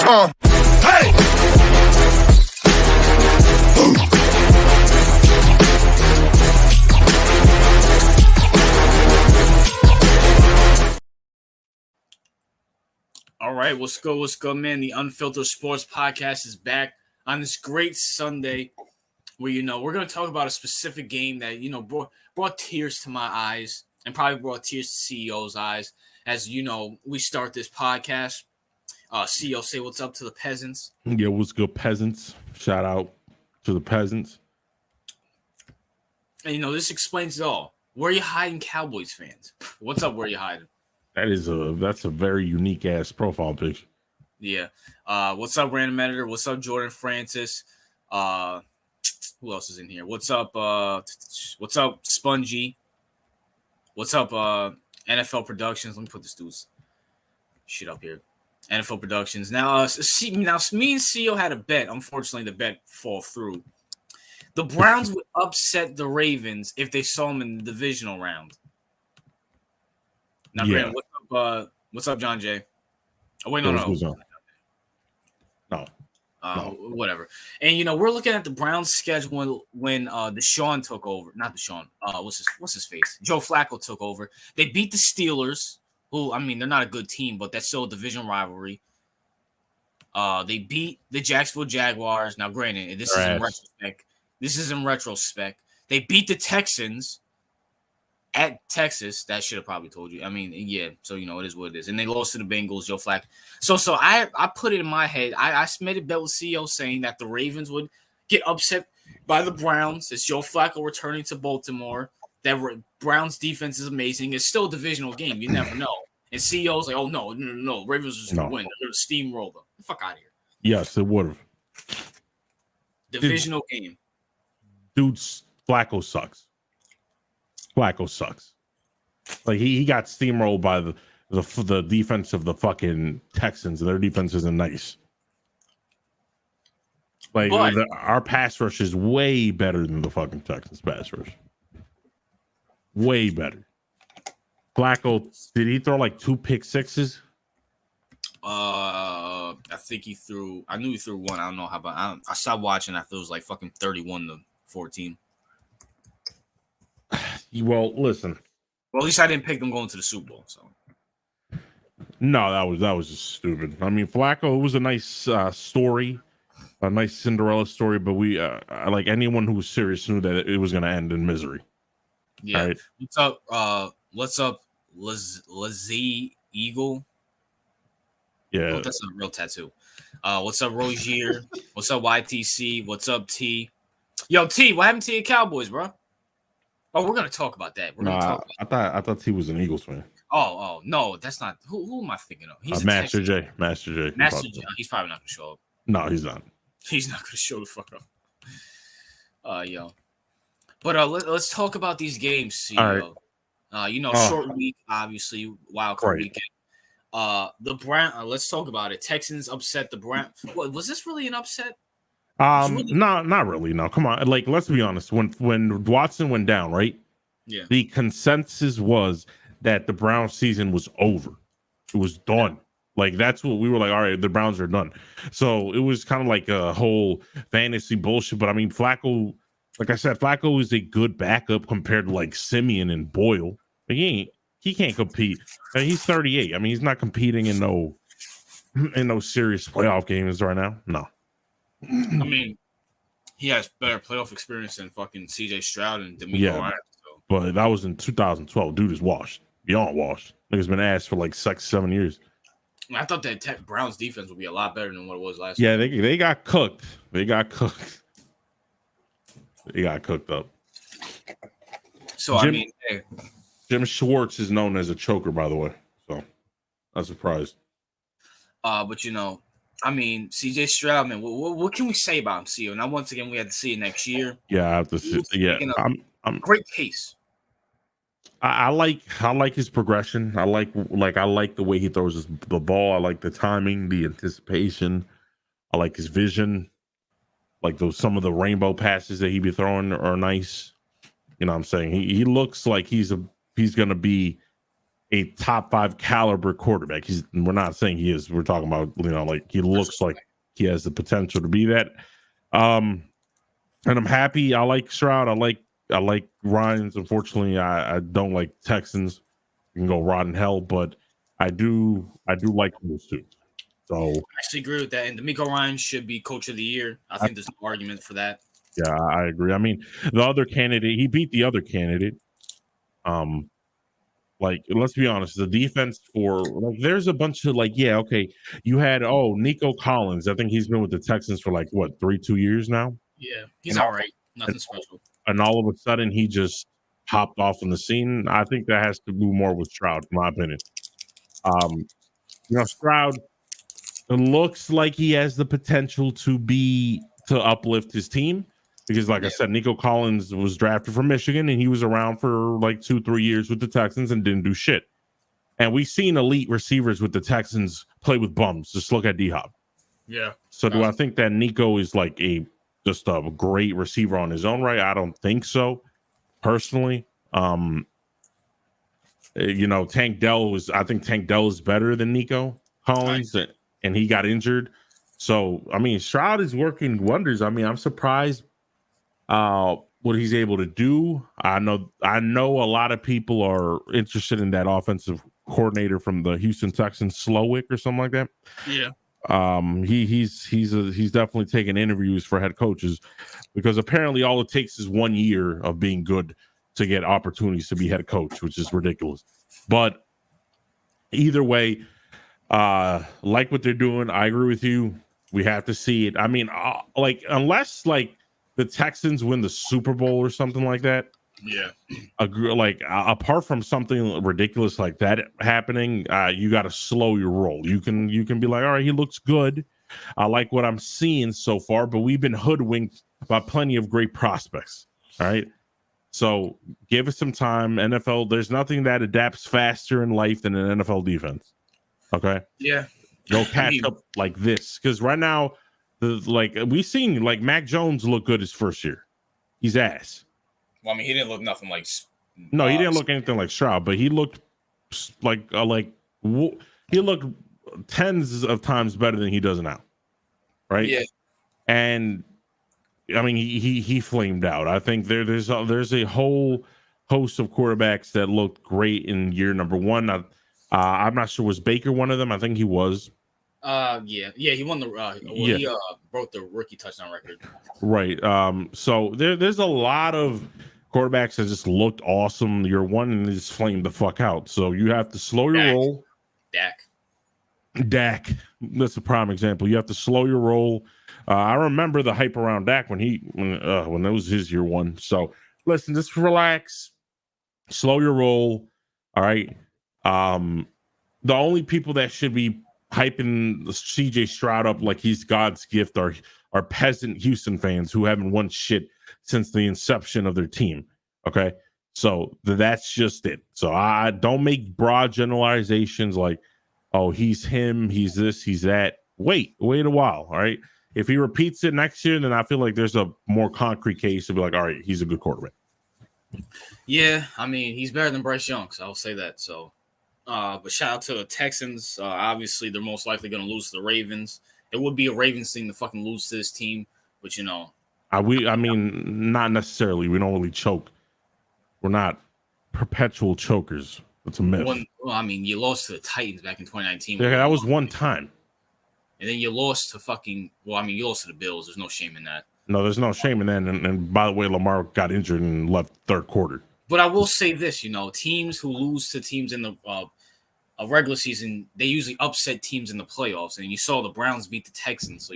Hey! All right, what's good, man? The Unfiltered Sports Podcast is back on this great Sunday where, we're going to talk about a specific game that, brought tears to my eyes and probably brought tears to CEO's eyes as, we start this podcast. CEO, say what's up to the peasants. Yeah, what's good, peasants? Shout out to the peasants. And, this explains it all. Where are you hiding, Cowboys fans? What's up, where are you hiding? That's a very unique ass profile picture. Yeah. What's up, Random Editor? What's up, Jordan Francis? Who else is in here? What's up, Spongy? What's up, NFL Productions? Let me put this dude's shit up here. NFL Productions. Now, me and CEO had a bet. Unfortunately, the bet fall through. The Browns would upset the Ravens if they saw them in the divisional round. Now, yeah. Brandon, what's up, John Jay? Oh, wait, no. Whatever. And, we're looking at the Browns' schedule when Deshaun took over. Not Deshaun. What's his face? Joe Flacco took over. They beat the Steelers, who, they're not a good team, but that's still a division rivalry. They beat the Jacksonville Jaguars. Now, granted, this is in retrospect. They beat the Texans at Texas. That should have probably told you. Yeah. So, it is what it is. And they lost to the Bengals, Joe Flacco. So I put it in my head. I made a bet with CEO saying that the Ravens would get upset by the Browns. It's Joe Flacco returning to Baltimore. That Browns defense is amazing. It's still a divisional game. You never know. And CEO's like, oh, no. Ravens are just going to win. They're going to steamroll them. Get the fuck out of here. Yes, it would have. Divisional game. Dude, Flacco sucks. Like he got steamrolled by the defense of the fucking Texans. Their defense isn't nice. Like our pass rush is way better than the fucking Texans pass rush. Way better. Flacco, did he throw like 2 pick sixes? I think he threw. I knew he threw one. I don't know how about. I stopped watching after it was like fucking 31-14. Well, listen. Well, at least I didn't pick them going to the Super Bowl. So no, that was just stupid. Flacco, it was a nice story, a nice Cinderella story, but we like anyone who was serious knew that it was going to end in misery. Yeah. Right? What's up, Lazzie Eagle? Yeah, oh, that's a real tattoo. What's up, Rozier? What's up, YTC? What's up, T? Yo, T, what happened to your Cowboys, bro? Oh, we're gonna talk about that. I thought he was an Eagles fan. Oh, no, that's not. Who am I thinking of? He's Master J. Master J. He's probably not gonna show up. No, he's not. He's not gonna show the fuck up. Yo, but let's talk about these games. CEO. All right. Short week, obviously, wildcard weekend. The Browns. Let's talk about it. Texans upset the Browns. What was this really an upset? No, not really. No, come on. Like, let's be honest. When Watson went down, right? Yeah. The consensus was that the Browns season was over. It was done. Like, that's what we were like. All right, the Browns are done. So it was kind of like a whole fantasy bullshit. But Flacco, like I said, Flacco is a good backup compared to like Simeon and Boyle. But he can't compete. He's 38. He's not competing in no serious playoff games right now. No. He has better playoff experience than fucking CJ Stroud and D'Amico Ryan. So. But that was in 2012. Dude is washed. Beyond washed. Nigga's been asked for like 6-7 years. I thought that Browns defense would be a lot better than what it was last year. Yeah, they got cooked. They got cooked up. So, Jim Schwartz is known as a choker, by the way. So, not surprised. But, CJ Stroud, man, what can we say about him, CEO? Now, once again, we have to see it next year. Yeah, I have to see. Yeah, I'm great pace. I like his progression. I like the way he throws the ball. I like the timing, the anticipation. I like his vision. Like some of the rainbow passes that he be throwing are nice. You know what I'm saying? He looks like he's gonna be a top 5 caliber quarterback. We're not saying he is. We're talking about, like he looks like he has the potential to be that. And I'm happy. I like Stroud. I like Ryans. Unfortunately, I don't like Texans. You can go rot in hell, but I do like those two. So I actually agree with that. And D'Amico Ryans should be coach of the year. I think there's no argument for that. Yeah, I agree. I mean, the other candidate, he beat the other candidate. Like, let's be honest, the defense there's a bunch of you had Nico Collins. I think he's been with the Texans for 2 years now. Yeah, he's all right. Nothing special. And all of a sudden, he just popped off on the scene. I think that has to do more with Stroud, in my opinion. Stroud, it looks like he has the potential to uplift his team because, I said, Nico Collins was drafted from Michigan and he was around for 2-3 years with the Texans and didn't do shit. And we've seen elite receivers with the Texans play with bums. Just look at D-Hop. Yeah. So do I think that Nico is just a great receiver on his own right? I don't think so, personally. Tank Dell I think Tank Dell is better than Nico Collins, and he got injured. So, I mean, Stroud is working wonders. I mean, I'm surprised what he's able to do. I know a lot of people are interested in that offensive coordinator from the Houston Texans, Slowick or something like that. Yeah. He's definitely taking interviews for head coaches because apparently all it takes is 1 year of being good to get opportunities to be head coach, which is ridiculous. But either way, like what they're doing, I agree with you. We have to see it. I mean, unless the Texans win the Super Bowl or something like that. Yeah. Apart from something ridiculous like that happening, you got to slow your roll. You can be like, all right, he looks good. I like what I'm seeing so far, but we've been hoodwinked by plenty of great prospects. All right. So give us some time. NFL, there's nothing that adapts faster in life than an NFL defense. Okay. Yeah. No catch up like this. Because right now, we've seen Mac Jones look good his first year. He's ass. Well, I mean, he didn't look nothing like. No, he didn't look anything like Stroud, but he looked he looked tens of times better than he does now, right? Yeah. And I mean, he flamed out. I think there's a whole host of quarterbacks that looked great in year number one. I'm not sure, was Baker one of them? I think he was. Yeah, he won the. He broke the rookie touchdown record. Right. So there's a lot of quarterbacks that just looked awesome year one and just flamed the fuck out. So you have to slow your roll. Dak. That's a prime example. You have to slow your roll. I remember the hype around Dak when it was his year one. So listen, just relax, slow your roll. All right. The only people that should be hyping CJ Stroud up like he's God's gift are peasant Houston fans who haven't won shit since the inception of their team. Okay. So that's just it. So I don't make broad generalizations like, oh, he's him, he's this, he's that. Wait a while. All right. If he repeats it next year, then I feel like there's a more concrete case to be like, all right, he's a good quarterback. Yeah, I mean, he's better than Bryce Young, so I'll say that. So, but shout out to the Texans. Obviously, they're most likely going to lose to the Ravens. It would be a Ravens thing to fucking lose to this team, but I mean, not necessarily. We don't really choke. We're not perpetual chokers. It's a myth. You lost to the Titans back in 2019. Yeah, that was one time. And then you lost to you lost to the Bills. There's no shame in that. No, there's no shame in that. And by the way, Lamar got injured and left third quarter. But I will say this, teams who lose to teams in the regular season, they usually upset teams in the playoffs. And you saw the Browns beat the Texans. So,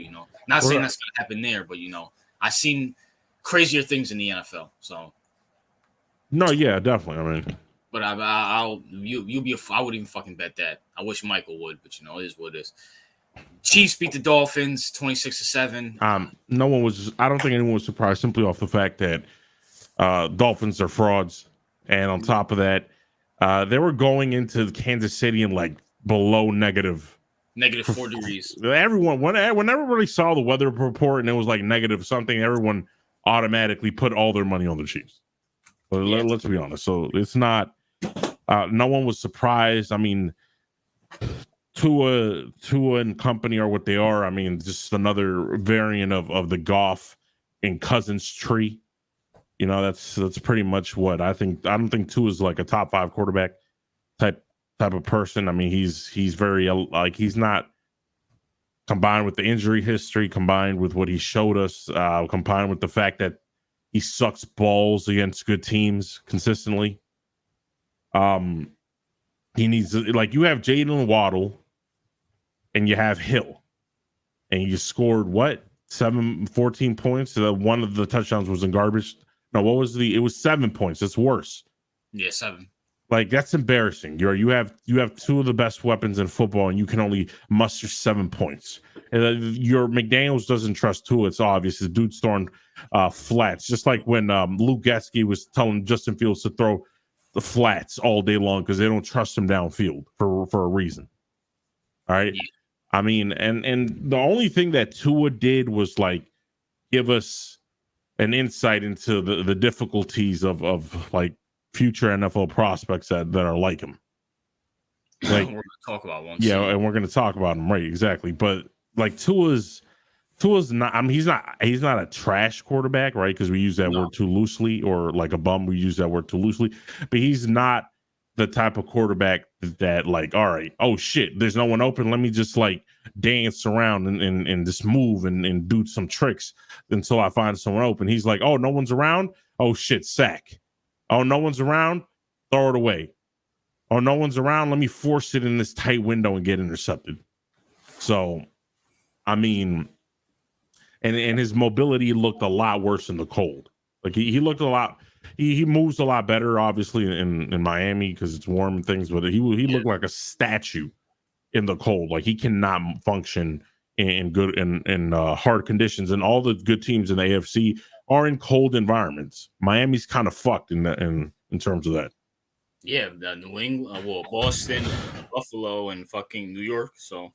not saying that's going to happen there, but, I've seen crazier things in the NFL. So. No, yeah, definitely. I mean. But I wouldn't even fucking bet that. I wish Michael would, but, it is what it is. Chiefs beat the Dolphins 26-7. No one was. I don't think anyone was surprised simply off the fact that Dolphins are frauds, and on top of that, they were going into Kansas City in below negative 4 degrees. Everyone, when everybody saw the weather report and it was negative something, everyone automatically put all their money on the Chiefs. Let's be honest. So it's not No one was surprised. I mean, Tua and company are what they are. I mean, just another variant of the Goff and Cousins tree. You know, that's pretty much what I think. I don't think Tua is like a top 5 quarterback type of person. I mean, he's very like he's not, combined with the injury history, combined with what he showed us, combined with the fact that he sucks balls against good teams consistently. He needs, like, you have Jalen Waddle and you have Hill, and you scored what, 14 points. One of the touchdowns was in garbage. No, it was 7 points. It's worse. Yeah, 7. Like, that's embarrassing. You have 2 of the best weapons in football, and you can only muster 7 points. And your McDaniels doesn't trust Tua. It's obvious. The dude's throwing flats, just like when Luke Getsky was telling Justin Fields to throw the flats all day long because they don't trust him downfield for a reason. All right. Yeah. I mean, and the only thing that Tua did was like give us an insight into the difficulties of like future NFL prospects that are like him. Like, we're gonna talk about one. Yeah, and we're gonna talk about him, right? Exactly. But like Tua's not. I mean, he's not a trash quarterback, right? Because we use that word too loosely, or like a bum, we use that word too loosely. But he's not the type of quarterback that, like, all right, oh shit, there's no one open. Let me just like dance around and just move and do some tricks until I find someone open. He's like, oh, no one's around. Oh shit, sack. Oh, no one's around. Throw it away. Oh, no one's around. Let me force it in this tight window and get intercepted. So, I mean, and his mobility looked a lot worse in the cold. Like he looked a lot. He moves a lot better, obviously, in Miami because it's warm and things. But he looked like a statue in the cold. Like he cannot function in good in hard conditions. And all the good teams in the AFC are in cold environments. Miami's kind of fucked in terms of that. Yeah, New England, Boston, Buffalo, and fucking New York. So,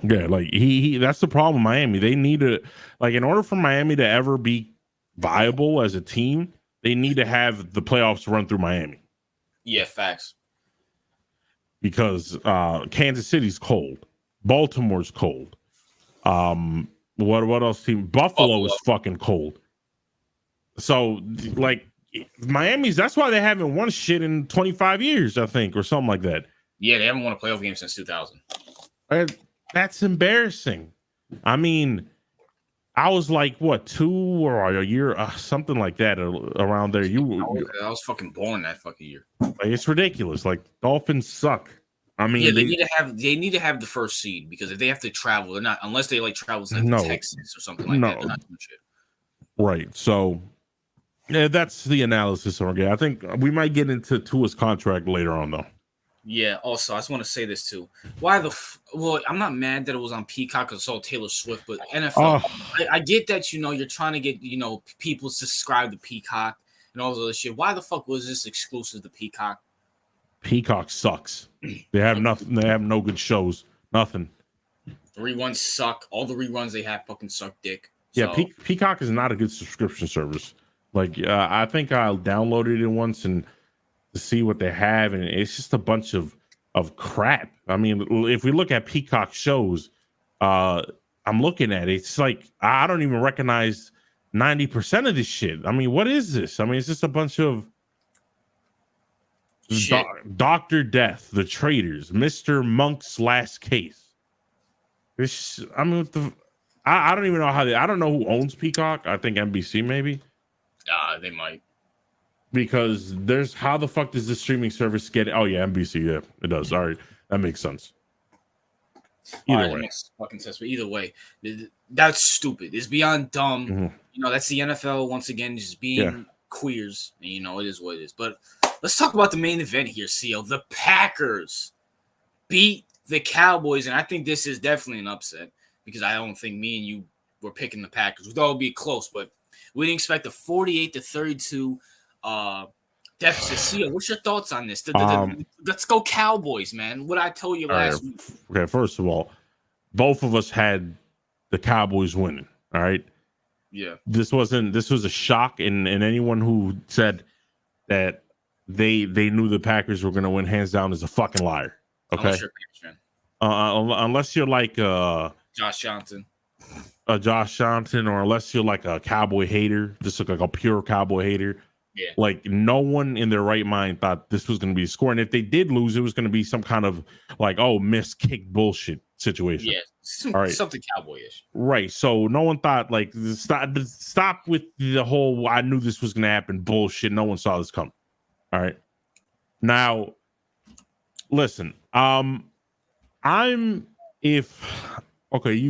yeah, like he that's the problem with Miami. They need to, like, in order for Miami to ever be viable as a team, they need to have the playoffs run through Miami. Yeah, facts. Because Kansas City's cold, Baltimore's cold. What else? Buffalo is fucking cold. So, like, Miami's, that's why they haven't won shit in 25 years, I think, or something like that. Yeah, they haven't won a playoff game since 2000. That's embarrassing. I mean, I was like, what, 2 or a year, something like that, around there. I was fucking born that fucking year. Like, it's ridiculous. Like, Dolphins suck. I mean, yeah, they need to have the first seed, because if they have to travel, they're not, unless they like travel to like Texas or something like that. They're not doing shit. Right. So, yeah, that's the analysis on it. I think we might get into Tua's contract later on, though. Yeah. Also, I just want to say this too. Well, I'm not mad that it was on Peacock because it's all Taylor Swift, but NFL. I get that, you're trying to get people to subscribe to Peacock and all this other shit. Why the fuck was this exclusive to Peacock? Peacock sucks. They have nothing. They have no good shows. Nothing. The reruns suck. All the reruns they have fucking suck dick. Yeah, Peacock is not a good subscription service. Like, I think I downloaded it once and to see what they have, and it's just a bunch of crap. I mean, if we look at Peacock shows, I'm looking at it. It's like I don't even recognize 90% of this shit. I mean, what is this? I mean, it's just a bunch of Dr. Death, The Traitors, Mr. Monk's Last Case. I mean, I don't even know how I don't know who owns Peacock. I think NBC maybe. They might. Because how the fuck does this streaming service get it? Oh yeah, NBC. Yeah, it does. All right, that makes sense. Either way, it makes fucking sense. But either way, that's stupid. It's beyond dumb. Mm-hmm. That's the NFL once again just being queers. And, it is what it is. But let's talk about the main event here, CL. The Packers beat the Cowboys, and I think this is definitely an upset because I don't think me and you were picking the Packers. We thought it would be close, but we didn't expect a 48-32 deficit. CL, what's your thoughts on this? Let's go Cowboys, man. What I told you last week. Okay, first of all, both of us had the Cowboys winning. All right. Yeah. This was a shock, and anyone who said that they knew the Packers were going to win hands down is a fucking liar. Okay, Unless you're a Packers fan. Unless you're like Josh Johnson, or unless you're like a Cowboy hater, just like a pure Cowboy hater. Yeah. Like no one in their right mind thought this was going to be a score, and if they did lose, it was going to be some kind of like missed kick bullshit situation. Yeah, all right, something Cowboyish. Right. So no one thought like stop with the whole I knew this was going to happen bullshit. No one saw this coming. All right. Now, listen. You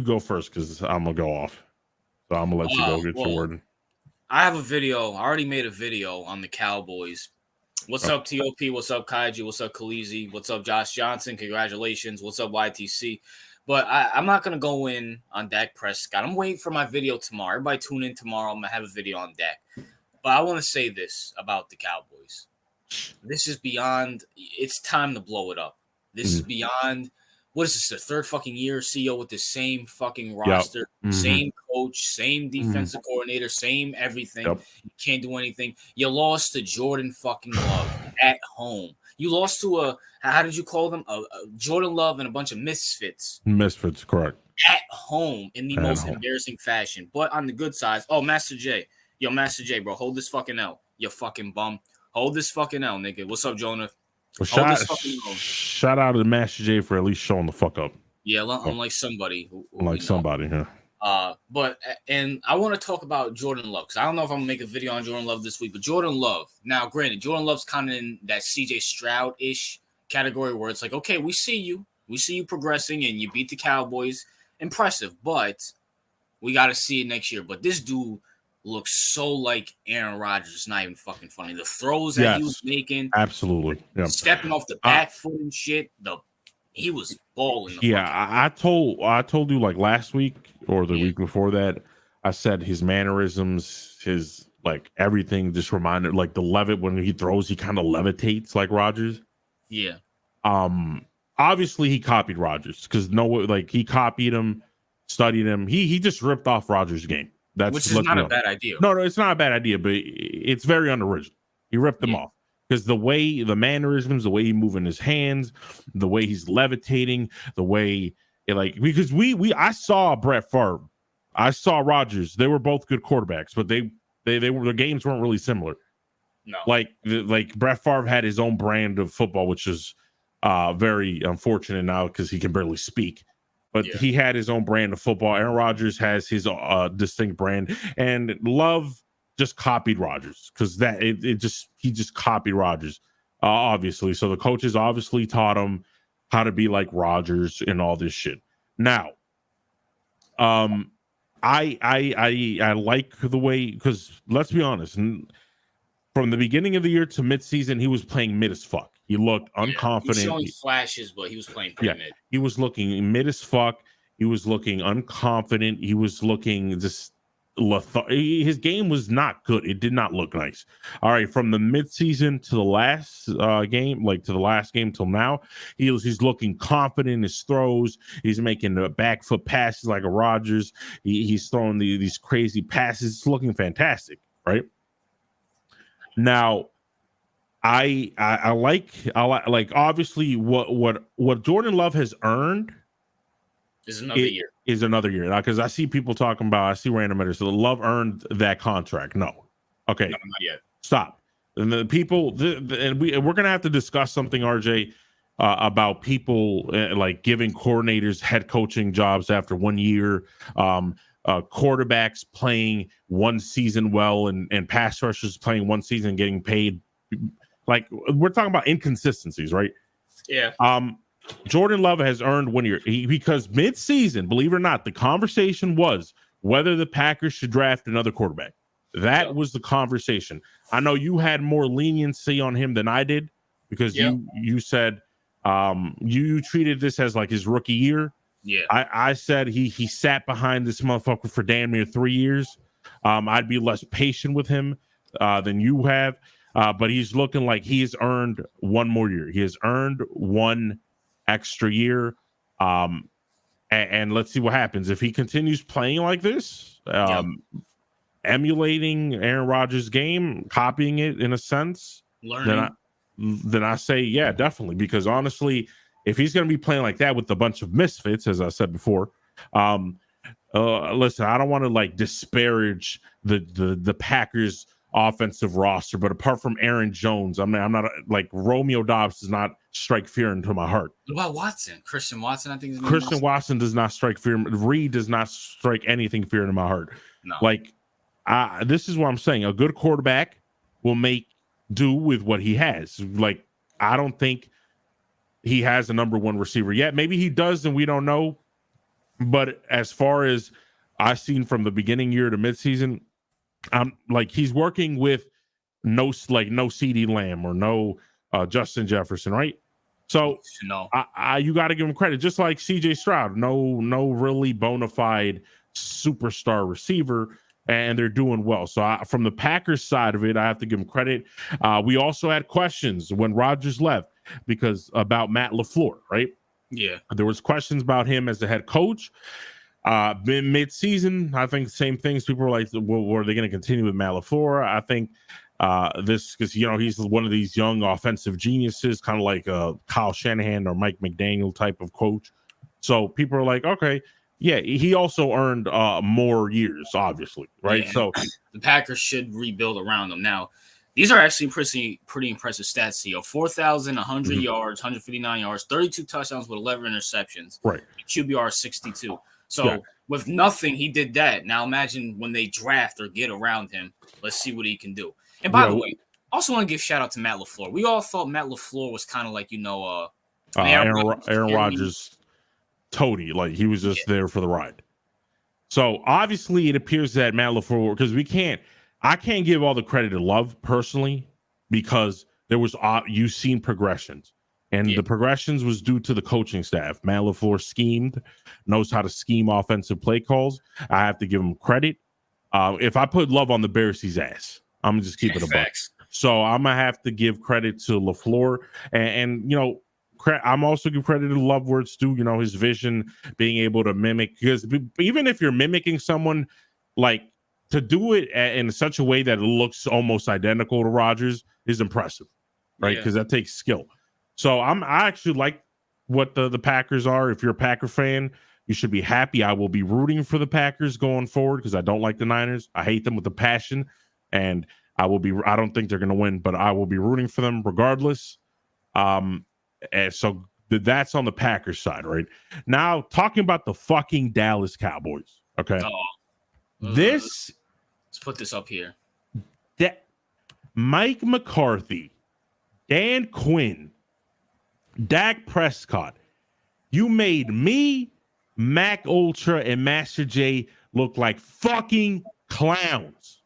go first because I'm gonna go off. So I'm gonna let you go get your word. I have a video. I already made a video on the Cowboys. What's up, TOP? What's up, Kaiju? What's up, Khaleesi? What's up, Josh Johnson? Congratulations. What's up, YTC? But I'm not going to go in on Dak Prescott. I'm waiting for my video tomorrow. Everybody tune in tomorrow. I'm going to have a video on Dak. But I want to say this about the Cowboys. This is beyond – it's time to blow it up. This is beyond – what is this, the third fucking year CEO with the same fucking roster, same coach, same defensive coordinator, same everything. You can't do anything. You lost to Jordan fucking Love at home. You lost to how did you call them? Jordan Love and a bunch of misfits. Misfits, correct. At home in the most embarrassing fashion. But on the good side, Master J. Yo, Master J, bro, hold this fucking L. You fucking bum. Hold this fucking L, nigga. What's up, Jonah? Well, shout out to Master J for at least showing the fuck up. Yeah, I'm like somebody. But I want to talk about Jordan Love because I don't know if I'm going to make a video on Jordan Love this week, but Jordan Love. Now, granted, Jordan Love's kind of in that CJ Stroud-ish category where it's like, okay, we see you. We see you progressing and you beat the Cowboys. Impressive, but we got to see it next year. But this dude looks so like Aaron Rodgers. It's not even fucking funny. The throws that he was making. Absolutely. Yeah. Stepping off the back foot and shit. He was balling. I told you like last week or the week before that, I said his mannerisms, his like everything just reminded like the levitt when he throws, he kind of levitates like Rodgers. Yeah. Obviously he copied Rodgers because he copied him, studied him. He just ripped off Rodgers' game. Which is not a bad idea. No, it's not a bad idea, but it's very unoriginal. He ripped them off because the mannerisms, the way he moving his hands, the way he's levitating, the way because I saw Brett Favre, I saw Rodgers. They were both good quarterbacks, but their games weren't really similar. No, like Brett Favre had his own brand of football, which is very unfortunate now because he can barely speak. But he had his own brand of football. Aaron Rodgers has his distinct brand, and Love just copied Rodgers because he just copied Rodgers, obviously. So the coaches obviously taught him how to be like Rodgers and all this shit. Now, I like the way because let's be honest, from the beginning of the year to midseason, he was playing mid as fuck. He looked unconfident. He was showing flashes, but he was playing pretty mid. He was looking mid as fuck. He was looking unconfident. He was looking just his game was not good. It did not look nice. All right, from the midseason to the last game till now, he's looking confident in his throws. He's making the back foot passes like a Rodgers. He's throwing these crazy passes. It's looking fantastic, right? Now, I like obviously what Jordan Love has earned is another year. Because I see people talking about, I see random editors. So Love earned that contract. No, okay, no, not yet. Stop. And the people, and we're gonna have to discuss something, RJ, about people like giving coordinators head coaching jobs after 1 year. Quarterbacks playing one season well and pass rushers playing one season getting paid. Like we're talking about inconsistencies, right? Yeah. Jordan Love has earned 1 year because mid-season, believe it or not, the conversation was whether the Packers should draft another quarterback. That was the conversation. I know you had more leniency on him than I did because you said you treated this as like his rookie year. Yeah. I said he sat behind this motherfucker for damn near 3 years. I'd be less patient with him than you have. But he's looking like he has earned 1 more year. He has earned 1 extra year. And let's see what happens. If he continues playing like this, emulating Aaron Rodgers' game, copying it in a sense, learning. then I say, yeah, definitely. Because honestly, if he's going to be playing like that with a bunch of misfits, as I said before, listen, I don't want to like disparage the Packers offensive roster, but apart from Aaron Jones, I'm not like Romeo Dobbs does not strike fear into my heart. What about Watson? Christian Watson, I think. Christian Watson does not strike fear. Reed does not strike anything fear into my heart. No. Like, this is what I'm saying. A good quarterback will make do with what he has. Like, I don't think he has a number one receiver yet. Maybe he does, and we don't know. But as far as I've seen from the beginning year to midseason, like he's working with no CeeDee Lamb or no Justin Jefferson, right? So you got to give him credit, just like CJ Stroud, no really bona fide superstar receiver, and they're doing well. So from the Packers side of it, I have to give him credit. We also had questions when Rodgers left because about Matt LaFleur, right? Yeah, there was questions about him as the head coach. Mid-season, I think the same things. People were like, well, were they going to continue with Matt LaFleur? I think this, because he's one of these young offensive geniuses, kind of like a Kyle Shanahan or Mike McDaniel type of coach. So people are like, okay, yeah, he also earned more years, obviously, right? Yeah, so the Packers should rebuild around him. Now, these are actually pretty impressive stats here. 4,100 yards, 159 yards, 32 touchdowns with 11 interceptions. Right. QBR 62. So with nothing, he did that. Now imagine when they draft or get around him. Let's see what he can do. And by the way, I also want to give shout out to Matt LaFleur. We all thought Matt LaFleur was kind of like, Aaron Rodgers toady. Like he was just there for the ride. So obviously it appears that Matt LaFleur, because I can't give all the credit to Love personally, because there was you've seen progressions, and the progressions was due to the coaching staff. Matt LaFleur knows how to scheme offensive play calls. I have to give him credit. If I put Love on the Bears, he's ass. I'm gonna just keep it a buck. So I'm gonna have to give credit to LaFleur, and I'm also give credit to Love where it's due. His vision, being able to mimic, because even if you're mimicking someone, like, to do it in such a way that it looks almost identical to Rodgers is impressive, right? Because that takes skill. So I actually like what the Packers are. If you're a Packer fan, you should be happy. I will be rooting for the Packers going forward because I don't like the Niners. I hate them with a passion, and I don't think they're going to win, but I will be rooting for them regardless. And so that's on the Packers side, right? Now, talking about the fucking Dallas Cowboys, okay? Let's put this up here. That Mike McCarthy, Dan Quinn, Dak Prescott, you made me, Mac Ultra, and Master J look like fucking clowns.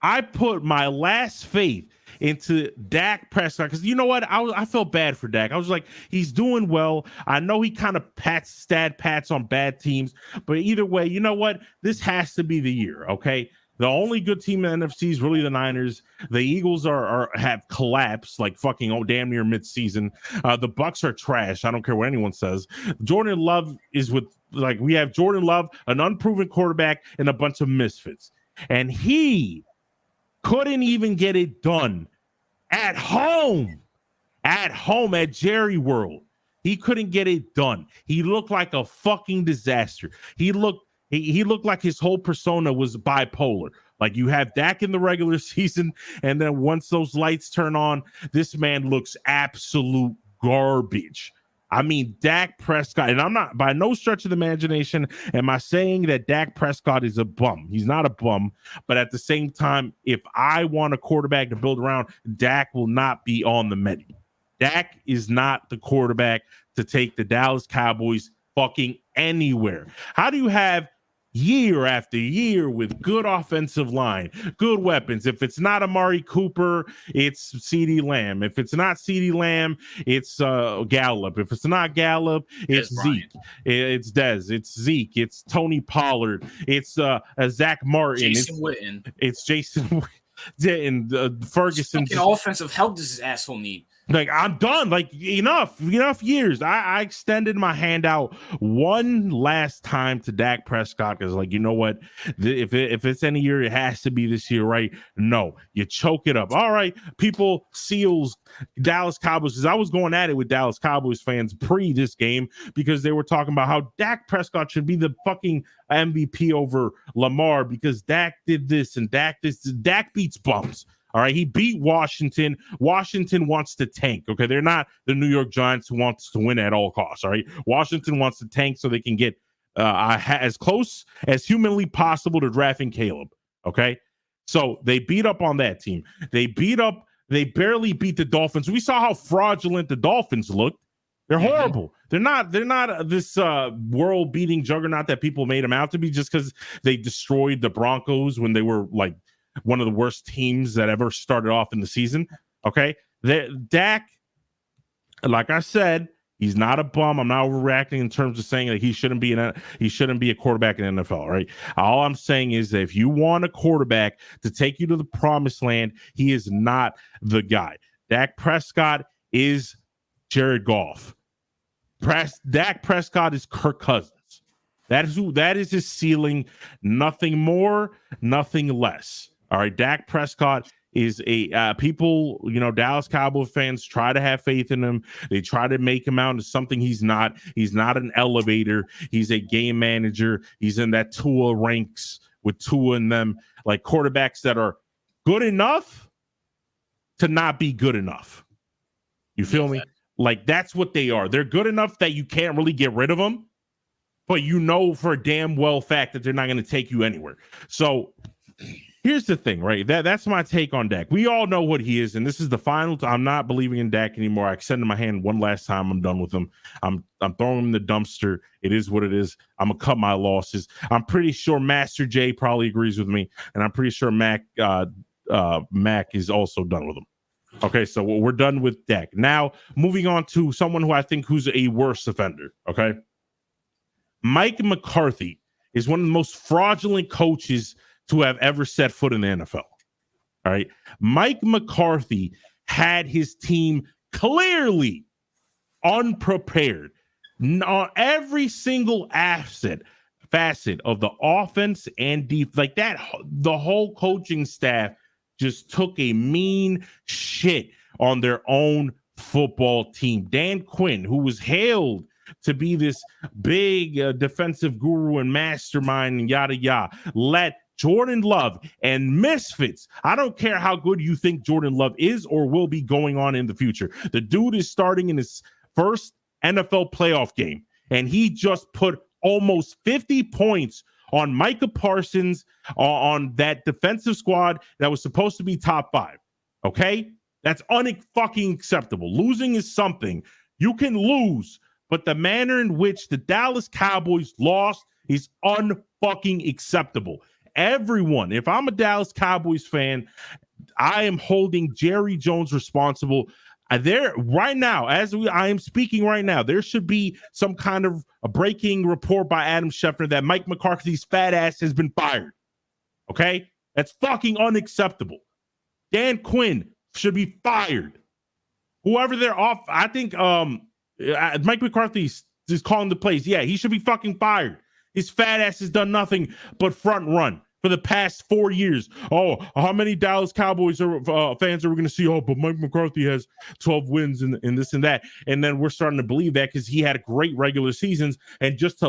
I put my last faith into Dak Prescott because you know what? I felt bad for Dak. I was like, he's doing well. I know he kind of pats on bad teams, but either way, you know what? This has to be the year, okay? The only good team in the NFC is really the Niners. The Eagles have collapsed like fucking damn near midseason. The Bucs are trash. I don't care what anyone says. Jordan Love is we have Jordan Love, an unproven quarterback, and a bunch of misfits. And he couldn't even get it done at home at Jerry World. He couldn't get it done. He looked like a fucking disaster. He looked like his whole persona was bipolar. Like, you have Dak in the regular season, and then once those lights turn on, this man looks absolute garbage. I mean, Dak Prescott, and I'm not, by no stretch of the imagination, am I saying that Dak Prescott is a bum. He's not a bum, but at the same time, if I want a quarterback to build around, Dak will not be on the menu. Dak is not the quarterback to take the Dallas Cowboys fucking anywhere. How do you have year after year with good offensive line, good weapons? If it's not Amari Cooper, it's CeeDee Lamb. If it's not CeeDee Lamb, it's Gallup. If it's not Gallup, it's Zeke. It's Dez. It's Zeke. It's Tony Pollard. It's Zach Martin. Jason Witten. It's Jason Witten. And Ferguson. What offensive help does this asshole need? Like, I'm done. Like, enough years. I extended my hand out one last time to Dak Prescott because, like, you know what? If it's any year, it has to be this year, right? No, you choke it up. All right, people, Seals, Dallas Cowboys, because I was going at it with Dallas Cowboys fans pre this game because they were talking about how Dak Prescott should be the fucking MVP over Lamar because Dak did this and Dak beats bums. All right, he beat Washington. Washington wants to tank. Okay, they're not the New York Giants who wants to win at all costs. All right, Washington wants to tank so they can get as close as humanly possible to drafting Caleb. Okay, so they beat up on that team. They barely beat the Dolphins. We saw how fraudulent the Dolphins looked. They're horrible. They're not this world-beating juggernaut that people made them out to be just because they destroyed the Broncos when they were like one of the worst teams that ever started off in the season. Okay. Dak, like I said, he's not a bum. I'm not overreacting in terms of saying that he shouldn't be a quarterback in the NFL. Right. All I'm saying is that if you want a quarterback to take you to the promised land, he is not the guy. Dak Prescott is Jared Goff. Dak Prescott is Kirk Cousins. That is his ceiling. Nothing more, nothing less. All right, Dak Prescott is people, Dallas Cowboys fans try to have faith in him. They try to make him out into something he's not. He's not an elevator. He's a game manager. He's in that Tua ranks with Tua and them, like quarterbacks that are good enough to not be good enough. You feel me? Like, that's what they are. They're good enough that you can't really get rid of them, but you know for a damn well fact that they're not going to take you anywhere. So here's the thing, right? That's my take on Dak. We all know what he is, and this is the final time. I'm not believing in Dak anymore. I extended my hand one last time. I'm done with him. I'm throwing him in the dumpster. It is what it is. I'm gonna cut my losses. I'm pretty sure Master J probably agrees with me, and I'm pretty sure Mac is also done with him. Okay, so we're done with Dak. Now, moving on to someone who I think who's a worse offender. Okay, Mike McCarthy is one of the most fraudulent coaches to have ever set foot in the NFL. All right. Mike McCarthy had his team clearly unprepared on every single facet of the offense and defense. Like that, the whole coaching staff just took a mean shit on their own football team. Dan Quinn, who was hailed to be this big defensive guru and mastermind and yada yada, let Jordan Love and misfits. I don't care how good you think Jordan Love is or will be going on in the future. The dude is starting in his first NFL playoff game, and he just put almost 50 points on Micah Parsons on that defensive squad that was supposed to be top 5. Okay? That's unfucking acceptable. Losing is something. You can lose, but the manner in which the Dallas Cowboys lost is unfucking acceptable. Everyone, if I'm a Dallas Cowboys fan, I am holding Jerry Jones responsible. There right now, I am speaking right now, there should be some kind of a breaking report by Adam Schefter that Mike McCarthy's fat ass has been fired. Okay? That's fucking unacceptable. Dan Quinn should be fired. Whoever they're off, I think Mike McCarthy is calling the plays. Yeah, he should be fucking fired. His fat ass has done nothing but front run for the past 4 years. Oh, how many Dallas Cowboys fans are we going to see? Oh, but Mike McCarthy has 12 wins and this and that. And then we're starting to believe that because he had great regular seasons. And just to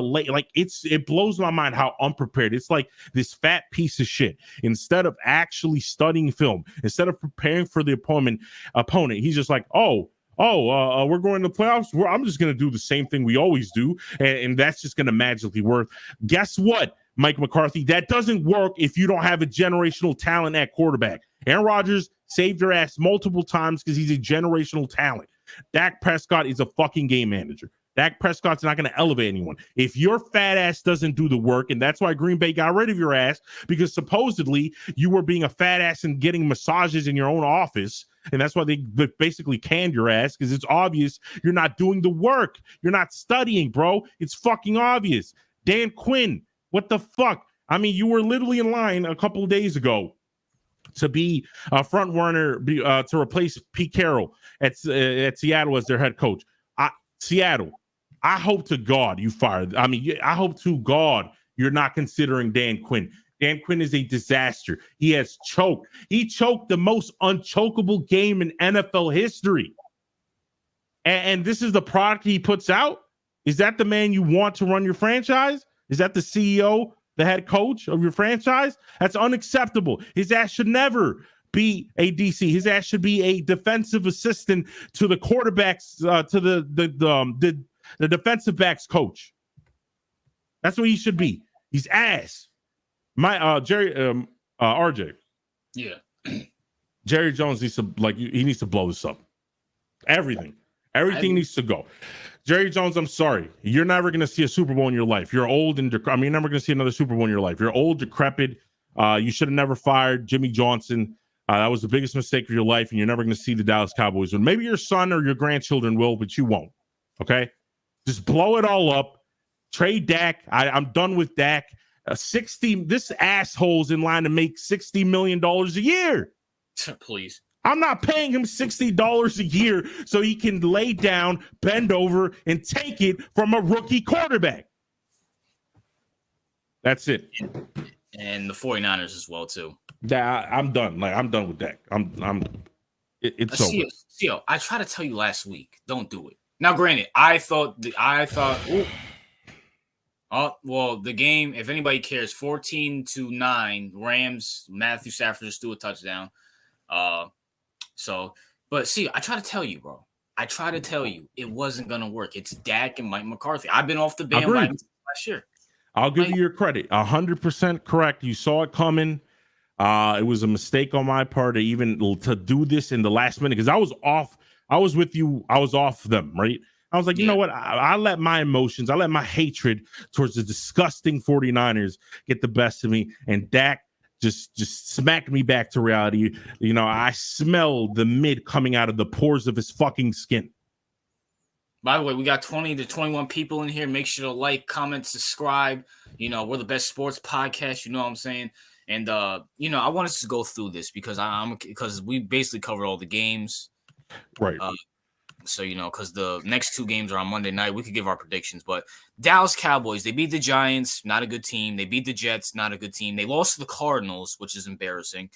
it blows my mind how unprepared. It's like this fat piece of shit. Instead of actually studying film, instead of preparing for the opponent, he's just like, we're going to playoffs. I'm just going to do the same thing we always do. And that's just going to magically work. Guess what, Mike McCarthy? That doesn't work if you don't have a generational talent at quarterback. Aaron Rodgers saved your ass multiple times because he's a generational talent. Dak Prescott is a fucking game manager. Dak Prescott's not going to elevate anyone. If your fat ass doesn't do the work, and that's why Green Bay got rid of your ass, because supposedly you were being a fat ass and getting massages in your own office, and that's why they basically canned your ass, because it's obvious you're not doing the work. You're not studying, bro. It's fucking obvious. Dan Quinn, what the fuck? I mean, you were literally in line a couple of days ago to be a front runner, to replace Pete Carroll at Seattle as their head coach. Seattle, I hope to God you fired. I mean, I hope to God you're not considering Dan Quinn. Dan Quinn is a disaster. He has choked. He choked the most unchokable game in NFL history. And this is the product he puts out? Is that the man you want to run your franchise? Is that the CEO, the head coach of your franchise? That's unacceptable. His ass should never be a DC. His ass should be a defensive assistant to the quarterbacks, to the defensive backs coach. That's what he should be. He's ass. My RJ. Yeah. Jerry Jones needs to he needs to blow this up. Everything needs to go. Jerry Jones, I'm sorry. You're never going to see a Super Bowl in your life. You're old and you're never going to see another Super Bowl in your life. You're old, decrepit. You should have never fired Jimmy Johnson. That was the biggest mistake of your life, and you're never going to see the Dallas Cowboys. Or maybe your son or your grandchildren will, but you won't. Okay? Just blow it all up. Trade Dak. I'm done with Dak. This asshole's in line to make $60 million a year. Please. I'm not paying him $60 a year so he can lay down, bend over, and take it from a rookie quarterback. That's it. And the 49ers as well, too. I'm done. I'm done with that. It's over. CEO, I tried to tell you last week, don't do it. Now, granted, I thought, the game, if anybody cares, 14-9, Rams, Matthew Stafford just threw a touchdown. But see, I try to tell you, bro. I try to tell you it wasn't going to work. It's Dak and Mike McCarthy. I've been off the bandwagon last year. I'll give you your credit. 100% correct. You saw it coming. It was a mistake on my part to do this in the last minute because I was off. I was with you. I was off them, right? I was like, you know what? I let my emotions, I let my hatred towards the disgusting 49ers get the best of me. And Dak just smacked me back to reality. You know, I smelled the mid coming out of the pores of his fucking skin. By the way, we got 20 to 21 people in here. Make sure to like, comment, subscribe. You know, we're the best sports podcast. You know what I'm saying? And, I want us to go through this because we basically covered all the games. Right. So, because the next two games are on Monday night, we could give our predictions. But Dallas Cowboys, they beat the Giants, not a good team. They beat the Jets, not a good team. They lost to the Cardinals, which is embarrassing.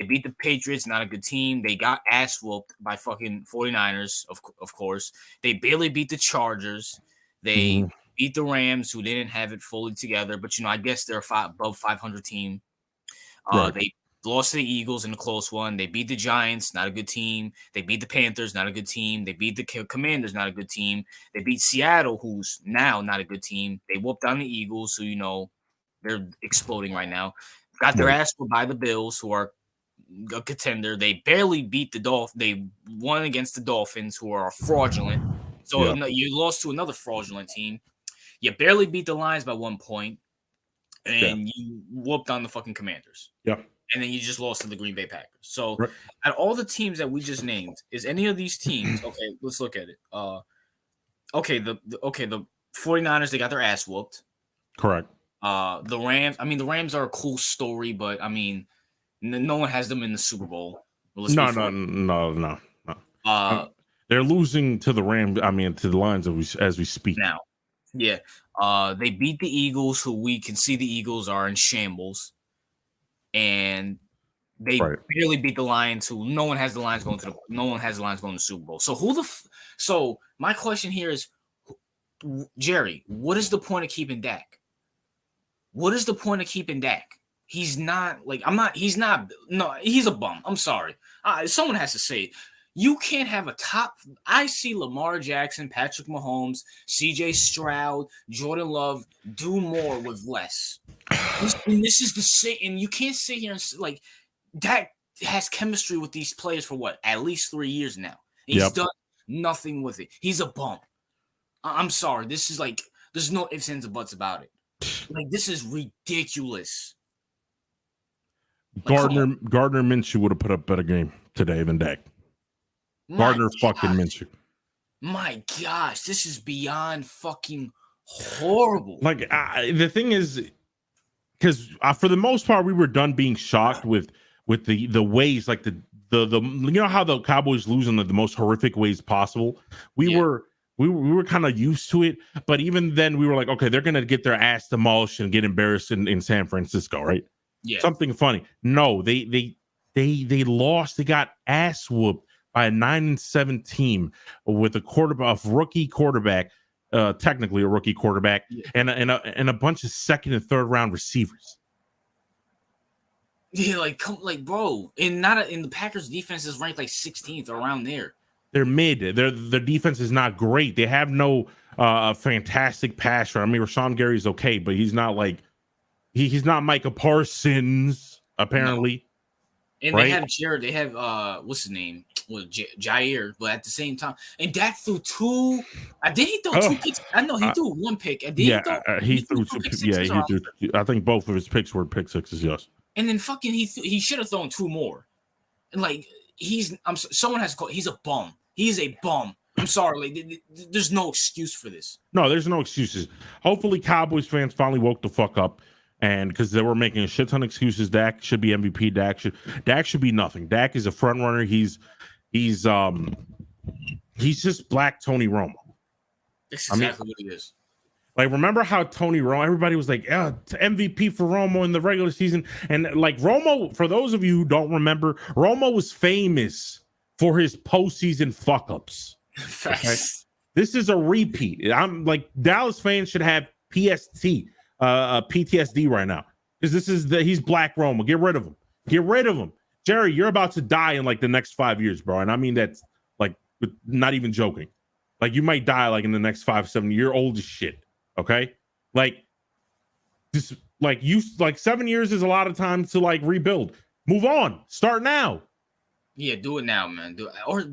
They beat the Patriots, not a good team. They got ass whooped by fucking 49ers, of course. They barely beat the Chargers. They beat the Rams, who didn't have it fully together. But, I guess they're above 500 team. Right. They lost to the Eagles in a close one. They beat the Giants, not a good team. They beat the Panthers, not a good team. They beat the Commanders, not a good team. They beat Seattle, who's now not a good team. They whooped down the Eagles, who, they're exploding right now. Got their ass whooped by the Bills, who are a contender. They barely beat the Dolphins. They won against the Dolphins, who are fraudulent. So you lost to another fraudulent team. You barely beat the Lions by 1 point. And you whooped on the fucking Commanders. Yeah. And then you just lost to the Green Bay Packers. So, out of all the teams that we just named, is any of these teams okay? Let's look at it. The 49ers, they got their ass whooped. Correct. The Rams. I mean, the Rams are a cool story, but I mean, no one has them in the Super Bowl. No. They're losing to the Rams. I mean, to the Lions as we speak now. Yeah. They beat the Eagles, who we can see the Eagles are in shambles. And they barely beat the Lions, who no one has the Lions going to the Super Bowl. So so my question here is, Jerry, what is the point of keeping Dak? What is the point of keeping Dak? He's not he's a bum. I'm sorry. Someone has to say it. You can't have a top. I see Lamar Jackson, Patrick Mahomes, CJ Stroud, Jordan Love do more with less. This is the same, and you can't sit here and Dak has chemistry with these players for at least 3 years now. He's done nothing with it. He's a bum. I'm sorry. This is there's no ifs, ands, or buts about it. This is ridiculous. Gardner Minshew would have put up a better game today than Dak. Gardner fucking Minshew. My gosh, this is beyond fucking horrible. The thing is, because for the most part, we were done being shocked with with the ways, like the you know how the Cowboys lose in the most horrific ways possible. We were kind of used to it, but even then we were like, okay, they're gonna get their ass demolished and get embarrassed in San Francisco, right? Yeah. Something funny. No, they lost. They got ass whooped by a 9-7 team with a rookie quarterback, technically a rookie quarterback, and a bunch of second and third round receivers. Yeah, bro, in the Packers defense is ranked like 16th around there. They're mid. Their defense is not great. They have no fantastic passer. I mean, Rashawn Gary's okay, but he's not like he's not Micah Parsons apparently. No. And right? They have what's his name? Well, Jair, but at the same time, and Dak threw two. Did he throw two picks? I know he threw one pick. He threw two picks. Yeah, he threw. I think both of his picks were pick sixes. Yes. And then fucking he should have thrown two more. And like someone has called. He's a bum. He's a bum. I'm sorry. Like there's no excuse for this. No, there's no excuses. Hopefully, Cowboys fans finally woke the fuck up. And because they were making a shit ton of excuses, Dak should be MVP. Dak should be nothing. Dak is a front runner. He's just black Tony Romo. That's exactly what he is. Like, remember how Tony Romo, everybody was like, MVP for Romo in the regular season. And like Romo, for those of you who don't remember, Romo was famous for his postseason fuck ups. Okay? This is a repeat. I'm like, Dallas fans should have PTSD right now, because he's black Romo. Get rid of him. Jerry, you're about to die in like the next 5 years, bro. And I mean, that's like not even joking. Like, you might die like in the next 5-7 years. You're old as shit. Okay. Like, this, like 7 years is a lot of time to like rebuild. Move on. Start now. Yeah, do it now, man. Or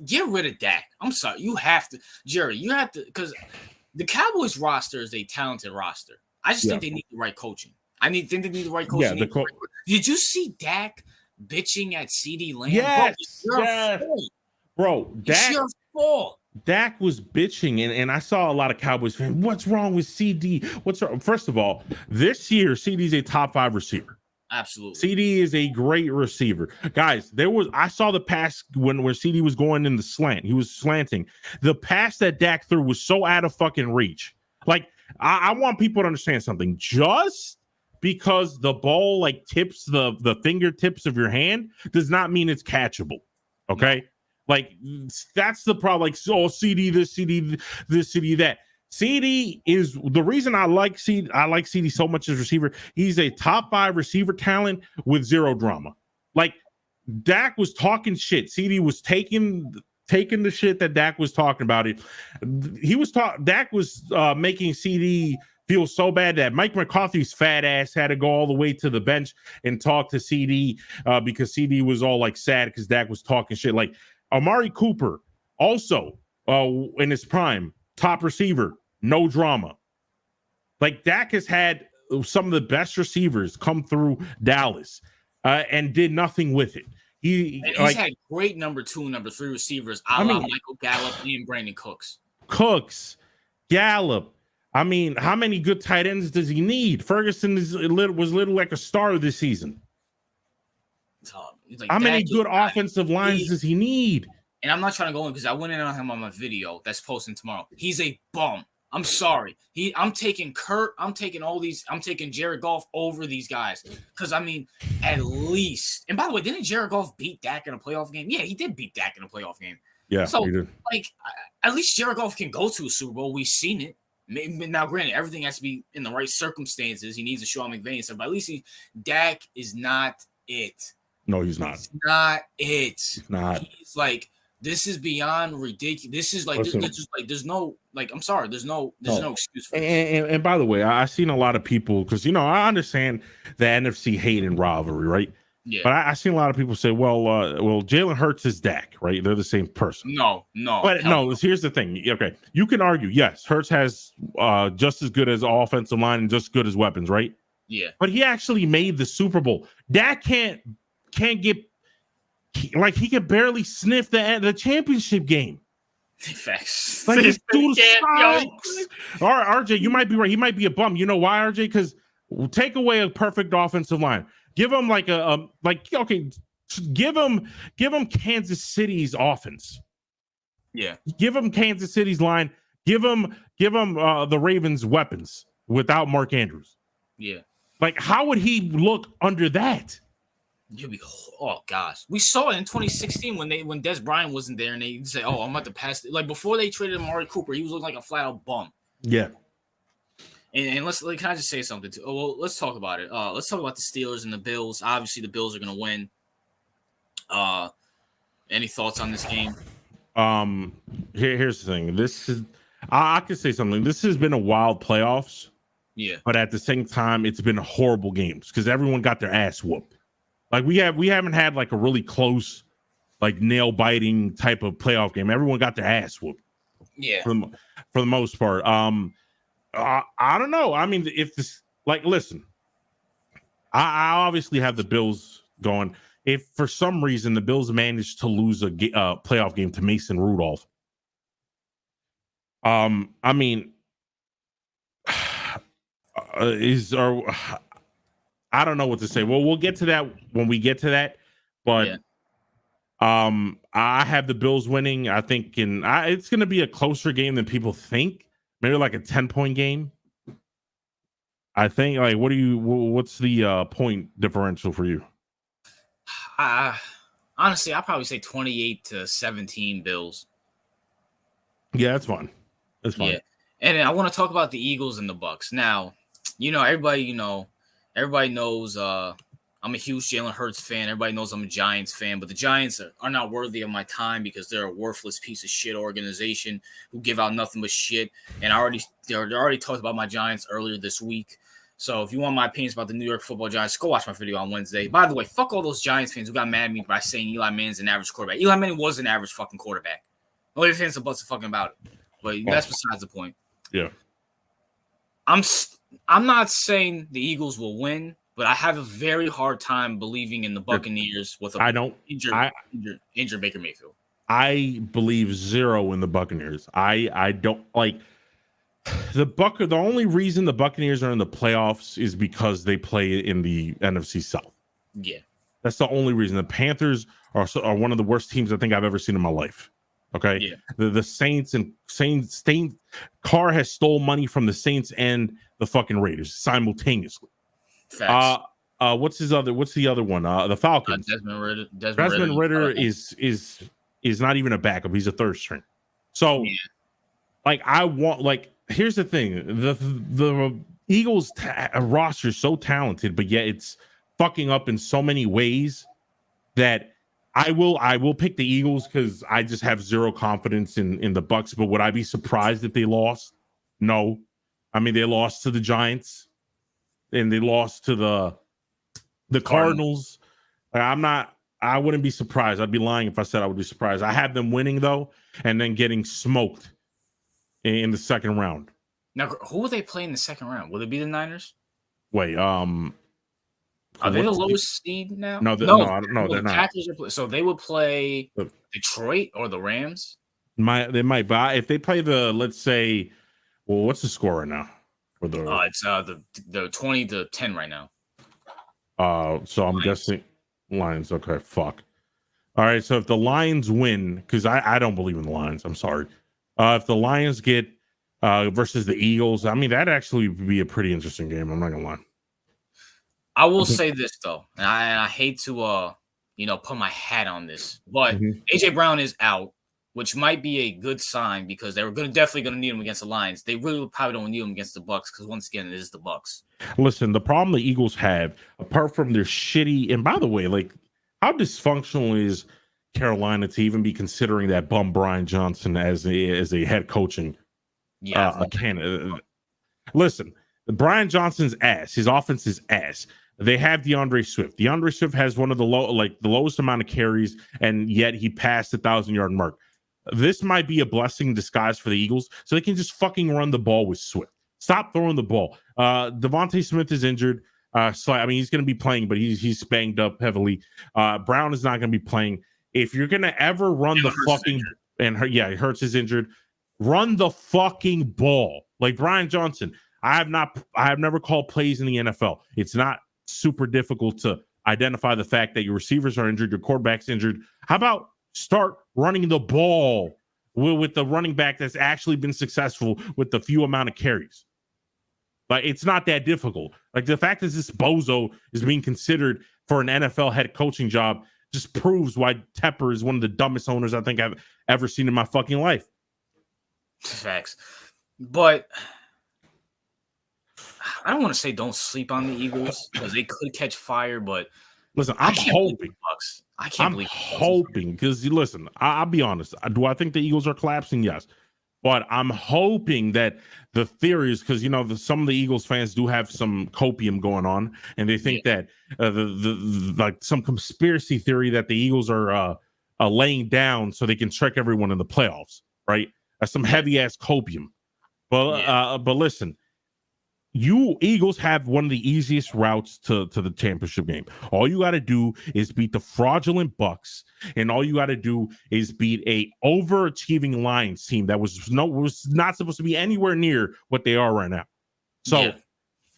get rid of Dak. I'm sorry. You have to, Jerry, because the Cowboys roster is a talented roster. I just think they need the right coaching. Think they need the right coaching. Yeah, did you see Dak bitching at CD Lamb? Yes, bro. It's your fault. Dak was bitching, and I saw a lot of Cowboys fans. What's wrong with CD? What's wrong? First of all, this year CD's a top 5 receiver. Absolutely. CD is a great receiver. Guys, I saw the pass when CD was going in the slant. He was slanting. The pass that Dak threw was so out of fucking reach. Like, I want people to understand something. Just because the ball like tips the fingertips of your hand does not mean it's catchable. Okay? No. Like, that's the problem. Like, CD this, CD this, CD that. CD is the reason I like CD so much as receiver. He's a top 5 receiver talent with zero drama. Like, Dak was talking shit. CD was taking the shit that Dak was talking about. Dak was making CD feel so bad that Mike McCarthy's fat ass had to go all the way to the bench and talk to CD because CD was all like sad because Dak was talking shit. Like, Amari Cooper, also in his prime, top receiver, no drama. Like, Dak has had some of the best receivers come through Dallas and did nothing with it. He's had great number 2, number 3 receivers, Michael Gallup and Brandon Cooks, Gallup. I mean, how many good tight ends does he need? Ferguson was little like a star this season. How many good offensive lines does he need? And I'm not trying to go in because I went in on him on my video that's posting tomorrow. He's a bum. I'm sorry. I'm taking Jared Goff over these guys. Because, I mean, at least. And by the way, didn't Jared Goff beat Dak in a playoff game? Yeah, he did beat Dak in a playoff game. Yeah, so, he did. Like, at least Jared Goff can go to a Super Bowl. We've seen it. Now, granted, everything has to be in the right circumstances. He needs a Sean McVay and stuff. But at least Dak is not it. No, he's not. He's not it. He's not. He's like, this is beyond ridiculous. This is like, there's no, like, I'm sorry, there's no excuse for this. And by the way, I've seen a lot of people, because, I understand the NFC hate and rivalry, right? Yeah. But I've seen a lot of people say, well, Jalen Hurts is Dak, right? They're the same person. No. But no, here's the thing. Okay, you can argue, yes, Hurts has just as good as offensive line and just as good as weapons, right? Yeah. But he actually made the Super Bowl. Dak can't get, like, he can barely sniff the championship game. Facts. Like, this dude sucks. All right, RJ, you might be right. He might be a bum. You know why, RJ? Because take away a perfect offensive line. Give them like give them Kansas City's offense. Yeah. Give them Kansas City's line. Give them the Ravens' weapons without Mark Andrews. Yeah. Like, how would he look under that? Oh gosh, we saw it in 2016 when Des Bryant wasn't there, and they say, "Oh, I'm about to pass." Like before they traded Amari Cooper, he was looking like a flat out bum. Yeah. And can I just say something too? Oh, well, let's talk about it. Let's talk about the Steelers and the Bills. Obviously, the Bills are going to win. Any thoughts on this game? Here's the thing. This is I could say something. This has been a wild playoffs. Yeah. But at the same time, it's been horrible games because everyone got their ass whooped. Like we haven't had like a really close, like nail biting type of playoff game. Everyone got their ass whooped. Yeah. For the most part. I don't know. I mean, if this listen, I obviously have the Bills going. If for some reason the Bills managed to lose a playoff game to Mason Rudolph, I mean, I don't know what to say. Well, we'll get to that when we get to that, but I have the Bills winning. I think it's going to be a closer game than people think. Maybe like a 10-point game. I think. Like, what's the point differential for you? Honestly, I'd probably say 28-17 Bills. Yeah, that's fine. That's fine. Yeah, and I want to talk about the Eagles and the Bucs. Now, everybody knows I'm a huge Jalen Hurts fan. Everybody knows I'm a Giants fan, but the Giants are not worthy of my time because they're a worthless piece of shit organization who give out nothing but shit. And they already talked about my Giants earlier this week. So if you want my opinions about the New York Football Giants, go watch my video on Wednesday. By the way, fuck all those Giants fans who got mad at me by saying Eli Manning's an average quarterback. Eli Manning was an average fucking quarterback. No ifs, ands, or buts fucking about it. But that's besides the point. Yeah. I'm not saying the Eagles will win, but I have a very hard time believing in the Buccaneers with injured Baker Mayfield. I believe zero in the Buccaneers. I don't like the only reason the Buccaneers are in the playoffs is because they play in the NFC South. Yeah. That's the only reason. The Panthers are one of the worst teams I think I've ever seen in my life. Okay. Yeah. The Saints Carr has stole money from the Saints and the fucking Raiders simultaneously. Facts. What's the other one? The Falcons. Desmond Ridder is not even a backup. He's a third string. So here's the thing. The Eagles roster is so talented, but yet it's fucking up in so many ways that I will pick the Eagles because I just have zero confidence in the Bucs. But would I be surprised if they lost? No. I mean, they lost to the Giants and they lost to the Cardinals. I wouldn't be surprised. I'd be lying if I said I would be surprised. I have them winning though, and then getting smoked in the second round. Now, who will they play in the second round? Will it be the Niners? Wait, are they the lowest seed now? No, they're not. Packers so they would play Detroit or the Rams. They might, but if they play let's say, well, what's the score right now? It's the 20-10 right now. So I'm guessing Lions. Okay, fuck. All right, so if the Lions win, because I don't believe in the Lions. I'm sorry. If the Lions get versus the Eagles, I mean, that'd actually be a pretty interesting game. I'm not gonna lie. I will say this though, and I hate to put my hat on this, but AJ Brown is out, which might be a good sign because they were definitely going to need him against the Lions. They really probably don't need him against the Bucs because once again, it is the Bucs. Listen, the problem the Eagles have, apart from their shitty, and by the way, like how dysfunctional is Carolina to even be considering that bum Brian Johnson as a head coaching candidate? Listen, Brian Johnson's ass. His offense is ass. They have DeAndre Swift. DeAndre Swift has one of the lowest amount of carries, and yet he passed the 1,000-yard mark. This might be a blessing in disguise for the Eagles, so they can just fucking run the ball with Swift. Stop throwing the ball. Devontae Smith is injured. He's going to be playing, but he's banged up heavily. Brown is not going to be playing. If you're going to ever run Hurts is injured. Run the fucking ball like Brian Johnson. I have never called plays in the NFL. It's not super difficult to identify the fact that your receivers are injured, your quarterback's injured. How about start running the ball with the running back that's actually been successful with the few amount of carries? Like, it's not that difficult. Like, the fact that this bozo is being considered for an NFL head coaching job just proves why Tepper is one of the dumbest owners I think I've ever seen in my fucking life. Facts. But I don't want to say don't sleep on the Eagles because they could catch fire, but listen, I'm hoping. I can't believe hoping because listen, I'll be honest. Do I think the Eagles are collapsing? Yes. But I'm hoping that the theories, because some of the Eagles fans do have some copium going on, and they think that the like some conspiracy theory that the Eagles are laying down so they can trick everyone in the playoffs, right? That's some heavy ass copium. But listen, you Eagles have one of the easiest routes to the championship game. All you got to do is beat the fraudulent Bucs, and all you got to do is beat a overachieving Lions team that was not supposed to be anywhere near what they are right now. So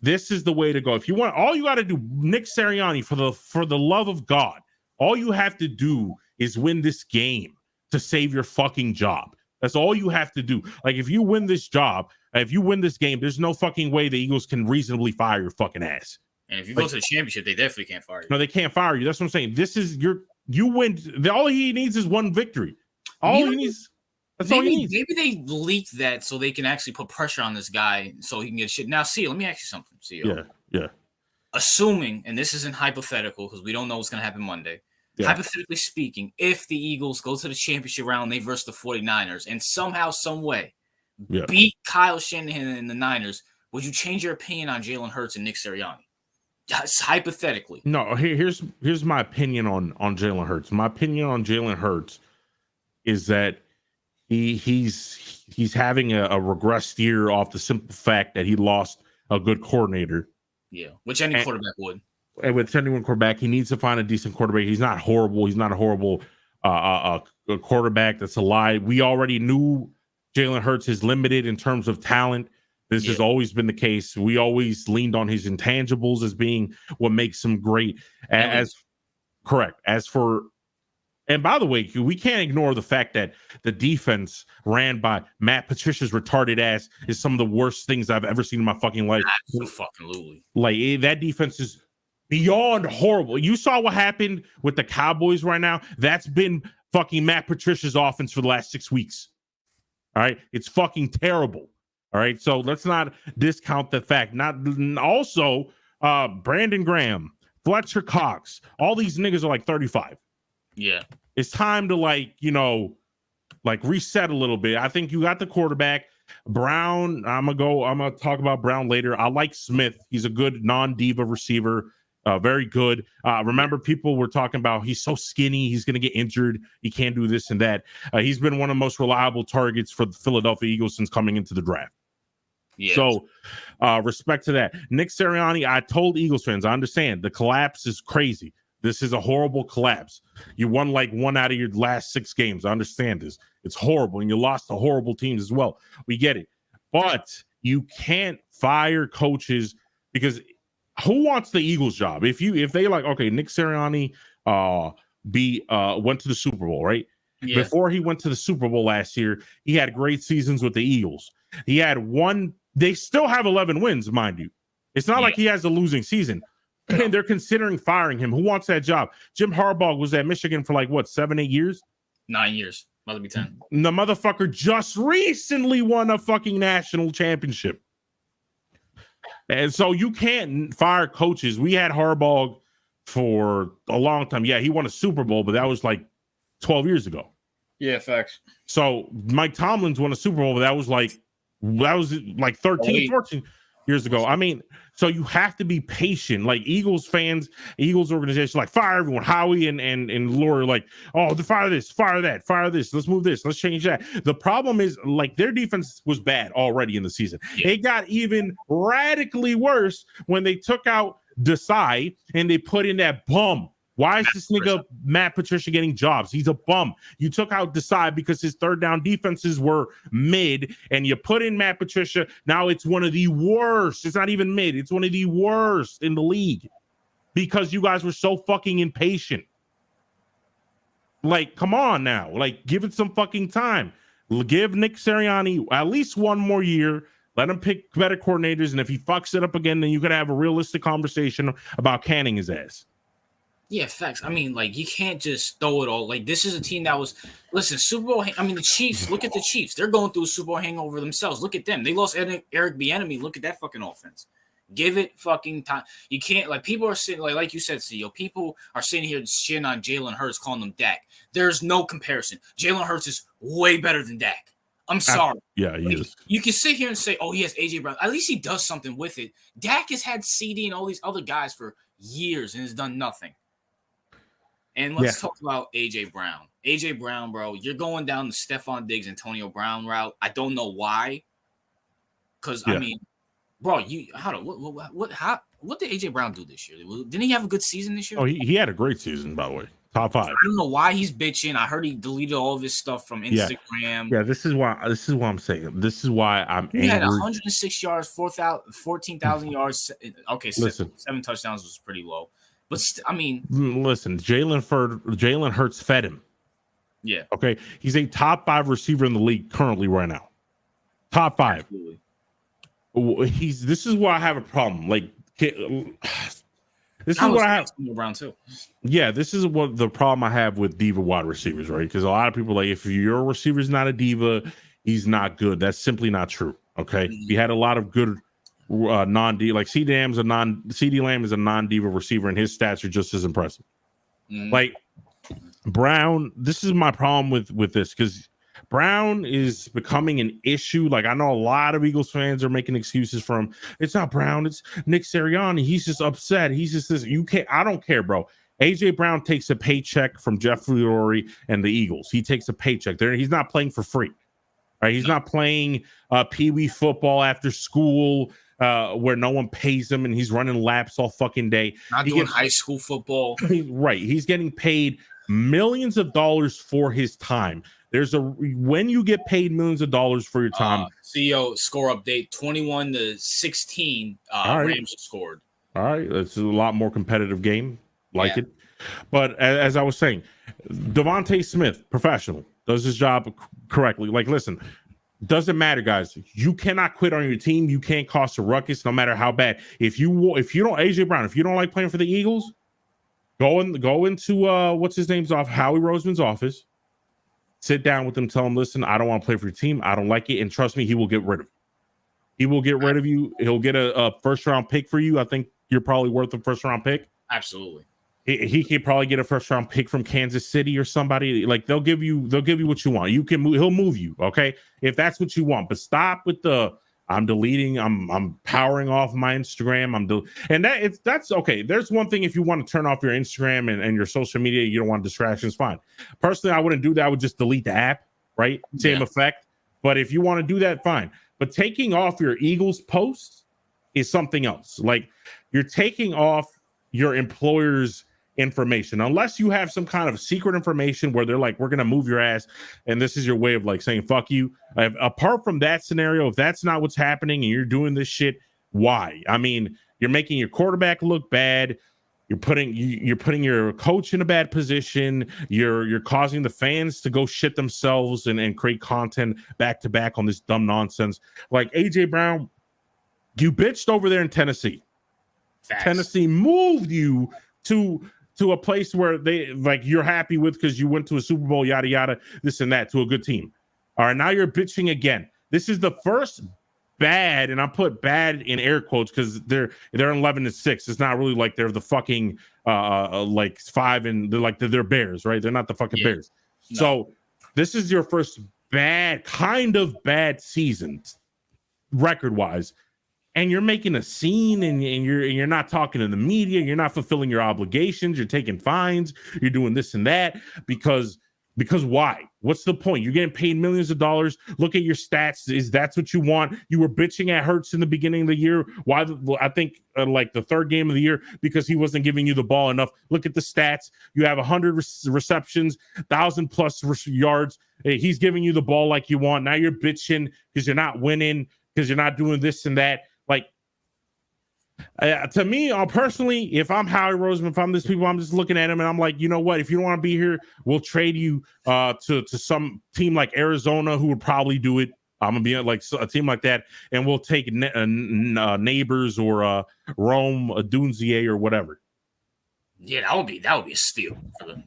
this is the way to go. If you want, all you got to do, Nick Sirianni, for the love of God, all you have to do is win this game to save your fucking job. That's all you have to do. Like, if you win this game, there's no fucking way the Eagles can reasonably fire your fucking ass. And if you go to the championship, they definitely can't fire you. No, they can't fire you. That's what I'm saying. This is you win. All he needs is one victory. All he needs. That's all he needs. Maybe they leaked that so they can actually put pressure on this guy so he can get shit. Now, see, let me ask you something. See, yeah. Assuming, and this isn't hypothetical because we don't know what's going to happen Monday. Yeah. Hypothetically speaking, if the Eagles go to the championship round, they versus the 49ers, and somehow, some way, beat Kyle Shanahan and the Niners, would you change your opinion on Jalen Hurts and Nick Sirianni? Just hypothetically. No, here's my opinion on Jalen Hurts. My opinion on Jalen Hurts is that he's having a regressed year off the simple fact that he lost a good coordinator. Yeah, which any quarterback would. And with anyone quarterback, he needs to find a decent quarterback. He's not horrible. He's not a horrible quarterback that's alive. We already knew Jalen Hurts is limited in terms of talent. This has always been the case. We always leaned on his intangibles as being what makes him great. Correct. And by the way, we can't ignore the fact that the defense ran by Matt Patricia's retarded ass is some of the worst things I've ever seen in my fucking life. Absolutely. Like, that defense is beyond horrible. You saw what happened with the Cowboys right now. That's been fucking Matt Patricia's offense for the last 6 weeks. All right. It's fucking terrible. All right. So let's not discount the fact. Also, Brandon Graham, Fletcher Cox, all these niggas are like 35. Yeah. It's time to reset a little bit. I think you got the quarterback. Brown, I'm gonna talk about Brown later. I like Smith. He's a good non-diva receiver. Very good. Remember, people were talking about he's so skinny, he's going to get injured. He can't do this and that. He's been one of the most reliable targets for the Philadelphia Eagles since coming into the draft. Yeah. So, respect to that. Nick Sirianni, I told Eagles fans, I understand the collapse is crazy. This is a horrible collapse. You won like one out of your last 6 games. I understand this. It's horrible, and you lost to horrible teams as well. We get it. But you can't fire coaches because who wants the Eagles job? If they like, okay, Nick Sirianni went to the Super Bowl, right? Yeah. Before he went to the Super Bowl last year, he had great seasons with the Eagles. He had one. They still have 11 wins, mind you. It's not like he has a losing season. And they're considering firing him. Who wants that job? Jim Harbaugh was at Michigan for 7-8 years? 9 years. About to be 10. The motherfucker just recently won a fucking national championship. And so you can't fire coaches. We had Harbaugh for a long time. Yeah, he won a Super Bowl, but that was 12 years ago. Yeah, facts. So Mike Tomlin's won a Super Bowl, but that was 13, 14 years ago. I mean, so you have to be patient. Eagles fans, Eagles organization, fire everyone. Howie and Laura fire this, fire that, fire this. Let's move this. Let's change that. The problem is their defense was bad already in the season. Yeah. It got even radically worse when they took out Desai and they put in that bum. Why is this nigga Matt Patricia getting jobs? He's a bum. You took out Desai because his third down defenses were mid, and you put in Matt Patricia. Now it's one of the worst. It's not even mid. It's one of the worst in the league. because you guys were so fucking impatient. Like, come on now. Like, give it some fucking time. Give Nick Sirianni at least one more year. Let him pick better coordinators. And if he fucks it up again, then you could have a realistic conversation about canning his ass. Yeah, facts. I mean, like, you can't just throw it all. Like, this is a team that was, listen, Super Bowl. I mean, the Chiefs, look at the Chiefs. They're going through a Super Bowl hangover themselves. Look at them. They lost Eric Bieniemy. Look at that fucking offense. Give it fucking time. You can't, like, people are sitting, like you said, CEO, people are sitting here shitting on Jalen Hurts, calling him Dak. There's no comparison. Jalen Hurts is way better than Dak. I'm sorry. Yeah, he is. You can sit here and say, oh, he has A.J. Brown. At least he does something with it. Dak has had CD and all these other guys for years and has done nothing. And let's talk about A.J. Brown. A.J. Brown, bro, you're going down the Stephon Diggs, Antonio Brown route. I don't know why. Because, I mean, bro, what did A.J. Brown do this year? Didn't he have a good season this year? Oh, he had a great season, by the way. Top 5. I don't know why he's bitching. I heard he deleted all of his stuff from Instagram. Yeah, this is why I'm saying. This is why I'm angry. He had 106 yards, 14,000 yards. Okay, listen, 7 touchdowns was pretty low. But I mean, listen, Jalen Hurts fed him. Yeah. Okay, he's a top 5 receiver in the league currently right now. Top 5. Absolutely. This is why I have a problem. Like, this is what I have. Brown too. Yeah, this is what the problem I have with diva wide receivers, right? Because a lot of people are like, if your receiver's not a diva, he's not good. That's simply not true. Okay, we had a lot of good non-diva, like CD Lamb is a non-diva receiver, and his stats are just as impressive. Like Brown, this is my problem with this, because Brown is becoming an issue. Like, I know a lot of Eagles fans are making excuses for him. It's not Brown, it's Nick Sirianni. He's just upset. He's just this. I don't care, bro. AJ Brown takes a paycheck from Jeffrey Lurie and the Eagles. He takes a paycheck there. He's not playing for free. Right? He's not playing pee-wee football after school where no one pays him and he's running laps all fucking day. Not doing high school football. Right. He's getting paid millions of dollars for his time. When you get paid millions of dollars for your time. CEO score update 21-16. Rams scored. All right. It's a lot more competitive game. It. But as I was saying, Devontae Smith, professional, does his job correctly. Like, listen, doesn't matter, guys. You cannot quit on your team. You can't cause a ruckus no matter how bad. If you don't, AJ Brown, if you don't like playing for the Eagles, go into what's his name's off Howie Roseman's office. Sit down with him, tell him, listen, I don't want to play for your team. I don't like it. And trust me, he will get rid of you. He will get rid of you. He'll get a first-round pick for you. I think you're probably worth a first-round pick. Absolutely. He could probably get a first-round pick from Kansas City or somebody. Like, they'll give you what you want. You can move. He'll move you, okay, if that's what you want. But stop with the I'm deleting. I'm powering off my Instagram. That's okay. There's one thing if you want to turn off your Instagram and your social media, you don't want distractions. Fine. Personally, I wouldn't do that. I would just delete the app. Right, same effect. But if you want to do that, fine. But taking off your Eagles posts is something else. Like, you're taking off your employer's information, unless you have some kind of secret information where they're like, we're going to move your ass. And this is your way of like saying, fuck you. Apart from that scenario, if that's not what's happening and you're doing this shit, why? I mean, you're making your quarterback look bad. You're putting your coach in a bad position. You're causing the fans to go shit themselves and create content back to back on this dumb nonsense. Like AJ Brown, you bitched over there in Tennessee. Facts. Tennessee moved you to a place where they like you're happy with because you went to a Super Bowl, yada yada, this and that, to a good team. All right, now you're bitching again. This is the first bad, and I put bad in air quotes because they're 11-6. It's not really like they're the fucking like 5 and they're Bears, right? They're not the fucking Bears. No. So this is your first bad season record wise. And you're making a scene, and you're not talking to the media. You're not fulfilling your obligations. You're taking fines. You're doing this and that because why? What's the point? You're getting paid millions of dollars. Look at your stats. Is that's what you want? You were bitching at Hurts in the beginning of the year. Why? I think like the third game of the year because he wasn't giving you the ball enough. Look at the stats. You have 100 receptions, 1,000+ yards. He's giving you the ball like you want. Now you're bitching because you're not winning because you're not doing this and that. Like, To me, personally, if I'm Howie Roseman, if I'm this people, I'm just looking at him and I'm like, you know what? If you don't want to be here, we'll trade you to some team like Arizona, who would probably do it. I'm gonna be like a team like that, and we'll take Neighbors or Rome, Dunzier or whatever. Yeah, that would be a steal.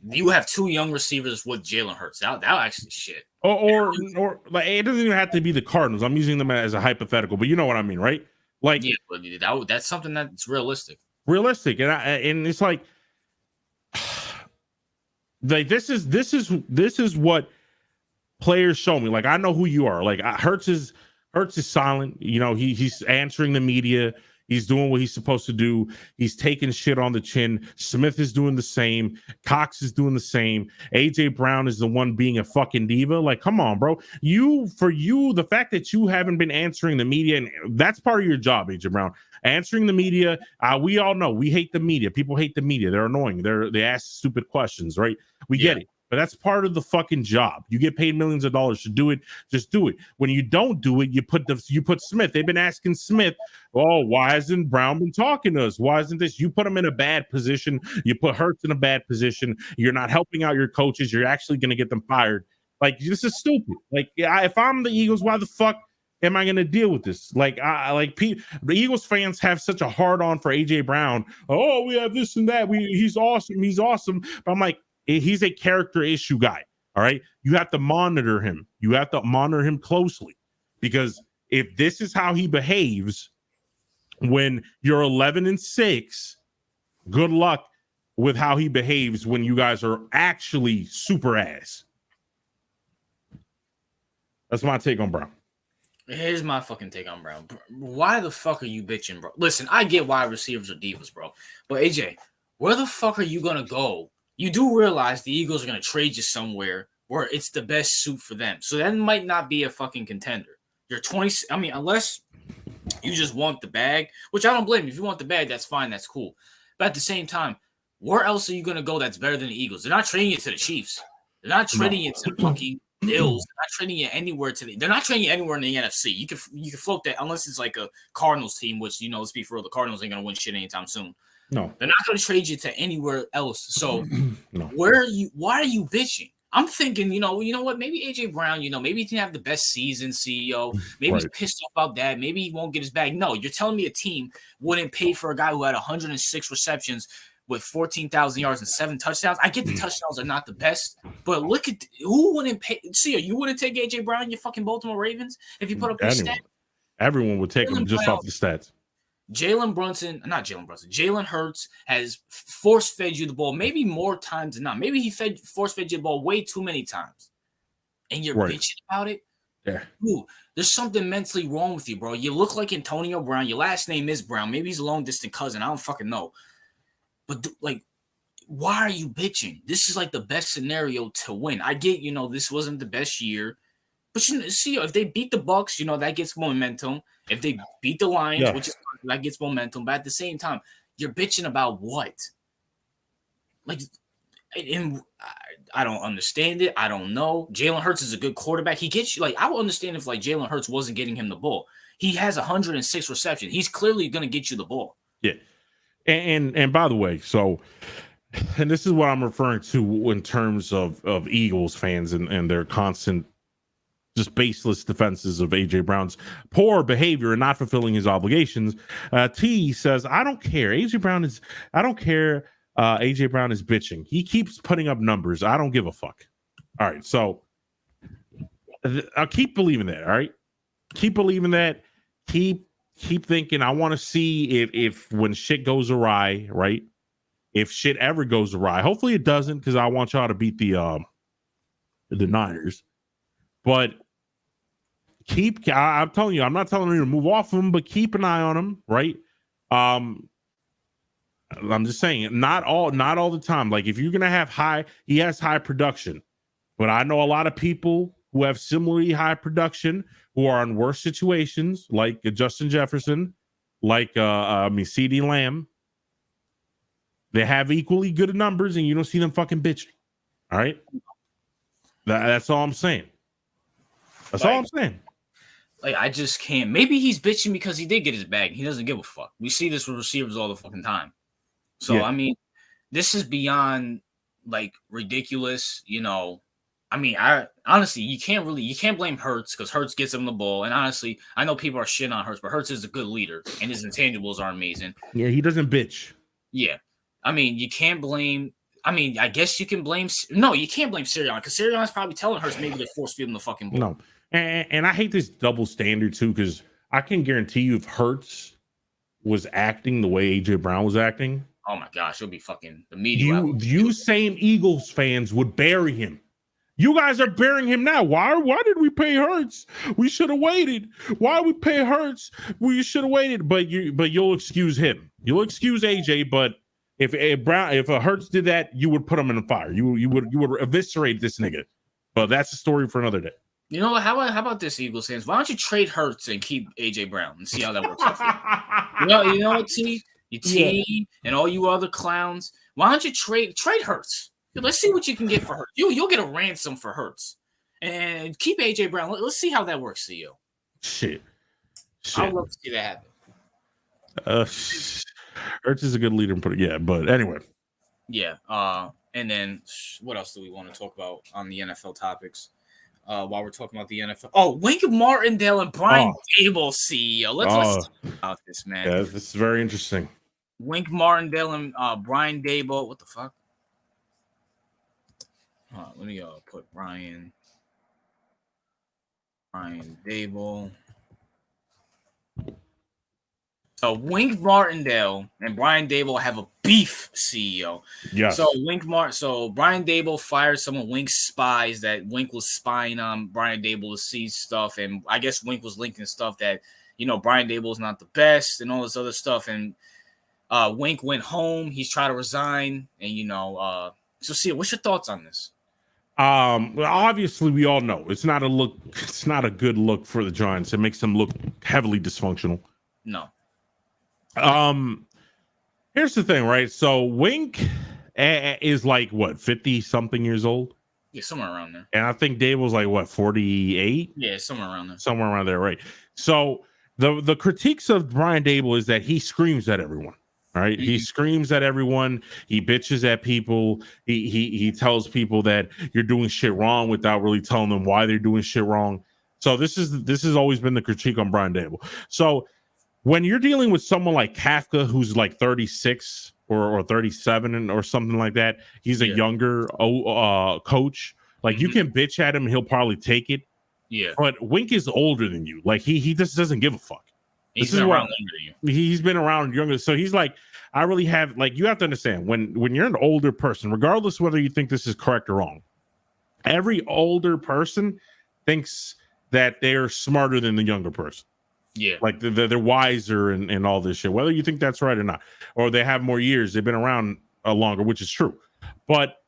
You have 2 young receivers with Jalen Hurts. That actually shit. Or like it doesn't even have to be the Cardinals. I'm using them as a hypothetical, but you know what I mean, right? Like, yeah, but that's something that's realistic. And it's like this is what players show me. Like, I know who you are. Like, Hurts is silent. You know, he's answering the media. He's doing what he's supposed to do. He's taking shit on the chin. Smith is doing the same. Cox is doing the same. AJ Brown is the one being a fucking diva. Like, come on, bro. The fact that you haven't been answering the media, and that's part of your job, AJ Brown. Answering the media. We all know we hate the media. People hate the media. They're annoying. They ask stupid questions, right? We get it. But that's part of the fucking job. You get paid millions of dollars to do it. Just do it. When you don't do it, you put Smith. They've been asking Smith, oh, why hasn't Brown been talking to us? Why isn't this? You put him in a bad position. You put Hurts in a bad position. You're not helping out your coaches. You're actually going to get them fired. Like, this is stupid. Like, if I'm the Eagles, why the fuck am I going to deal with this? Like, the Eagles fans have such a hard on for AJ Brown. Oh, we have this and that. He's awesome. He's awesome. But I'm like, he's a character issue guy. All right. You have to monitor him. You have to monitor him closely, because if this is how he behaves when you're 11-6, good luck with how he behaves when you guys are actually super ass. That's my take on Brown. Here's my fucking take on Brown. Why the fuck are you bitching, bro? Listen, I get why receivers are divas, bro. But AJ, where the fuck are you going to go? You do realize the Eagles are going to trade you somewhere where it's the best suit for them. So that might not be a fucking contender. You're 20. I mean, unless you just want the bag, which I don't blame you. If you want the bag, that's fine. That's cool. But at the same time, where else are you going to go that's better than the Eagles? They're not trading you to the Chiefs. They're not trading you to the fucking Bills. They're not trading you anywhere they're not trading you anywhere in the NFC. You can float that unless it's like a Cardinals team, which, you know, let's be for real, the Cardinals ain't going to win shit anytime soon. No, they're not going to trade you to anywhere else. So no. Why are you bitching? I'm thinking, you know what? Maybe AJ Brown, maybe he didn't have the best season, CEO. Maybe he's pissed off about that. Maybe he won't get his bag. No, you're telling me a team wouldn't pay for a guy who had 106 receptions with 14,000 yards and 7 touchdowns. I get the touchdowns are not the best, but look at who wouldn't pay. CEO, you wouldn't take AJ Brown, you fucking Baltimore Ravens, if you put up these stats? Everyone would take him just off the stats. Jalen Hurts has force-fed you the ball maybe more times than not. Maybe he force-fed you the ball way too many times. And you're bitching about it? Yeah. Dude, there's something mentally wrong with you, bro. You look like Antonio Brown. Your last name is Brown. Maybe he's a long-distance cousin. I don't fucking know. But, why are you bitching? This is, the best scenario to win. I get, this wasn't the best year. But, see, if they beat the Bucs, that gets momentum. If they beat the Lions, which is that gets momentum, but at the same time, you're bitching about what? And I don't understand it. I don't know. Jalen Hurts is a good quarterback. He gets you. I would understand if Jalen Hurts wasn't getting him the ball. He has 106 receptions. He's clearly going to get you the ball. Yeah, and by the way, and this is what I'm referring to in terms of Eagles fans and their constant, just baseless defenses of AJ Brown's poor behavior and not fulfilling his obligations. T says, I don't care. AJ Brown is bitching. He keeps putting up numbers. I don't give a fuck. All right. So I'll keep believing that. All right. Keep believing that. Keep thinking. I want to see if when shit goes awry, right? If shit ever goes awry, hopefully it doesn't, because I want y'all to beat the Niners. But I'm telling you, I'm not telling you to move off him, but keep an eye on him, right? I'm just saying, not all the time. If you're gonna have he has high production, but I know a lot of people who have similarly high production who are in worse situations, like Justin Jefferson, CeeDee Lamb. They have equally good numbers, and you don't see them fucking bitching. All right, that's all I'm saying. That's all I'm saying. Like, I just can't. Maybe he's bitching because he did get his bag. He doesn't give a fuck. We see this with receivers all the fucking time. So, I mean, this is beyond, like, ridiculous, you know. I mean, I honestly, you can't blame Hurts because Hurts gets him the ball. And honestly, I know people are shitting on Hurts, but Hurts is a good leader and his intangibles are amazing. Yeah, he doesn't bitch. Yeah. I mean, you can't blame. I mean, I guess you can blame. No, you can't blame Sirianni because Sirianni's probably telling Hurts maybe to force feed him the fucking ball. No. And I hate this double standard too, because I can guarantee you if Hurts was acting the way AJ Brown was acting, oh my gosh, it'll be fucking the media. You same Eagles fans would bury him. You guys are burying him now. Why did we pay Hurts? We should have waited. Why we pay Hurts? We should have waited. But you'll excuse him. You'll excuse AJ. But if a Hurts did that, you would put him in the fire. You would eviscerate this nigga. But that's a story for another day. You know what? How about this, Eagles fans? Why don't you trade Hurts and keep AJ Brown and see how that works out for you? You know what, T? You T and all you other clowns. Why don't you trade Hurts? Let's see what you can get for Hurts. You'll get a ransom for Hurts. And keep AJ Brown. Let's see how that works, CEO. Shit. I'd love to see that happen. Hurts is a good leader, but anyway. Yeah. And then what else do we want to talk about on the NFL topics? While we're talking about the NFL. Oh, Wink Martindale and Brian Dable, CEO. Let's talk about this, man. Yeah, this is very interesting. Wink Martindale and Brian Dable. What the fuck? Let me put Brian Dable. So Wink Martindale and Brian Dable have a beef, CEO. Yeah. So Brian Dable fired some of Wink's spies that Wink was spying on Brian Dable to see stuff, and I guess Wink was linking stuff that, you know, Brian Dable is not the best and all this other stuff. And Wink went home. He's trying to resign, and so see, what's your thoughts on this? Obviously we all know it's not a good look for the Giants. It makes them look heavily dysfunctional. No. Here's the thing, right? So Wink is like what, 50 something years old? Yeah, somewhere around there. And I think Dable's like what, 48? Yeah, somewhere around there. Somewhere around there, right? So the critiques of Brian Dable is that he screams at everyone. Right, he screams at everyone. He bitches at people. He tells people that you're doing shit wrong without really telling them why they're doing shit wrong. So this has always been the critique on Brian Dable. So when you're dealing with someone like Kafka, who's like 36 or 37 or something like that, he's a younger coach. Like you can bitch at him, and he'll probably take it. Yeah, but Wink is older than you. Like he just doesn't give a fuck. He's been around longer than you. He's been around younger. So he's like, I really have, like, you have to understand when you're an older person, regardless whether you think this is correct or wrong, every older person thinks that they're smarter than the younger person. Yeah. Like they're wiser and all this shit, whether you think that's right or not, or they have more years, they've been around longer, which is true. But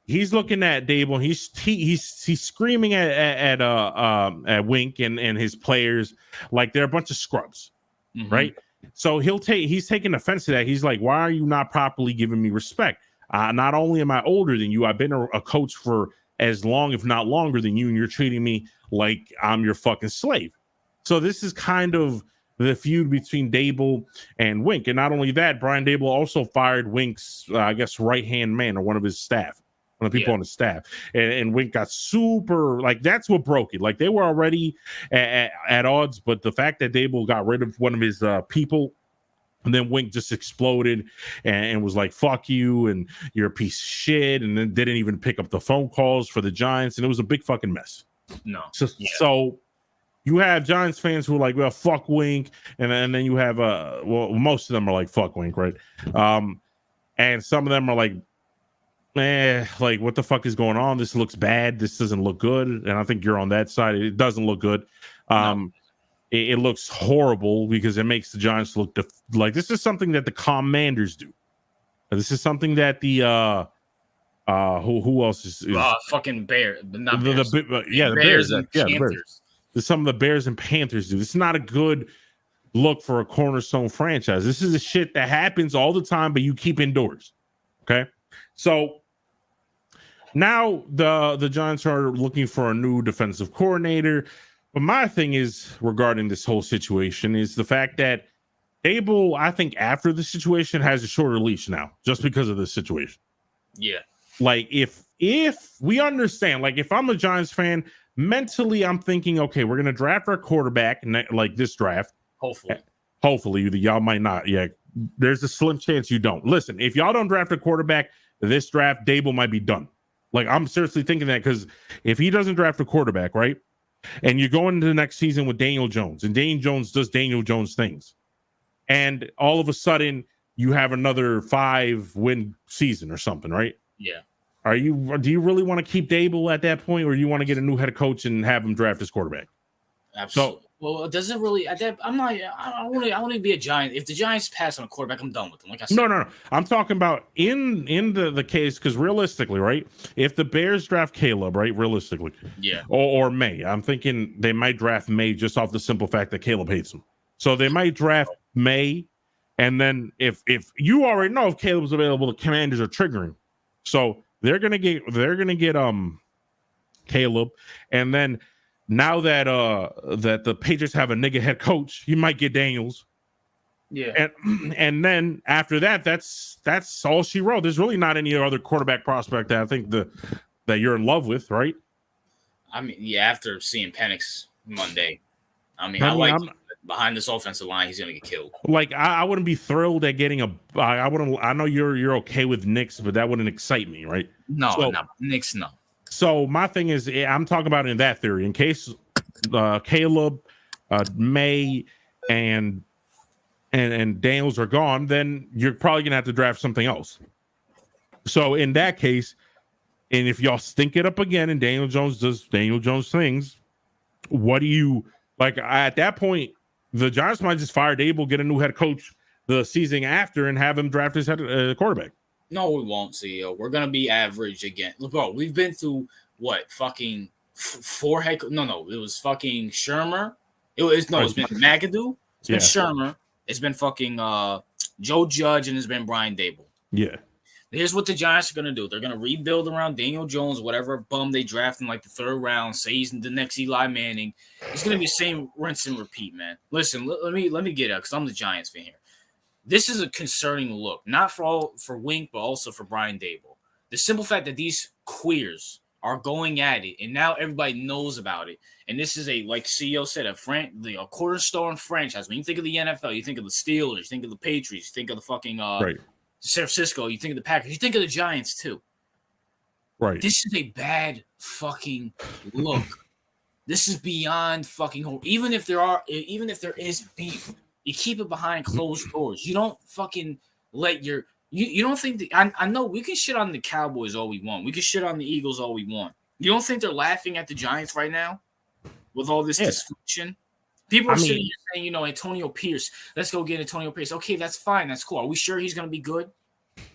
he's looking at Dable, and he's screaming at Wink and his players like they're a bunch of scrubs. Right? So he's taking offense to that. He's like, why are you not properly giving me respect? Not only am I older than you, I've been a coach for as long, if not longer than you, and you're treating me like I'm your fucking slave. So this is kind of the feud between Dable and Wink. And not only that, Brian Dable also fired Wink's, I guess, right-hand man, or one of his staff. One of the people on the staff, and Wink got super, like, that's what broke it. Like, they were already at odds, but the fact that Dable got rid of one of his people, and then Wink just exploded and was like, fuck you, and you're a piece of shit, and then didn't even pick up the phone calls for the Giants, and it was a big fucking mess. No. So you have Giants fans who are like, well, fuck Wink, and then you have, most of them are like, fuck Wink, right? And some of them are like, like, what the fuck is going on? This looks bad. This doesn't look good. And I think you're on that side. It doesn't look good. No. It looks horrible because it makes the Giants look like this is something that the Commanders do. This is something that the who else is fucking Bear, not the Bears and Panthers. The Bears. Some of the Bears and Panthers do. This is not a good look for a cornerstone franchise. This is the shit that happens all the time, but you keep indoors. Okay, so now the Giants are looking for a new defensive coordinator. But my thing is regarding this whole situation is the fact that Dable, I think after the situation has a shorter leash now, just because of this situation. Yeah. Like if we understand, like if I'm a Giants fan, mentally I'm thinking, okay, we're gonna draft our quarterback like this draft. Hopefully, y'all might not. Yeah, there's a slim chance you don't. Listen, if y'all don't draft a quarterback this draft, Dable might be done. Like I'm seriously thinking that because if he doesn't draft a quarterback, right, and you go into the next season with Daniel Jones, and Daniel Jones does Daniel Jones things. And all of a sudden, you have another 5-win season or something, right? Yeah. Do you really want to keep Dable at that point, or you want to get a new head coach and have him draft his quarterback? Absolutely. So, well, it doesn't really. I'm not. I want to be a Giant. If the Giants pass on a quarterback, I'm done with them. Like I said. No. I'm talking about in the case because realistically, right? If the Bears draft Caleb, right? Realistically, yeah. Or May, I'm thinking they might draft May just off the simple fact that Caleb hates him. So they might draft May, and then if you already know if Caleb's available, the Commanders are triggering. So they're gonna get Caleb, and then now that that the Patriots have a nigga head coach, he might get Daniels. Yeah. And then after that, that's all she wrote. There's really not any other quarterback prospect that I think that you're in love with, right? I mean, yeah, after seeing Penix Monday, I behind this offensive line, he's gonna get killed. Like I wouldn't be thrilled at getting I wouldn't. I know you're okay with Knicks, but that wouldn't excite me, right? No, Knicks, no. So my thing is, I'm talking about in that theory, in case Caleb, May, and Daniels are gone, then you're probably gonna have to draft something else. So in that case, and if y'all stink it up again, and Daniel Jones does Daniel Jones things, what do you like at that point? The Giants might just fire Dable, get a new head coach the season after, and have him draft his head quarterback. No, we won't, CEO. We're gonna be average again. Look, bro, we've been through what fucking 4 head. No, it was fucking Shermer. It's been McAdoo. It's been Shermer. It's been fucking Joe Judge, and it's been Brian Dable. Yeah. Here's what the Giants are gonna do. They're gonna rebuild around Daniel Jones, whatever bum they draft in like the 3rd round. Say he's the next Eli Manning. It's gonna be the same rinse and repeat, man. Listen, let me get out because I'm the Giants fan here. This is a concerning look, not for Wink, but also for Brian Dable. The simple fact that these queers are going at it, and now everybody knows about it. And this is like CEO said, a cornerstone franchise. When you think of the NFL, you think of the Steelers, you think of the Patriots, you think of the fucking right. San Francisco, you think of the Packers, you think of the Giants too. Right. This is a bad fucking look. This is beyond fucking home. Even if there is beef, you keep it behind closed doors. You don't fucking let you don't think I know we can shit on the Cowboys all we want. We can shit on the Eagles all we want. You don't think they're laughing at the Giants right now with all this dysfunction? People are sitting here saying, Antonio Pierce, let's go get Antonio Pierce. Okay, that's fine. That's cool. Are we sure he's going to be good?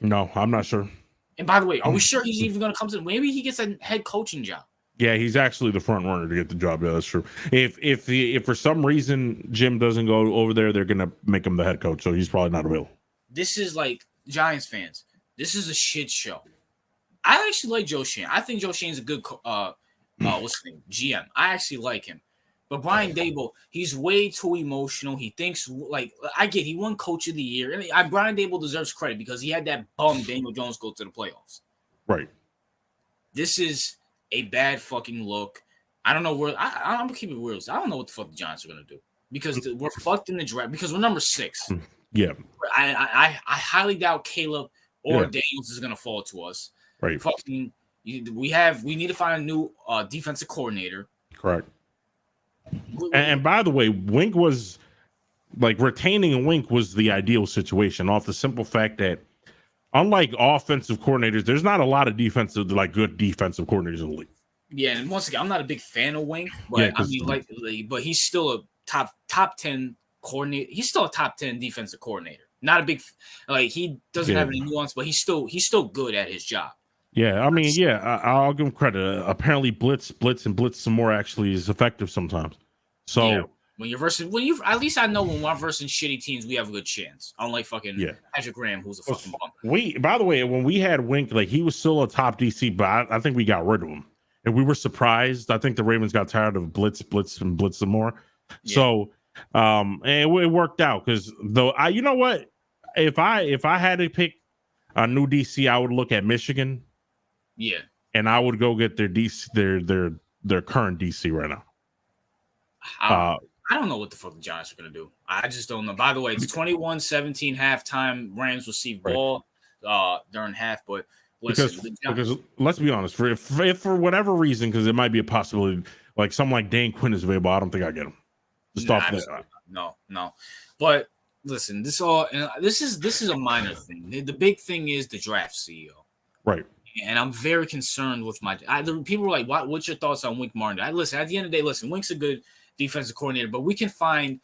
No, I'm not sure. And by the way, are we sure he's even going to come to? Maybe he gets a head coaching job. Yeah, he's actually the front runner to get the job. Yeah, that's true. If for some reason Jim doesn't go over there, they're going to make him the head coach. So he's probably not available. This is like Giants fans. This is a shit show. I actually like Joe Schoen. I think Joe Schoen's a good what's his name? GM. I actually like him. But Brian Dable, he's way too emotional. He thinks he won Coach of the Year, and Brian Dable deserves credit because he had that bum Daniel Jones go to the playoffs. Right. This is a bad fucking look. I don't know where. I'm gonna keep it real. I don't know what the fuck the Giants are gonna do because we're fucked in the draft because we're number 6. Yeah. I highly doubt Caleb or Daniels is gonna fall to us. Right. Fucking. We need to find a new defensive coordinator. Correct. And by the way, Wink was retaining a Wink was the ideal situation off the simple fact that unlike offensive coordinators, there's not a lot of good defensive coordinators in the league. Yeah, and once again, I'm not a big fan of Wink, but but he's still a top 10 coordinator. He's still a top 10 defensive coordinator. Not a big he doesn't have any nuance, but he's still good at his job. Yeah, I'll give him credit. Apparently, blitz some more actually is effective sometimes. So when at least I know when we're versing shitty teams, we have a good chance. Unlike fucking Patrick Graham, who's a fucking bum. By the way, when we had Wink, he was still a top DC, but I think we got rid of him. and we were surprised. I think the Ravens got tired of blitz some more. Yeah. So and it worked out because though you know what, if I had to pick a new DC, I would look at Michigan. Yeah. And I would go get their DC, their current DC right now. I don't know what the fuck the Giants are gonna do. I just don't know. By the way, it's 21-17 halftime. Rams receive ball during half, but listen, because let's be honest, if for whatever reason, because it might be a possibility, like someone like Dan Quinn is available, I don't think I get him. Just off that. No. But listen, this is a minor thing. The big thing is the draft, CEO. Right. And I'm very concerned with people were like, what's your thoughts on Wink Martindale? Listen, at the end of the day, Wink's a good defensive coordinator, but we can find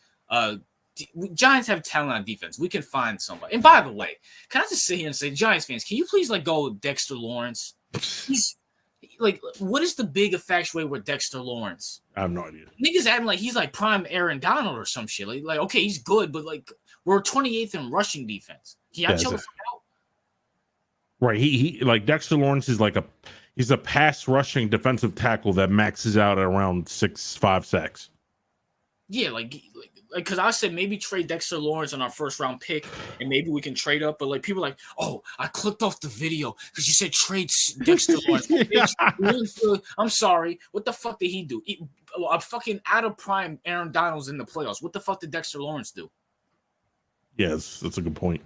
Giants have talent on defense. We can find somebody. And by the way, can I just sit here and say, Giants fans, can you please let go of Dexter Lawrence? He's like, what is the big infatuation with Dexter Lawrence? I have no idea. Niggas acting like he's like prime Aaron Donald or some shit. Like okay, he's good, but like we're 28th in rushing defense. Chill the fuck out. Right. He like Dexter Lawrence is like he's a pass rushing defensive tackle that maxes out at around 6'5" sacks. Yeah, like because I said maybe trade Dexter Lawrence on our first round pick, and maybe we can trade up. But like people are like, oh, I clicked off the video because you said trade Dexter Lawrence. I'm sorry. What the fuck did he do? A fucking out of prime Aaron Donald's in the playoffs. What the fuck did Dexter Lawrence do? Yes, that's a good point.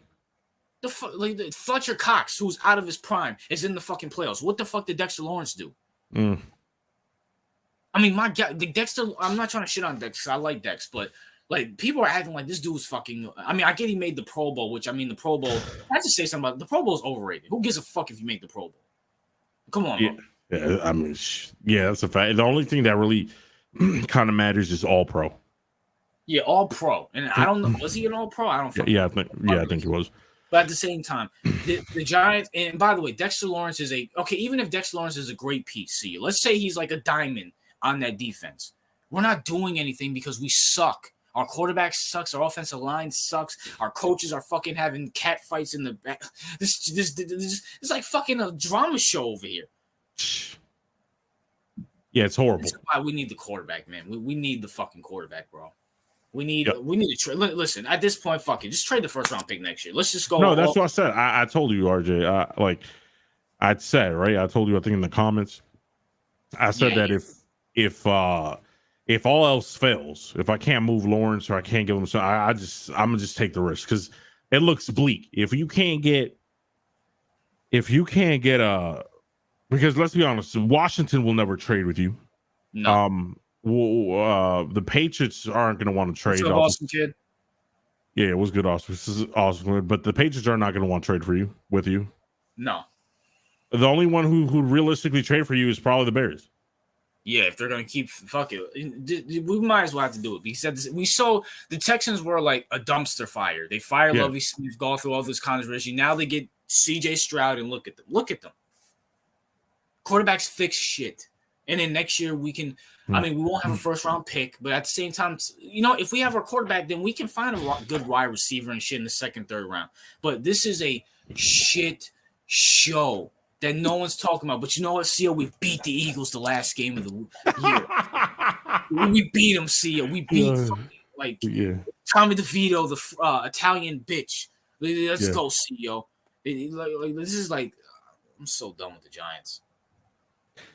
Fletcher Cox, who's out of his prime, is in the fucking playoffs. What the fuck did Dexter Lawrence do? I mean, my God, Dexter. I'm not trying to shit on Dex. I like Dex, but like people are acting like this dude's fucking. I mean, I get he made the Pro Bowl, which I mean, the Pro Bowl. I have to say something about the Pro Bowl is overrated. Who gives a fuck if you make the Pro Bowl? Come on, bro. Yeah, I mean, that's a fact. The only thing that really kind of matters is All Pro. Yeah, All Pro, and I don't know. Was he an All Pro? I don't. I think he was. But at the same time, the Giants, and by the way, Dexter Lawrence is even if Dexter Lawrence is a great piece, see, let's say he's like a diamond on that defense. We're not doing anything because we suck. Our quarterback sucks. Our offensive line sucks. Our coaches are fucking having cat fights in the back. This it's like fucking a drama show over here. Yeah, it's horrible. That's why we need the quarterback, man. We need the fucking quarterback, bro. We need to trade. Listen, at this point, fuck it. Just trade the first round pick next year. Let's just go. No, that's what I said. I told you, RJ. I'd said, right? I told you, I think in the comments, I said that if all else fails, if I can't move Lawrence or I can't give him some, I'm gonna just take the risk because it looks bleak. If you can't get because let's be honest, Washington will never trade with you. No. The Patriots aren't going to want to trade. What's up, Austin kid? Yeah, it was good, Austin. This is awesome, but the Patriots are not going to want to trade with you. No. The only one who realistically trade for you is probably the Bears. Yeah, if they're going to keep fuck it, we might as well have to do it. He said this, we saw the Texans were like a dumpster fire. They fired Lovie Smith, go through all this controversy. Now they get CJ Stroud and look at them. Quarterbacks fix shit, and then next year we can. I mean, we won't have a first-round pick, but at the same time, if we have our quarterback, then we can find a good wide receiver and shit in the second, third round. But this is a shit show that no one's talking about. But you know what, CEO? We beat the Eagles the last game of the year. We beat them, CEO. We beat Tommy DeVito, the Italian bitch. Let's go, CEO. This is like, I'm so done with the Giants.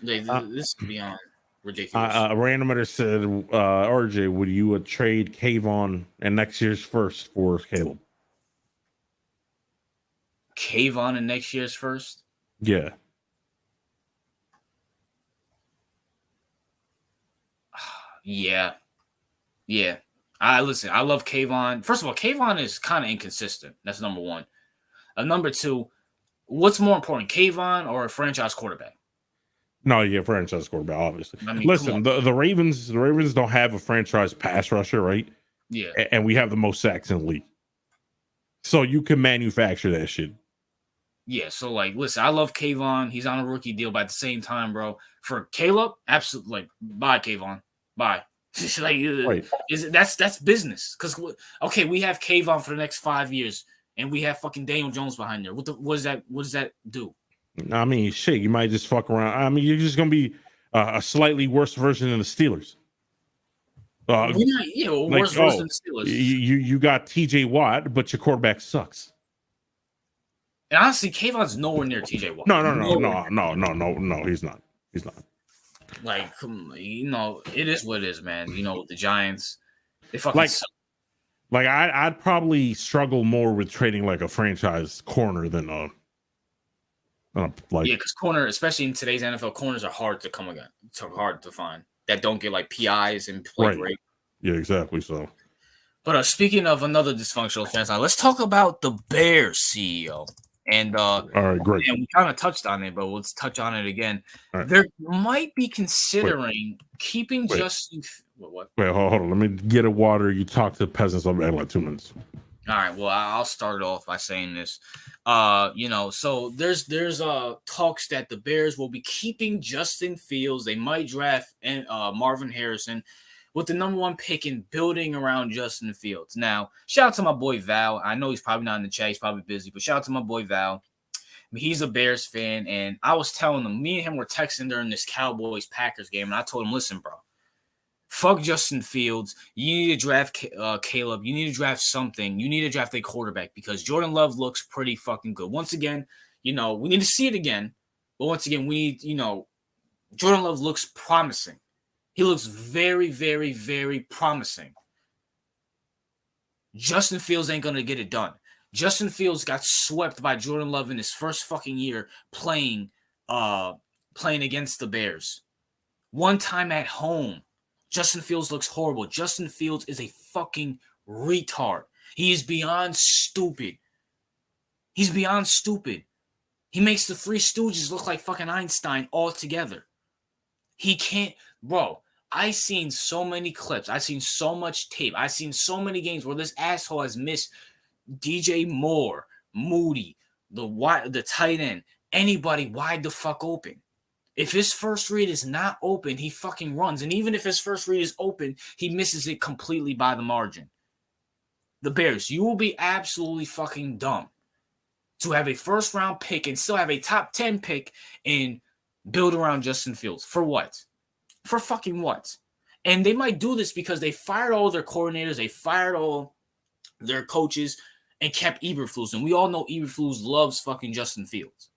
This is beyond ridiculous. A randomer said, RJ, would you trade Kayvon and next year's first for Caleb? Kayvon and next year's first? Yeah. Yeah. I love Kayvon. First of all, Kayvon is kind of inconsistent. That's number one. Number two, what's more important, Kayvon or a franchise quarterback? No, franchise quarterback, obviously. I mean, listen, the Ravens don't have a franchise pass rusher, right? Yeah. And we have the most sacks in the league. So you can manufacture that shit. Yeah, so listen, I love Kayvon. He's on a rookie deal, but at the same time, bro, for Caleb, absolutely, bye, Kayvon. Bye. Right. That's business. Because, we have Kayvon for the next 5 years, and we have fucking Daniel Jones behind there. What does that do? I mean, shit, you might just fuck around. I mean, you're just going to be a slightly worse version of the Steelers. Worse version of the Steelers. You got TJ Watt, but your quarterback sucks. And honestly, Kayvon's nowhere near TJ Watt. No, he's not. He's not. Like, it is what it is, man. With the Giants, they fucking suck. Like, I'd probably struggle more with trading like a franchise corner than because corner, especially in today's NFL, corners are hard to come again. It's hard to find that don't get like PIs and play great. Yeah, exactly. So, but speaking of another dysfunctional franchise, let's talk about the Bears CEO. And all right, great. And we kind of touched on it, but let's touch on it again. Right. They might be considering keeping Justin. What? Wait, hold on. Let me get a water. You talk to peasants over like 2 minutes. All right. Well, I'll start off by saying this. So there's talks that the Bears will be keeping Justin Fields. They might draft Marvin Harrison with the number 1 pick and building around Justin Fields. Now, shout out to my boy Val. I know he's probably not in the chat. He's probably busy, but shout out to my boy Val. He's a Bears fan, and I was telling him, me and him were texting during this Cowboys-Packers game, and I told him, listen, bro, fuck Justin Fields. You need to draft Caleb. You need to draft something. You need to draft a quarterback because Jordan Love looks pretty fucking good. Once again, we need to see it again, but once again, we need, Jordan Love looks promising. He looks very, very, very promising. Justin Fields ain't going to get it done. Justin Fields got swept by Jordan Love in his first fucking year playing against the Bears. One time at home, Justin Fields looks horrible. Justin Fields is a fucking retard. He is beyond stupid. He's beyond stupid. He makes the Three Stooges look like fucking Einstein all together. He can't, bro. I seen so many clips. I seen so much tape. I seen so many games where this asshole has missed DJ Moore, Moody, the tight end, anybody wide the fuck open. If his first read is not open, he fucking runs. And even if his first read is open, he misses it completely by the margin. The Bears, you will be absolutely fucking dumb to have a first round pick and still have a top 10 pick and build around Justin Fields. For what? For fucking what? And they might do this because they fired all their coordinators, they fired all their coaches, and kept Eberflus. And we all know Eberflus loves fucking Justin Fields.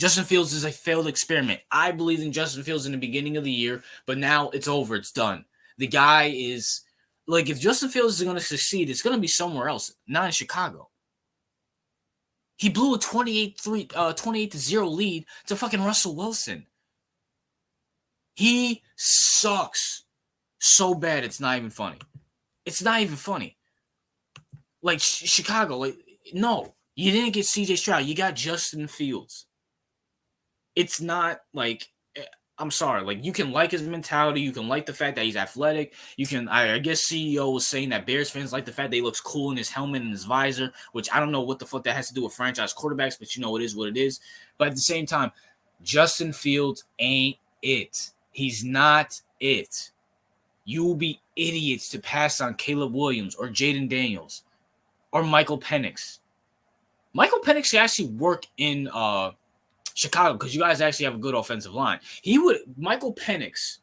Justin Fields is a failed experiment. I believed in Justin Fields in the beginning of the year, but now it's over. It's done. The guy is, like, if Justin Fields is going to succeed, it's going to be somewhere else, not in Chicago. He blew a 28-0 lead to fucking Russell Wilson. He sucks so bad it's not even funny. It's not even funny. Like, Chicago, like, no. You didn't get CJ Stroud. You got Justin Fields. It's not like, I'm sorry, like, you can like his mentality. You can like the fact that he's athletic. You can, I guess CEO was saying that Bears fans like the fact that he looks cool in his helmet and his visor, which I don't know what the fuck that has to do with franchise quarterbacks, but it is what it is. But at the same time, Justin Fields ain't it. He's not it. You will be idiots to pass on Caleb Williams or Jaden Daniels or Michael Penix. Michael Penix can actually work in Chicago because you guys actually have a good offensive line. Michael Penix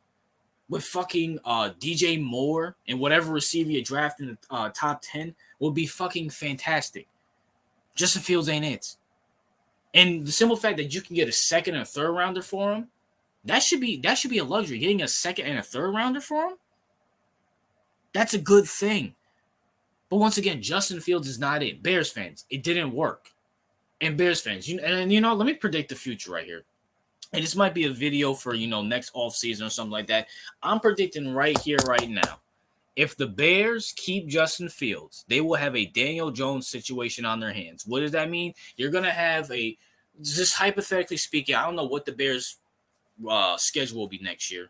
with fucking DJ Moore and whatever receiver you draft in the top 10 will be fucking fantastic. Justin Fields ain't it. And the simple fact that you can get a second and a third rounder for him, that should be a luxury. Getting a second and a third rounder for him, that's a good thing. But once again, Justin Fields is not it. Bears fans, it didn't work. And Bears fans, let me predict the future right here. And this might be a video for, next offseason or something like that. I'm predicting right here, right now. If the Bears keep Justin Fields, they will have a Daniel Jones situation on their hands. What does that mean? You're going to have just hypothetically speaking, I don't know what the Bears schedule will be next year.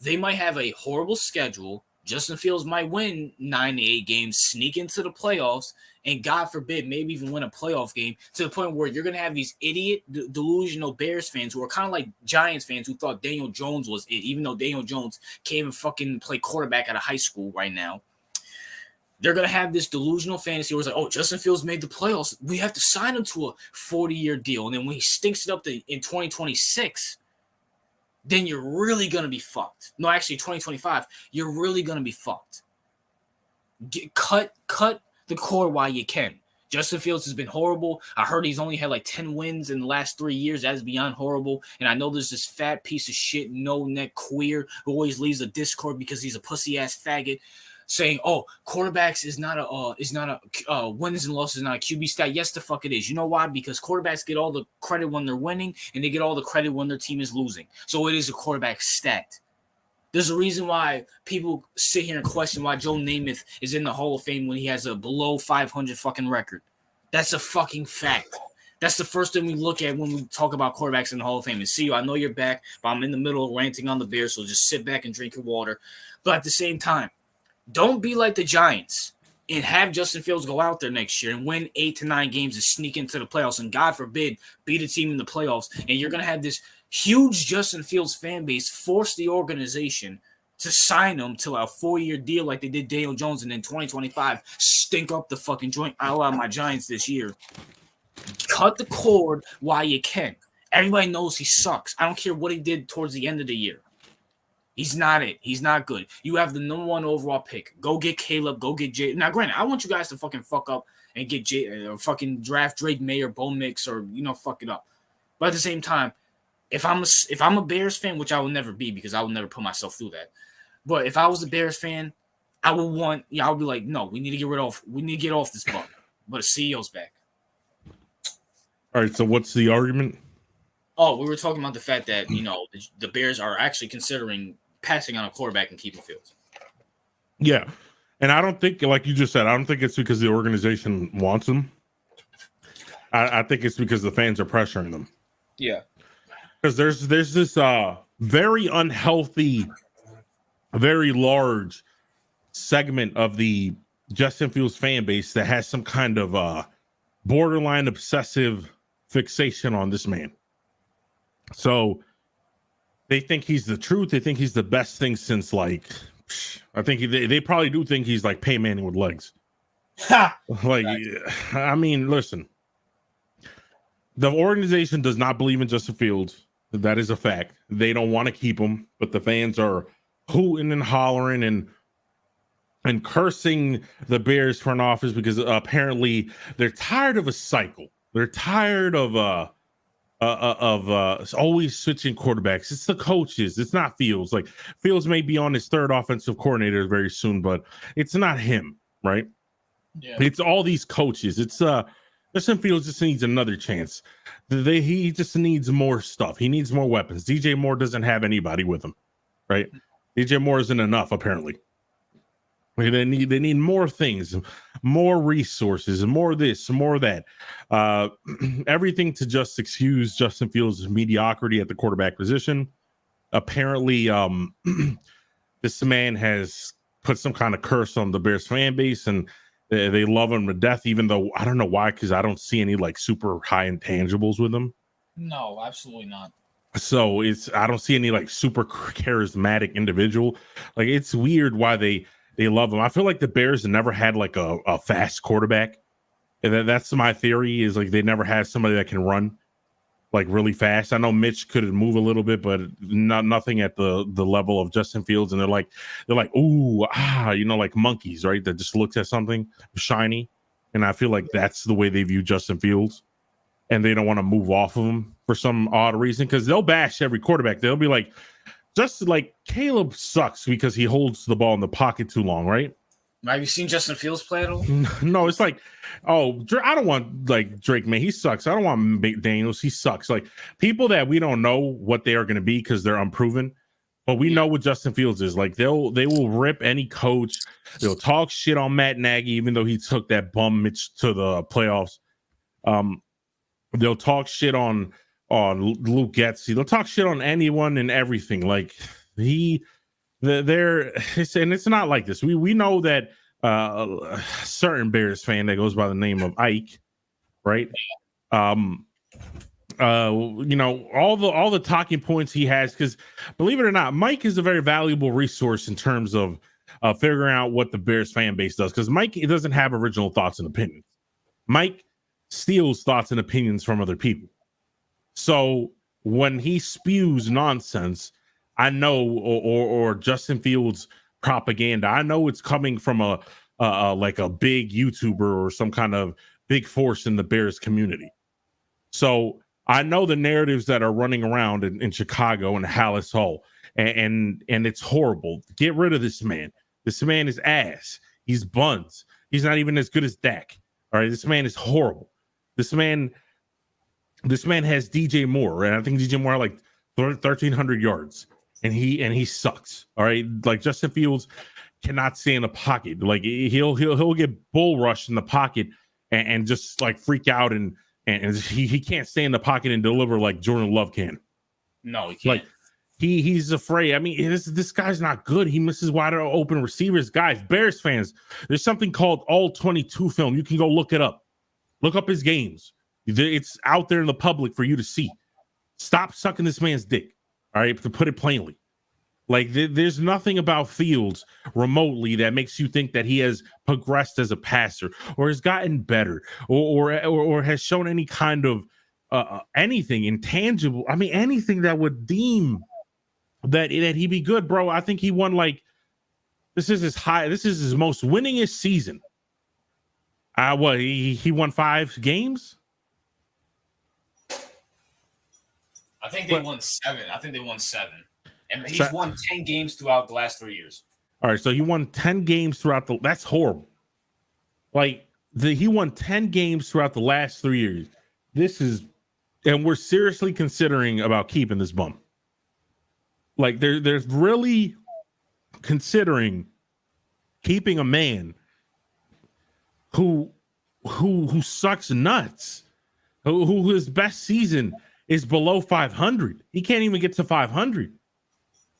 They might have a horrible schedule. Justin Fields might win 9 to 8 games, sneak into the playoffs, and God forbid, maybe even win a playoff game to the point where you're going to have these idiot, delusional Bears fans who are kind of like Giants fans who thought Daniel Jones was it, even though Daniel Jones can't even fucking play quarterback out of high school right now. They're going to have this delusional fantasy where it's like, oh, Justin Fields made the playoffs. We have to sign him to a 40-year deal. And then when he stinks it up in 2026, then you're really going to be fucked. No, actually, 2025, you're really going to be fucked. Cut the cord while you can. Justin Fields has been horrible. I heard he's only had like 10 wins in the last 3 years. That is beyond horrible. And I know there's this fat piece of shit, no-neck queer who always leaves a Discord because he's a pussy-ass faggot saying, oh, quarterbacks is not a wins and losses is not a QB stat. Yes, the fuck it is. You know why? Because quarterbacks get all the credit when they're winning and they get all the credit when their team is losing. So it is a quarterback stat. There's a reason why people sit here and question why Joe Namath is in the Hall of Fame when he has a below 500 fucking record. That's a fucking fact. That's the first thing we look at when we talk about quarterbacks in the Hall of Fame. And see, I know you're back, but I'm in the middle of ranting on the Bears, so just sit back and drink your water. But at the same time, don't be like the Giants and have Justin Fields go out there next year and win 8 to 9 games and sneak into the playoffs and, God forbid, beat a team in the playoffs. And you're going to have this huge Justin Fields fan base force the organization to sign him to a 4-year deal like they did Daniel Jones, and in 2025 stink up the fucking joint. I allow my Giants this year. Cut the cord while you can. Everybody knows he sucks. I don't care what he did towards the end of the year. He's not it. He's not good. You have the number 1 overall pick. Go get Caleb. Go get Jay. Now, granted, I want you guys to fucking fuck up and get Jay or fucking draft Drake May or Bo Mix or, fuck it up. But at the same time, if I'm a Bears fan, which I will never be because I will never put myself through that. But if I was a Bears fan, I would be like, no, we need to get off this buck. But a CEO's back. All right, so what's the argument? Oh, we were talking about the fact that, the Bears are actually considering passing on a quarterback and keeping Fields. Yeah. And I don't think, like you just said, I don't think it's because the organization wants him. I think it's because the fans are pressuring them. Yeah. Because there's this very unhealthy, very large segment of the Justin Fields fan base that has some kind of borderline obsessive fixation on this man. So they think he's the truth. They think he's the best thing since, like, I think they probably do think he's like Peyton Manning with legs. Like, I mean, listen, the organization does not believe in Justin Fields. That is a fact. They don't want to keep him, but the fans are hooting and hollering and cursing the Bears front office because apparently they're tired of a cycle. They're tired of always switching quarterbacks. It's the coaches. It's not Fields. Like, Fields may be on his 3rd offensive coordinator very soon, but it's not him, right? Yeah. It's all these coaches. It's Justin Fields just needs another chance. He just needs more stuff. He needs more weapons. DJ Moore doesn't have anybody with him, right? DJ Moore isn't enough, apparently. They need more things, more resources, more this, more that. Everything to just excuse Justin Fields' mediocrity at the quarterback position. Apparently, this man has put some kind of curse on the Bears fan base, and they love him to death, even though I don't know why, because I don't see any like super high intangibles with him. No, absolutely not. So I don't see any like super charismatic individual. Like, it's weird why they love him. I feel like the Bears never had like a fast quarterback. And that's my theory, is like they never had somebody that can run like really fast. I know Mitch could move a little bit, but nothing at the level of Justin Fields. And they're like, ooh, like monkeys, right? That just looks at something shiny. And I feel like that's the way they view Justin Fields. And they don't want to move off of him for some odd reason, because they'll bash every quarterback. They'll be like, just like Caleb sucks because he holds the ball in the pocket too long, right? Have you seen Justin Fields play at all? No, it's like, oh, I don't want like Drake May. He sucks. I don't want McDaniels. He sucks. Like, people that we don't know what they are going to be because they're unproven, but we know what Justin Fields is. Like, they will rip any coach. They'll talk shit on Matt Nagy, even though he took that bum Mitch to the playoffs. They'll talk shit on Luke Getsy. They'll talk shit on anyone and everything. Like, it's not like this. We know that a certain Bears fan that goes by the name of Ike, right? All the talking points he has, because believe it or not, Mike is a very valuable resource in terms of figuring out what the Bears fan base does, because Mike doesn't have original thoughts and opinions. Mike steals thoughts and opinions from other people. So when he spews nonsense, I know, or Justin Fields propaganda, I know it's coming from a like a big YouTuber or some kind of big force in the Bears community. So I know the narratives that are running around in Chicago and Hallis Hall, and it's horrible. Get rid of this man. This man is ass. He's buns. He's not even as good as Dak. All right, this man is horrible. This man has DJ Moore, and I think DJ Moore had like 1,300 yards, and he sucks. All right, like Justin Fields cannot stay in the pocket. Like he'll get bull rushed in the pocket and just like freak out, and he can't stay in the pocket and deliver like Jordan Love can. No, he can't. Like he's afraid. I mean, this guy's not good. He misses wide open receivers. Guys, Bears fans, there's something called All 22 film. You can go look it up. Look up his games. It's out there in the public for you to see. Stop sucking this man's dick. All right, to put it plainly. Like there's nothing about Fields remotely that makes you think that he has progressed as a passer or has gotten better or has shown any kind of anything intangible. I mean, anything that would deem that he'd be good, bro. I think he won like this is his most winningest season. What he won 5 games? I think they won 7. And he's won 10 games throughout the last 3 years. All right, so he won 10 games throughout that's horrible. Like he won 10 games throughout the last 3 years. And we're seriously considering about keeping this bum. Like there's really considering keeping a man who sucks nuts, who his best season is below 500. He can't even get to 500.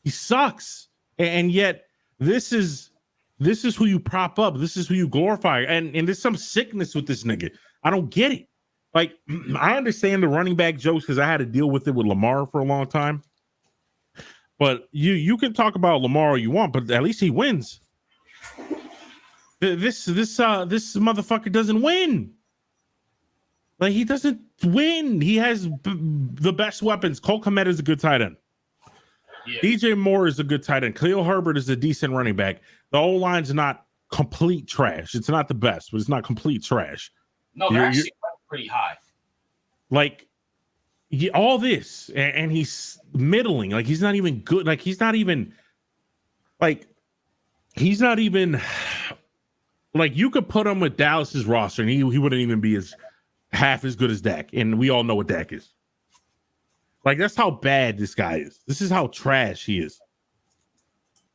He sucks. And yet this is who you prop up. This is who you glorify. And there's some sickness with this nigga. I don't get it. Like, I understand the running back jokes because I had to deal with it with Lamar for a long time. But you can talk about Lamar all you want, but at least he wins. This motherfucker doesn't win. Like, he doesn't win. He has the best weapons. Cole Kmet is a good tight end. Yeah. DJ Moore is a good tight end. Khalil Herbert is a decent running back. The O-line's not complete trash. It's not the best, but it's not complete trash. No, they're actually pretty high. Like, all this, and he's middling. Like, he's not even good. Like, he's not even like you could put him with Dallas's roster, and he wouldn't even be half as good as Dak. And we all know what Dak is. Like, that's how bad this guy is. This is how trash he is.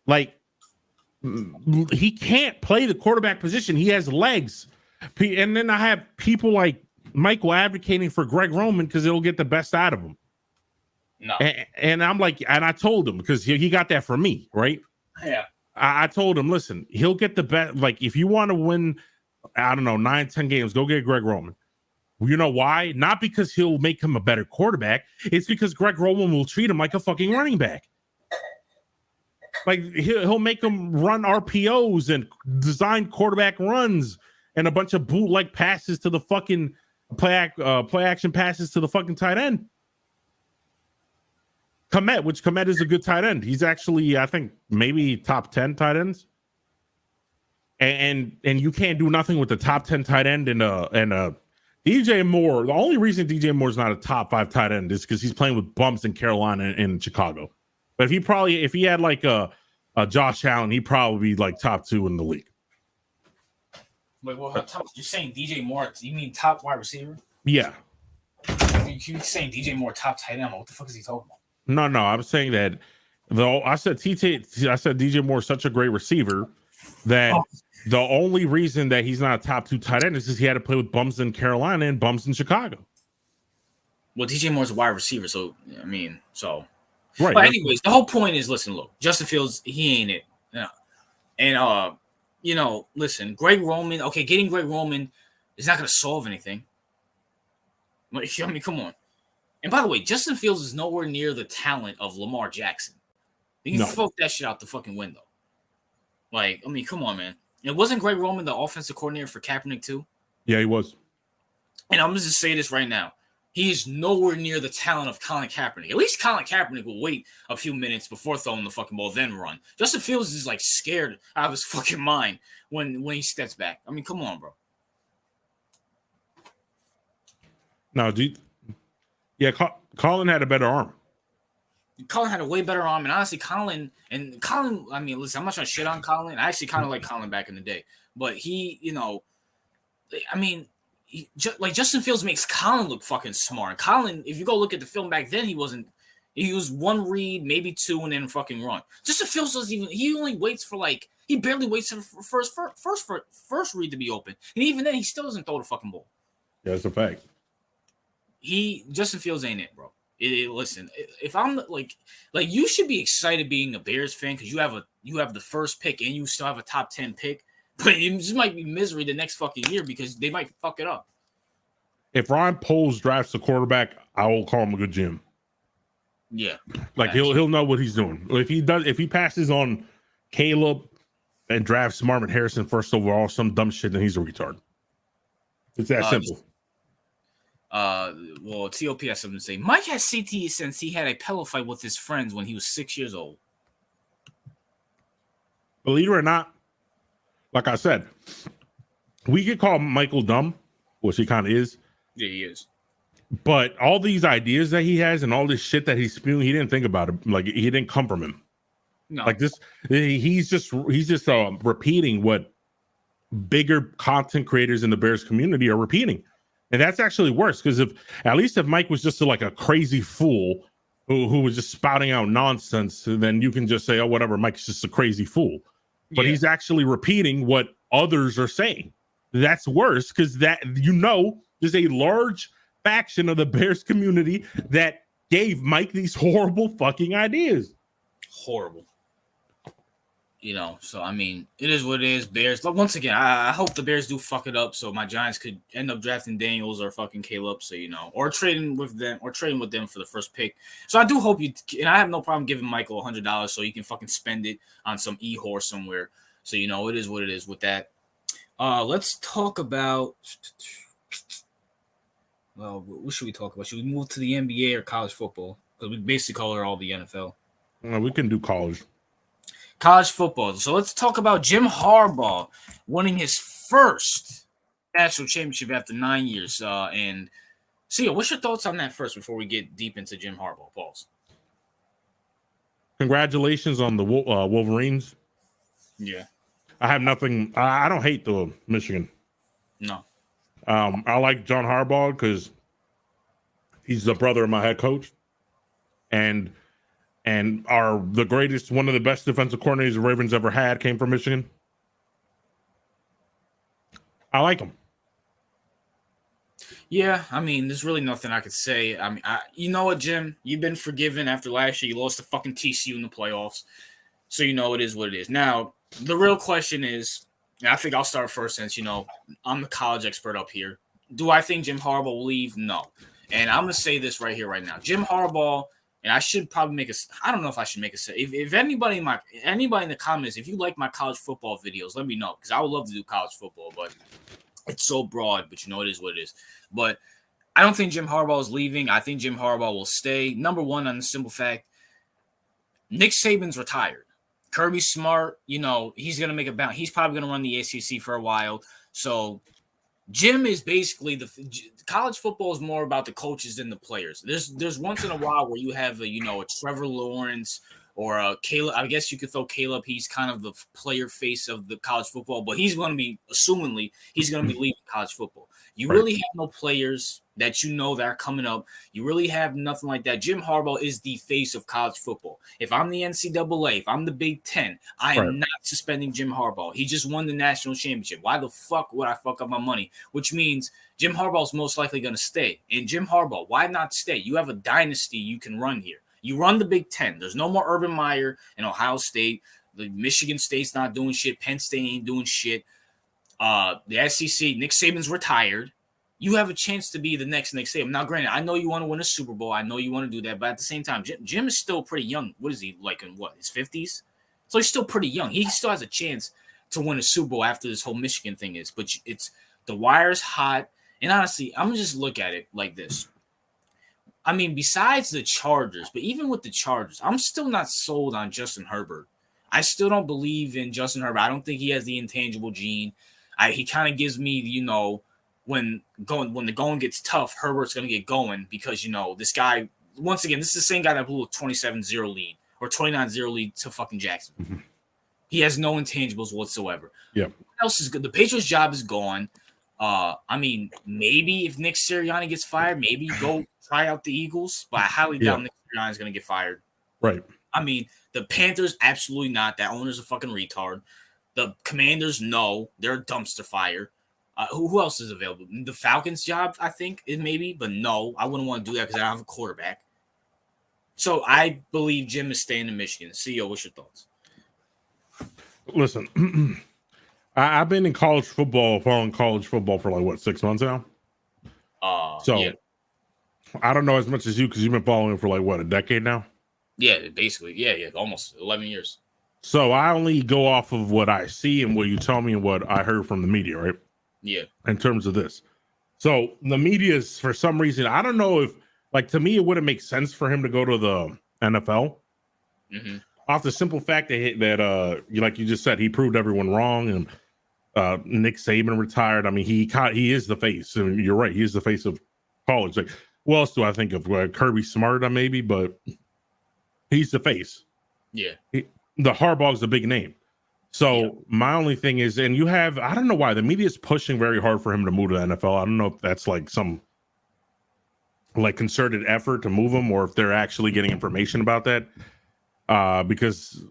Like, he can't play the quarterback position. He has legs. And then I have people like Michael advocating for Greg Roman because it'll get the best out of him. No. And I'm like, and I told him because he got that from me, right? Yeah. I told him, listen, he'll get the best. Like, if you want to win, I don't know, 9-10 games, go get Greg Roman. You know why? Not because he'll make him a better quarterback. It's because Greg Roman will treat him like a fucking running back. Like, he'll make him run RPOs and design quarterback runs and a bunch of bootleg passes to the fucking play action passes to the fucking tight end. Kmet is a good tight end. He's actually, I think, maybe top 10 tight ends. And you can't do nothing with the top 10 tight end and DJ Moore. The only reason DJ Moore is not a top 5 tight end is because he's playing with bumps in Carolina and Chicago. But if he had like a Josh Allen, he'd probably be like top 2 in the league. Wait, well, you're saying DJ Moore? You mean top wide receiver? Yeah. You're saying DJ Moore top tight end? What the fuck is he talking about? No. I'm saying that I said DJ Moore is such a great receiver that the only reason that he's not a top 2 tight end is because he had to play with bums in Carolina and bums in Chicago. Well, DJ Moore's a wide receiver, so I mean, so right. But anyways, the whole point is, listen, look, Justin Fields, he ain't it. Yeah. And listen, Greg Roman, okay, getting Greg Roman is not going to solve anything. I mean, come on. And by the way, Justin Fields is nowhere near the talent of Lamar Jackson. You can fuck that shit out the fucking window. Like, I mean, come on, man. And wasn't Greg Roman the offensive coordinator for Kaepernick too? Yeah, he was. And I'm going to just say this right now. he is nowhere near the talent of Colin Kaepernick. At least Colin Kaepernick will wait a few minutes before throwing the fucking ball, then run. Justin Fields is like scared out of his fucking mind when he steps back. I mean, come on, bro. No, Colin had a better arm. Colin had a way better arm, and honestly, Colin. I mean, listen, I'm not trying to shit on Colin. I actually kind of like Colin back in the day, but he, I mean. Like Justin Fields makes Colin look fucking smart. Colin, if you go look at the film back then, he was one read, maybe two, and then fucking run. Justin Fields doesn't even. He only waits for he barely waits for first read to be open, and even then, he still doesn't throw the fucking ball. Yeah, that's a fact. Justin Fields ain't it, bro. Listen, if I'm like you should be excited being a Bears fan because you have the first pick and you still have a top 10 pick. But it just might be misery the next fucking year because they might fuck it up. If Ryan Poles drafts a quarterback, I will call him a good GM. Yeah, like he'll know what he's doing. If he passes on Caleb and drafts Marvin Harrison first overall, some dumb shit, then he's a retard. It's that simple. Well, TOP has something to say. Mike has CTE since he had a pillow fight with his friends when he was 6 years old. Believe it or not. Like I said, we could call Michael dumb, which he kind of is. Yeah, he is. But all these ideas that he has and all this shit that he's spewing, he didn't think about it. Like he didn't come from him. No. Like this, he's just repeating what bigger content creators in the Bears community are repeating, and that's actually worse because if Mike was just like a crazy fool who was just spouting out nonsense, then you can just say, oh, whatever, Mike's just a crazy fool. But he's actually repeating what others are saying. That's worse because there's a large faction of the Bears community that gave Mike these horrible fucking ideas. Horrible. So I mean, it is what it is. Bears. Once again, I hope the Bears do fuck it up so my Giants could end up drafting Daniels or fucking Caleb, so or trading with them for the first pick. So I do hope and I have no problem giving Michael $100 so he can fucking spend it on some e-horse somewhere. So it is what it is with that. Let's talk about. Well, what should we talk about? Should we move to the NBA or college football? Because we basically cover all the NFL. We can do college. College football. So let's talk about Jim Harbaugh winning his first national championship after 9 years. And Sia, what's your thoughts on that first before we get deep into Jim Harbaugh? Pause. Congratulations on the Wolverines. Yeah. I have nothing. I don't hate the Michigan. No. I like John Harbaugh because he's the brother of my head coach. And one of the best defensive coordinators the Ravens ever had came from Michigan. I like him. Yeah, I mean, there's really nothing I could say. I mean, you know what, Jim? You've been forgiven after last year. You lost to fucking TCU in the playoffs. So it is what it is. Now, the real question is, and I think I'll start first since, I'm the college expert up here. Do I think Jim Harbaugh will leave? No. And I'm going to say this right here, right now. Jim Harbaugh, and I should probably I don't know if I should make a set. If anybody in the comments, if you like my college football videos, let me know because I would love to do college football, but it's so broad, but it is what it is. But I don't think Jim Harbaugh is leaving. I think Jim Harbaugh will stay. Number one, on the simple fact, Nick Saban's retired. Kirby Smart, he's going to make a bounce. He's probably going to run the ACC for a while. So Jim is basically college football is more about the coaches than the players. There's once in a while where you have a Trevor Lawrence or a Caleb. I guess you could throw Caleb. He's kind of the player face of the college football, but he's going to be leading college football. You really have no players that that are coming up. You really have nothing like that. Jim Harbaugh is the face of college football. If I'm the NCAA, if I'm the Big Ten, I am not suspending Jim Harbaugh. He just won the national championship. Why the fuck would I fuck up my money? Which means Jim Harbaugh is most likely going to stay. And Jim Harbaugh, why not stay? You have a dynasty you can run here. You run the Big Ten. There's no more Urban Meyer in Ohio State. The Michigan State's not doing shit. Penn State ain't doing shit. The SEC, Nick Saban's retired. You have a chance to be the next Nick Saban. Now, granted, I know you want to win a Super Bowl. I know you want to do that. But at the same time, Jim is still pretty young. What is he, like in his 50s? So he's still pretty young. He still has a chance to win a Super Bowl after this whole Michigan thing is. But the wire's hot. And honestly, I'm going to just look at it like this. I mean, besides the Chargers, but even with the Chargers, I'm still not sold on Justin Herbert. I still don't believe in Justin Herbert. I don't think he has the intangible gene. He kind of gives me, when the going gets tough, Herbert's going to get going because, this guy, once again, this is the same guy that blew a 27-0 lead or 29-0 lead to fucking Jacksonville. Mm-hmm. He has no intangibles whatsoever. Yeah. What else is good? The Patriots' job is gone. I mean, maybe if Nick Sirianni gets fired, maybe go try out the Eagles, but I highly doubt Nick Sirianni is going to get fired. Right. I mean, the Panthers, absolutely not. That owner's a fucking retard. The Commanders, no. They're a dumpster fire. Who else is available? The Falcons' job, I think, maybe, but no. I wouldn't want to do that because I don't have a quarterback. So I believe Jim is staying in Michigan. CEO, what's your thoughts? Listen, I've been in college football, following college football for like, 6 months now? Yeah. I don't know as much as you because you've been following for like, a decade now? Yeah, basically. Yeah, almost 11 years. So I only go off of what I see and what you tell me and what I heard from the media, right? Yeah. In terms of this. So the media is, for some reason, I don't know if, to me, it wouldn't make sense for him to go to the NFL. Mm-hmm. Off the simple fact that like you just said, he proved everyone wrong, and Nick Saban retired. I mean, he is the face, and you're right, he is the face of college. Like, what else do I think of? Kirby Smart, maybe, but he's the face. Yeah, the Harbaugh's a big name. So my only thing is, and I don't know why the media is pushing very hard for him to move to the NFL. I don't know if that's like some concerted effort to move him, or if they're actually getting information about that. Because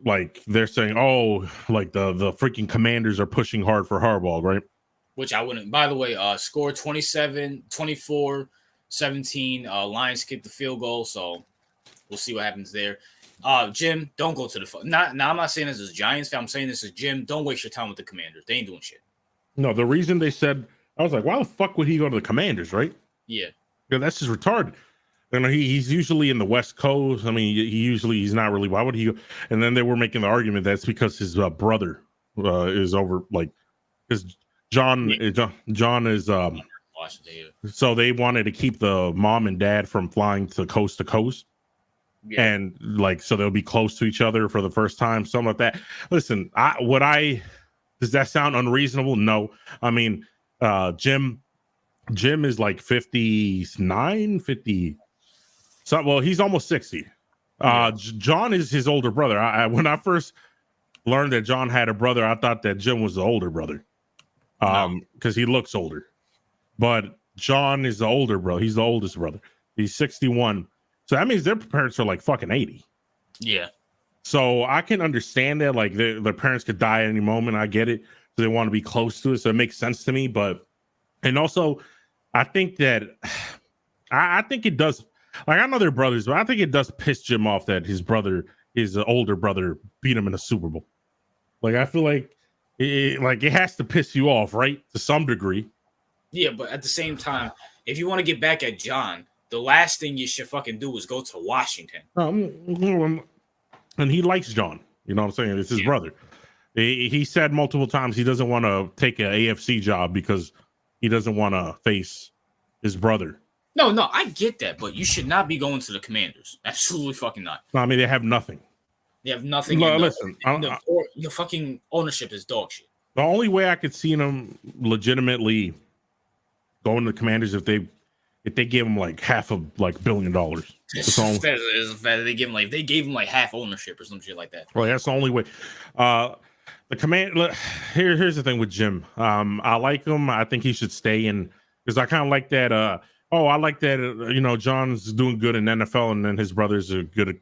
they're saying, the freaking Commanders are pushing hard for Harbaugh, right? Which I wouldn't. By the way, score 24-17. Lions kicked the field goal, so we'll see what happens there. Jim, don't go to the I'm not saying this as a Giants fan. I'm saying this as Jim. Don't waste your time with the Commanders. They ain't doing shit. No, the reason they said, I was like, why the fuck would he go to the Commanders, right? Yeah. Because that's just retarded. He's usually in the West Coast. I mean, he's not really. Why would he go? And then they were making the argument that's because his brother is over, because John is so they wanted to keep the mom and dad from flying to coast, and so they'll be close to each other for the first time, something like that. Listen, does that sound unreasonable? No. I mean, Jim is like 59, 50. So, well, he's almost 60. John is his older brother. When I first learned that John had a brother, I thought that Jim was the older brother, because he looks older. But John is the older brother. He's the oldest brother. He's 61. So that means their parents are like fucking 80. Yeah. So I can understand that. Their parents could die at any moment. I get it. So they want to be close to it. So it makes sense to me. And also, I think that I think it does. I know they're brothers, but I think it does piss Jim off that his older brother, beat him in a Super Bowl. I feel like it has to piss you off, right? To some degree. Yeah, but at the same time, if you want to get back at John, the last thing you should fucking do is go to Washington. And he likes John. You know what I'm saying? It's his brother. He said multiple times he doesn't want to take an AFC job because he doesn't want to face his brother. No, I get that, but you should not be going to the Commanders. Absolutely fucking not. I mean, they have nothing. They have nothing. Listen, the fucking ownership is dog shit. The only way I could see them legitimately going to the Commanders if they gave him half of $1 billion. They give him if they gave him half ownership or some shit like that. Well, that's the only way. Here's the thing with Jim. I like him. I think he should stay in, because I kind of like that. I like that. John's doing good in NFL, and then his brothers are good.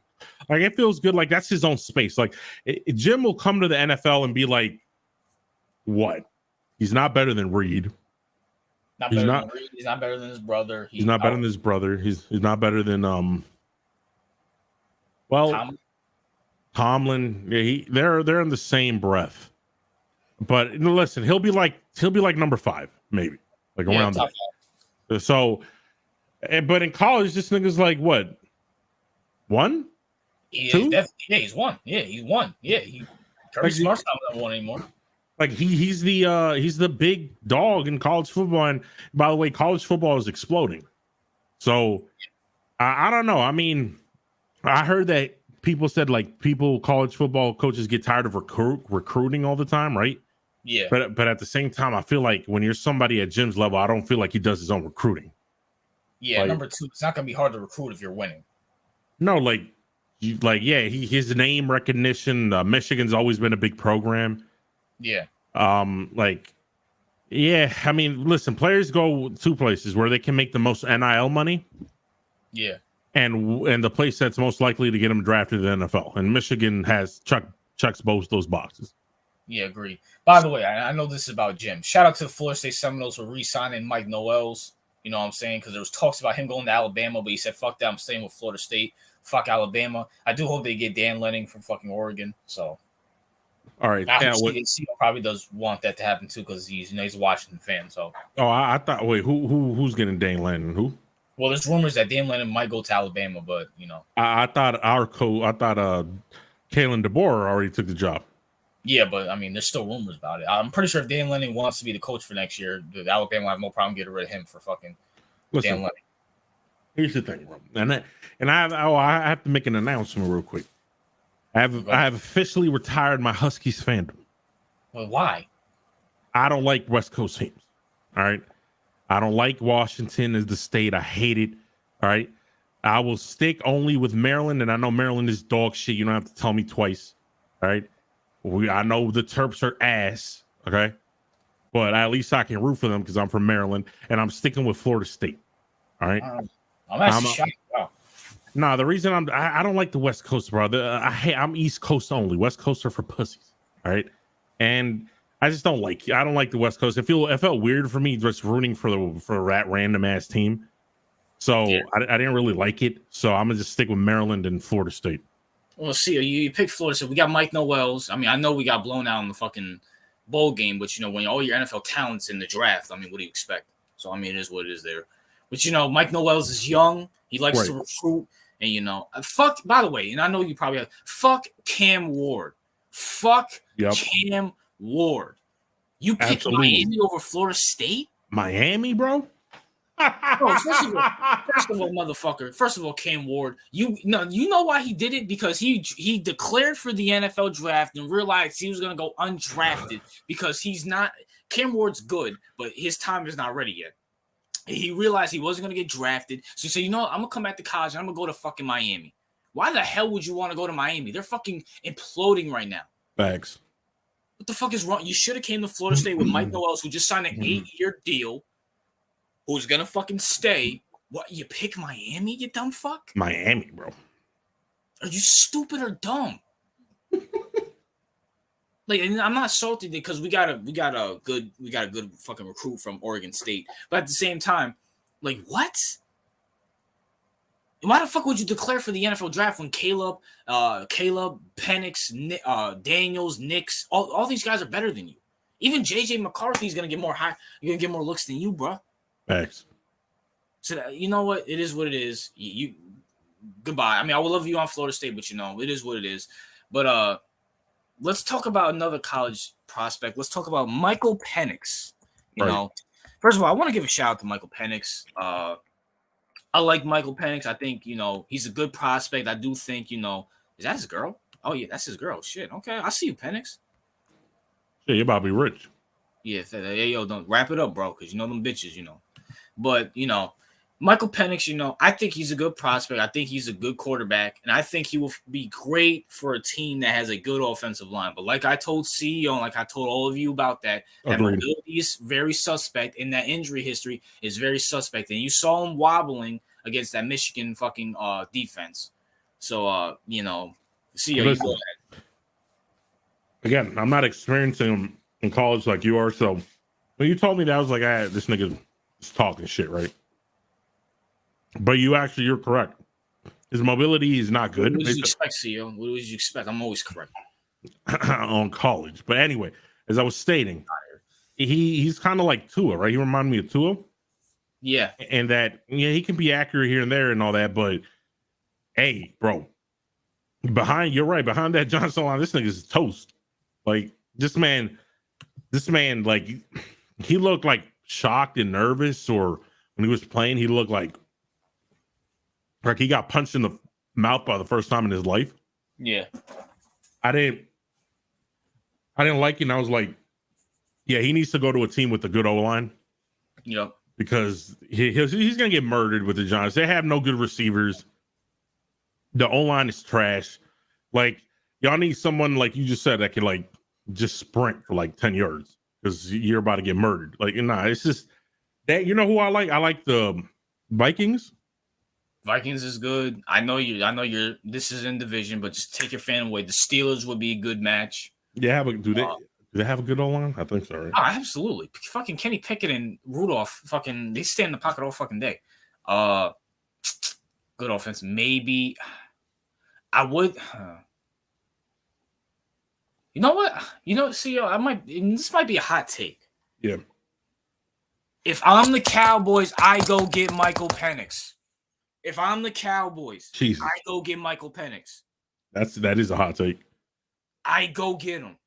It feels good. That's his own space. Jim will come to the NFL and be like, what? He's not better than Reed. He's not better than his brother. He's not better than his brother. He's not better than Tomlin. Yeah, they're in the same breath. But listen, he'll be like number 5, maybe, around that. So, but in college, this nigga's what? 1? 2? He's 1. Yeah, he's 1. Yeah, Kirby Smart's not number 1 anymore. He's the big dog in college football. And by the way, college football is exploding. So I don't know. I mean, I heard that people said like college football coaches get tired of recruiting all the time, right? Yeah. But at the same time, I feel like when you're somebody at Jim's level, I don't feel like he does his own recruiting. Yeah. Like, Number two, it's not gonna be hard to recruit if you're winning. No, his name recognition. Michigan's always been a big program. Yeah. I mean, listen, players go two places where they can make the most NIL money. Yeah. And the place that's most likely to get them drafted in the NFL. And Michigan checks both those boxes. Yeah, agree. By the way, I know this is about Jim. Shout out to the Florida State Seminoles for re-signing Mike Noels. You know what I'm saying? Because there was talks about him going to Alabama, but he said, fuck that, I'm staying with Florida State. Fuck Alabama. I do hope they get Dan Lenning from fucking Oregon. So, all right. CEO probably does want that to happen too because he's a Washington fan. So, I thought, wait, who's getting Dan Lennon? Who? Well, there's rumors that Dan Lennon might go to Alabama, but I thought Kalen DeBoer already took the job. Yeah, but I mean, there's still rumors about it. I'm pretty sure if Dan Lennon wants to be the coach for next year, Alabama will have no problem getting rid of him for fucking Dan Lennon. Here's the thing, bro. And I have to make an announcement real quick. I have officially retired my Huskies fandom. Well, why? I don't like West Coast teams. All right. I don't like Washington as the state. I hate it. All right. I will stick only with Maryland, and I know Maryland is dog shit. You don't have to tell me twice. All right. I know the Terps are ass. Okay. But at least I can root for them because I'm from Maryland, and I'm sticking with Florida State. All right. I'm actually shocked. Wow. Nah, the reason I don't like the West Coast, bro. I'm East Coast only. West Coast are for pussies. All right. And I just don't like. I don't like the West Coast. It felt weird for me just rooting for that random ass team. So yeah. I didn't really like it. So I'm gonna just stick with Maryland and Florida State. Well, see, you picked Florida State. We got Mike Noels. I mean, I know we got blown out in the fucking bowl game, but when all your NFL talent's in the draft, I mean, what do you expect? So I mean, it is what it is there. But Mike Noels is young. He likes to recruit, and fuck. By the way, and I know you probably have fuck Cam Ward. Fuck Cam Ward. You picked Miami over Florida State? Miami, bro? First of all, motherfucker. First of all, Cam Ward. You know why he did it? Because he declared for the NFL draft and realized he was gonna go undrafted because he's not. Cam Ward's good, but his time is not ready yet. He realized he wasn't gonna get drafted, so he said, I'm gonna come back to college and I'm gonna go to fucking Miami. Why the hell would you want to go to Miami? They're fucking imploding right now. Thanks. What the fuck is wrong? You should have came to Florida State with Mike Noels, who just signed an 8-year deal, who's gonna fucking stay. What, you pick Miami, you dumb fuck? Miami, bro. Are you stupid or dumb? And I'm not salty because we got a good fucking recruit from Oregon State, but at the same time, what? Why the fuck would you declare for the NFL draft when Caleb, Penix, Daniels, Nix, all these guys are better than you? Even JJ McCarthy is gonna get more you're gonna get more looks than you, bro. Thanks. So you know what? It is what it is. You goodbye. I mean, I would love you on Florida State, but it is what it is. But let's talk about another college prospect. Let's talk about Michael Penix. First of all, I want to give a shout out to Michael Penix. I like Michael Penix. I think, he's a good prospect. I do think, is that his girl? Oh, yeah, that's his girl. Shit. Okay. I see you, Penix. Yeah, you're about to be rich. Yeah. Hey, yo, don't wrap it up, bro, because them bitches, But, Michael Penix, I think he's a good prospect. I think he's a good quarterback, and I think he will be great for a team that has a good offensive line. But like I told CEO, and like I told all of you about that mobility is very suspect, and that injury history is very suspect. And you saw him wobbling against that Michigan fucking defense. So, CEO, you go ahead. Again, I'm not experiencing him in college like you are. So when you told me that, I was like, this nigga is talking shit, right? But you're correct. His mobility is not good. What did you expect, CEO? What did you expect? I'm always correct. On college. But anyway, as I was stating, he's kind of like Tua, right? He reminded me of Tua. Yeah. And that, he can be accurate here and there and all that. But, hey, bro, behind that Johnson line, this nigga's toast. Like, this man, like, he looked like shocked and nervous, or when he was playing, he looked like Like he got punched in the mouth by the first time in his life. Yeah. I didn't like it. And I was like, yeah, he needs to go to a team with a good O-line. Yep. Because he's going to get murdered with the Giants. They have no good receivers. The O-line is trash. Like, y'all need someone, like you just said, that can, like, just sprint for, like, 10 yards. Because you're about to get murdered. Like, nah, it's just that. You know who I like? I like the Vikings. Vikings is good. I know you're this is in division, but just take your fan away. The Steelers would be a good match. Yeah, do they have a good O-line? I think so, right? Oh, absolutely. Fucking Kenny Pickett and Rudolph, they stay in the pocket all fucking day. Good offense. Maybe I would. You know what? This might be a hot take. Yeah. If I'm the Cowboys, I go get Michael Penix. If I'm the Cowboys, Jesus. I go get Michael Penix. That is a hot take. I go get him.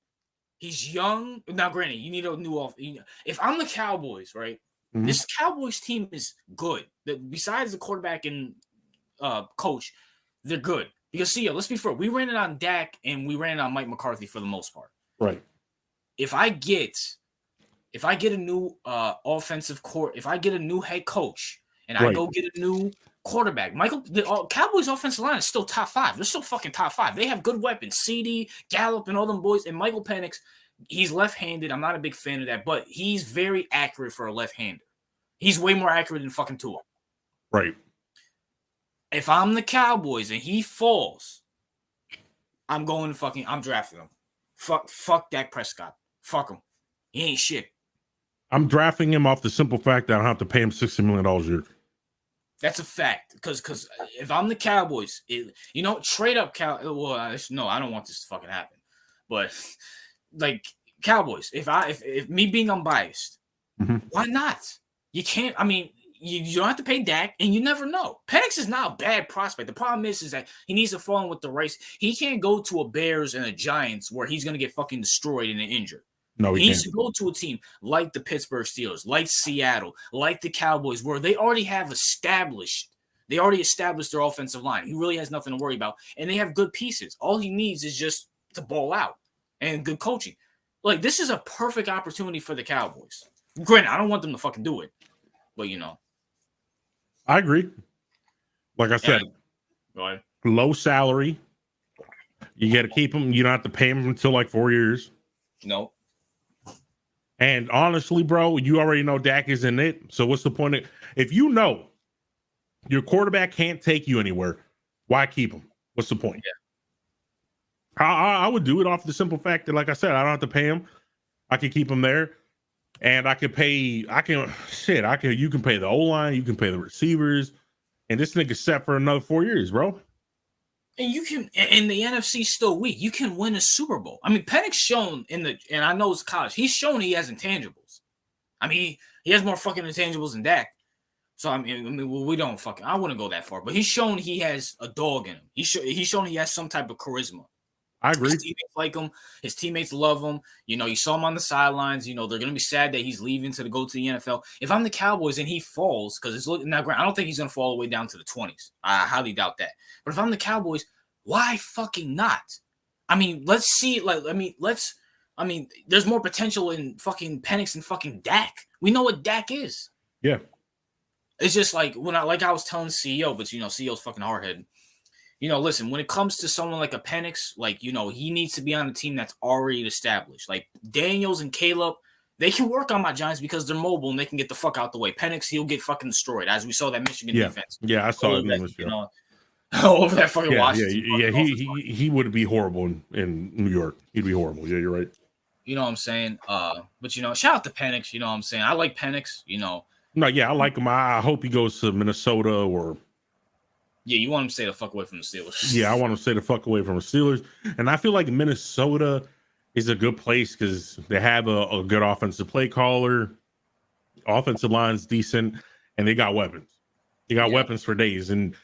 He's young. Now, granted, you need a new off. If I'm the Cowboys, right? Mm-hmm. This Cowboys team is good. Besides the quarterback and coach, they're good. Because see, let's be fair. We ran it on Dak and we ran it on Mike McCarthy for the most part. Right. If I get a new offensive court, if I get a new head coach and I go get a new quarterback, the Cowboys offensive line is still top 5. They're still fucking top 5. They have good weapons. CD, Gallup, and all them boys. And Michael Penix, he's left-handed. I'm not a big fan of that, but he's very accurate for a left-hander. He's way more accurate than fucking Tua. Right. If I'm the Cowboys and he falls, I'm drafting him. Fuck Dak Prescott. Fuck him. He ain't shit. I'm drafting him off the simple fact that I don't have to pay him $60 million a year. That's a fact. Because if I'm the Cowboys, trade up Well, no, I don't want this to fucking happen. But like Cowboys, if me being unbiased, why not? You can't. I mean, you don't have to pay Dak, and you never know. Penix is not a bad prospect. The problem is that he needs to fall in with the race. He can't go to a Bears and a Giants where he's gonna get fucking destroyed and injured. No, he needs to go to a team like the Pittsburgh Steelers, like Seattle, like the Cowboys, where they already established their offensive line. He really has nothing to worry about, and they have good pieces. All he needs is just to ball out and good coaching. Like, this is a perfect opportunity for the Cowboys. Granted, I don't want them to fucking do it, but I agree. Like I said, go ahead. Low salary. You got to keep him. You don't have to pay him until like 4 years. No. And honestly, bro, you already know Dak is in it. So what's the point? If you know your quarterback can't take you anywhere, why keep him? What's the point? Yeah. I would do it off the simple fact that, like I said, I don't have to pay him. I can keep him there. And you can pay the O-line, you can pay the receivers, and this nigga's set for another 4 years, bro. And the NFC still weak. You can win a Super Bowl. I mean, Penix shown and I know it's college, he's shown he has intangibles. I mean, he has more fucking intangibles than Dak. So I wouldn't go that far, but he's shown he has a dog in him. He's shown he has some type of charisma. I agree. His teammates like him. His teammates love him. You saw him on the sidelines. They're going to be sad that he's leaving to go to the NFL. If I'm the Cowboys and he falls, because it's looking now, I don't think he's going to fall all the way down to the 20s. I highly doubt that. But if I'm the Cowboys, why fucking not? I mean, let's see. There's more potential in fucking Penix and fucking Dak. We know what Dak is. Yeah. It's just like I was telling CEO, but CEO's fucking hard-headed. Listen, when it comes to someone like a Penix, he needs to be on a team that's already established. Like Daniels and Caleb, they can work on my Giants because they're mobile and they can get the fuck out the way. Penix, he'll get fucking destroyed, as we saw that Michigan defense. Yeah, I saw it. Over that fucking Washington. Yeah, he would be horrible in New York. He'd be horrible. Yeah, you're right. You know what I'm saying? But shout out to Penix. You know what I'm saying? I like Penix. No, yeah, I like him. I hope he goes to Minnesota or. Yeah, you want him to stay the fuck away from the Steelers. Yeah, I want him to stay the fuck away from the Steelers. And I feel like Minnesota is a good place because they have a good offensive play caller. Offensive line's decent, and they got weapons. They got weapons for days. And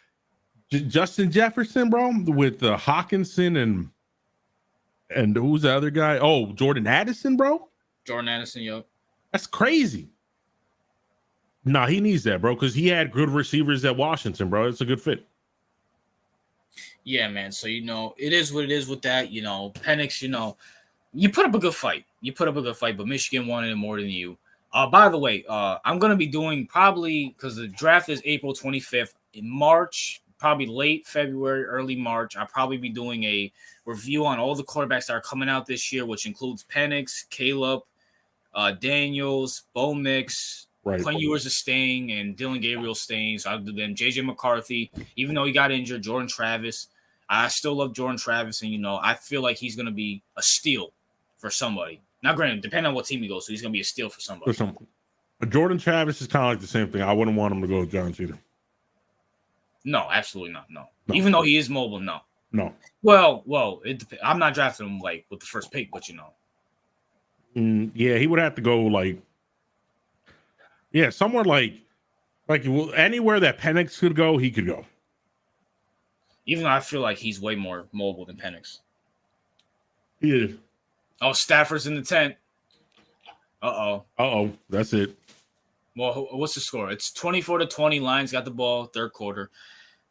Justin Jefferson, bro, with Hawkinson and who's the other guy? Oh, Jordan Addison, bro. Jordan Addison, yo. That's crazy. Nah, he needs that, bro, because he had good receivers at Washington, bro. It's a good fit. Yeah, man. So, it is what it is with that. Penix, you put up a good fight. But Michigan wanted it more than you. By the way, I'm going to be doing probably, because the draft is April 25th, in March, probably late February, early March, I'll probably be doing a review on all the quarterbacks that are coming out this year, which includes Penix, Caleb, Daniels, Bo Nix, Right. Quinn Ewers is staying, and Dylan Gabriel staying. So I'll do them. JJ McCarthy, even though he got injured, Jordan Travis. I still love Jordan Travis, and I feel like he's going to be a steal for somebody. Now, granted, depending on what team he goes to, he's going to be a steal for somebody. Jordan Travis is kind of like the same thing. I wouldn't want him to go with Giants either. No, absolutely not. No. Even though he is mobile, no. No. Well, I'm not drafting him like with the first pick, but yeah, he would have to go somewhere like anywhere that Penix could go, he could go. Even though I feel like he's way more mobile than Penix. He is. Oh, Stafford's in the tent. Uh-oh. That's it. Well, what's the score? It's 24-20. Lions got the ball, third quarter.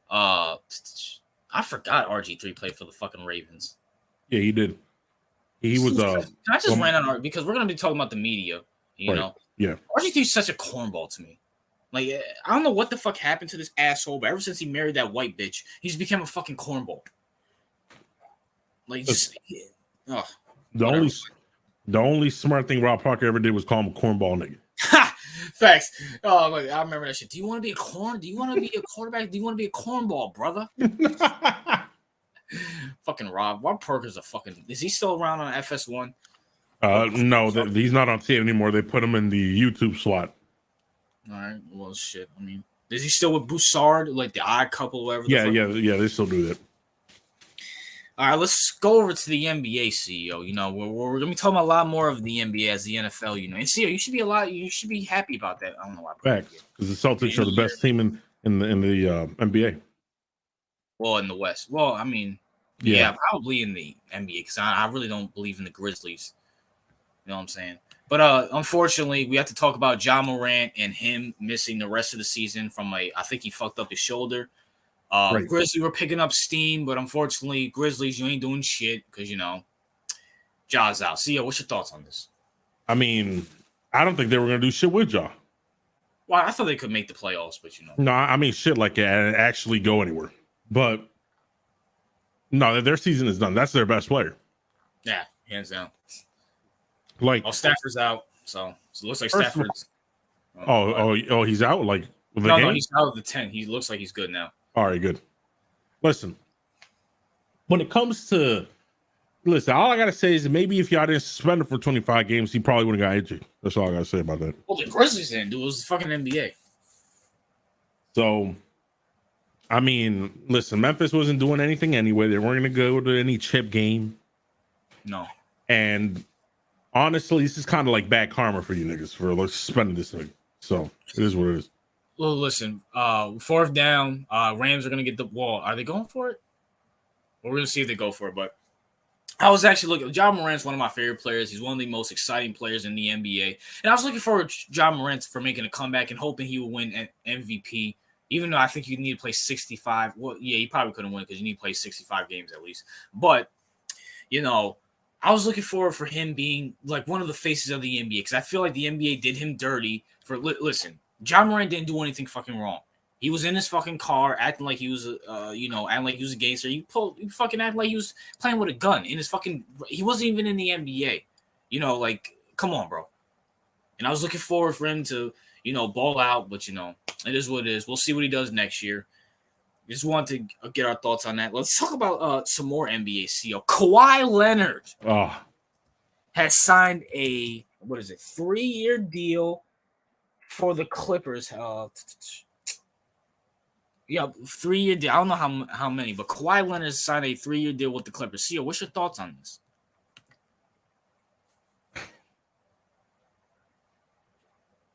I forgot RG3 played for the fucking Ravens. Yeah, he did. He was. Can I just ran on because we're gonna be talking about the media. You know. Yeah. RG3 is such a cornball to me. Like, I don't know what the fuck happened to this asshole, but ever since he married that white bitch, he's become a fucking cornball. Like, just. The only smart thing Rob Parker ever did was call him a cornball nigga. Ha! Facts. Oh, I remember that shit. Do you want to be a Do you want to be a quarterback? Do you want to be a cornball, brother? Fucking Rob Parker's a fucking. Is he still around on FS1? No, he's not on TN anymore. They put him in the YouTube slot. All right. Well, shit. I mean, is he still with Broussard, like the odd couple, whatever? Yeah. They still do that. All right, let's go over to the NBA, CEO. We're gonna be talking about a lot more of the NBA as the NFL. And CEO, you should be happy about that. I don't know why. Facts, because the Celtics are the best team in the NBA. Well, in the West. Well, I mean, yeah probably in the NBA because I really don't believe in the Grizzlies. You know what I'm saying? But unfortunately, we have to talk about Ja Morant and him missing the rest of the season from I think he fucked up his shoulder. Right. Grizzlies were picking up steam, but unfortunately, Grizzlies, you ain't doing shit because, Ja's out. CEO, what's your thoughts on this? I mean, I don't think they were going to do shit with Ja. Well, I thought they could make the playoffs, but, No, I mean, shit like that actually go anywhere. But, no, their season is done. That's their best player. Yeah, hands down. Stafford's out, so it looks like Stafford's. He's out? Like, no, he's out of the 10. He looks like he's good now. All right, good. Listen, when it comes to all I gotta say is maybe if y'all didn't suspend him for 25 games, he probably would have got injured. That's all I gotta say about that. Well, the Grizzlies didn't do it. It was the fucking NBA. So, I mean, listen, Memphis wasn't doing anything anyway. They weren't gonna go to any chip game. No. And honestly, this is kind of like bad karma for you niggas for suspending this thing. So it is what it is. Well, listen, fourth down, Rams are going to get the ball. Are they going for it? We're going to see if they go for it. But I was actually looking. Ja Morant's one of my favorite players. He's one of the most exciting players in the NBA. And I was looking forward to Ja Morant for making a comeback and hoping he would win an MVP, even though I think you need to play 65. Well, yeah, he probably couldn't win because you need to play 65 games at least. But, I was looking forward for him being like one of the faces of the NBA because I feel like the NBA did him dirty for listen. Ja Morant didn't do anything fucking wrong. He was in his fucking car acting like he was, acting like he was a gangster. He fucking acting like he was playing with a gun in his fucking. He wasn't even in the NBA. Come on, bro. And I was looking forward for him to, ball out, but it is what it is. We'll see what he does next year. Just wanted to get our thoughts on that. Let's talk about some more NBA CEO. Kawhi Leonard has signed a 3-year deal for the Clippers. 3-year deal. I don't know how many, but Kawhi Leonard has signed a 3-year deal with the Clippers. CEO, what's your thoughts on this?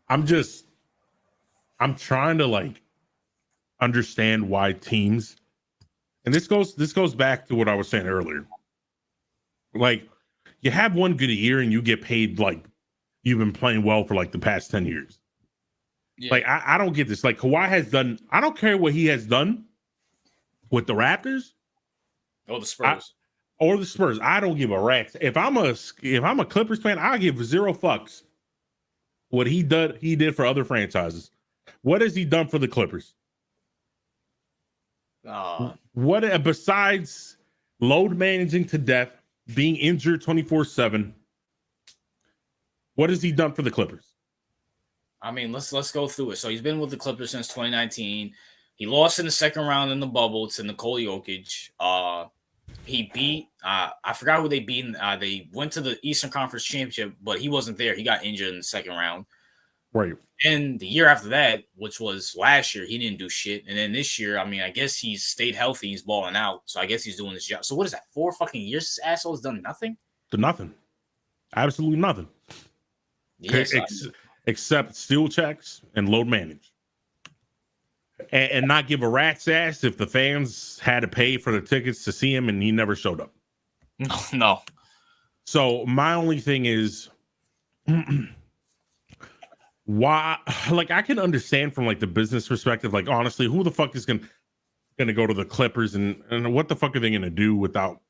I'm trying to understand why teams, and this goes back to what I was saying earlier. You have one good year and you get paid like you've been playing well for the past 10 years. Yeah. I don't get this. Kawhi has done, I don't care what he has done with the Raptors. the Spurs. Or the Spurs. I don't give a rat's. If I'm a Clippers fan, I give zero fucks what he did for other franchises. What has he done for the Clippers? What besides load managing to death, being injured 24/7? What has he done for the Clippers? I mean, let's go through it. So he's been with the Clippers since 2019. He lost in the second round in the bubble to Nikola Jokic. He beat I forgot who they beat. They went to the Eastern Conference Championship, but he wasn't there. He got injured in the second round. Right. And the year after that, which was last year, he didn't do shit. And then this year, I mean, I guess he's stayed healthy. He's balling out. So I guess he's doing his job. So what is that? 4 fucking years this asshole's done nothing? Nothing. Absolutely nothing. Yes, except steal checks and load manage. And not give a rat's ass if the fans had to pay for the tickets to see him and he never showed up. No. So my only thing is why, like, I can understand from like the business perspective, like, honestly, who the fuck is gonna go to the Clippers and what the fuck are they gonna do without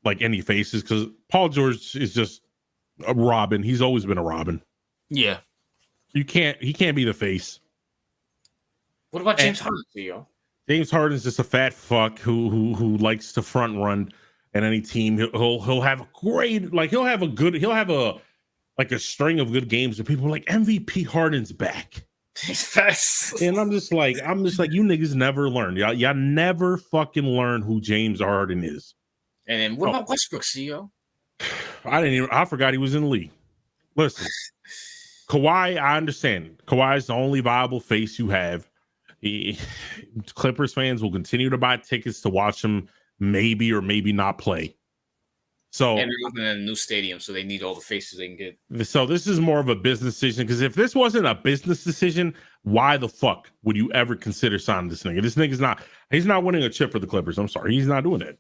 like any faces? Because Paul George is just a Robin. He's always been a Robin. Yeah. He can't be the face. What about James Harden, Theo? James Harden's just a fat fuck who likes to front run at any team. He'll have a great, like, he'll have a string of good games and people are like, MVP Harden's back. And I'm just like, you niggas never learn. Y'all never fucking learn who James Harden is. And then what about Westbrook, CEO? I forgot he was in the league. Listen, Kawhi, I understand. Kawhi's the only viable face you have. Clippers fans will continue to buy tickets to watch him maybe or maybe not play. So, and they're looking at a new stadium, so they need all the faces they can get. So this is more of a business decision, because if this wasn't a business decision, why the fuck would you ever consider signing this nigga? This nigga's he's not winning a chip for the Clippers. I'm sorry, he's not doing it.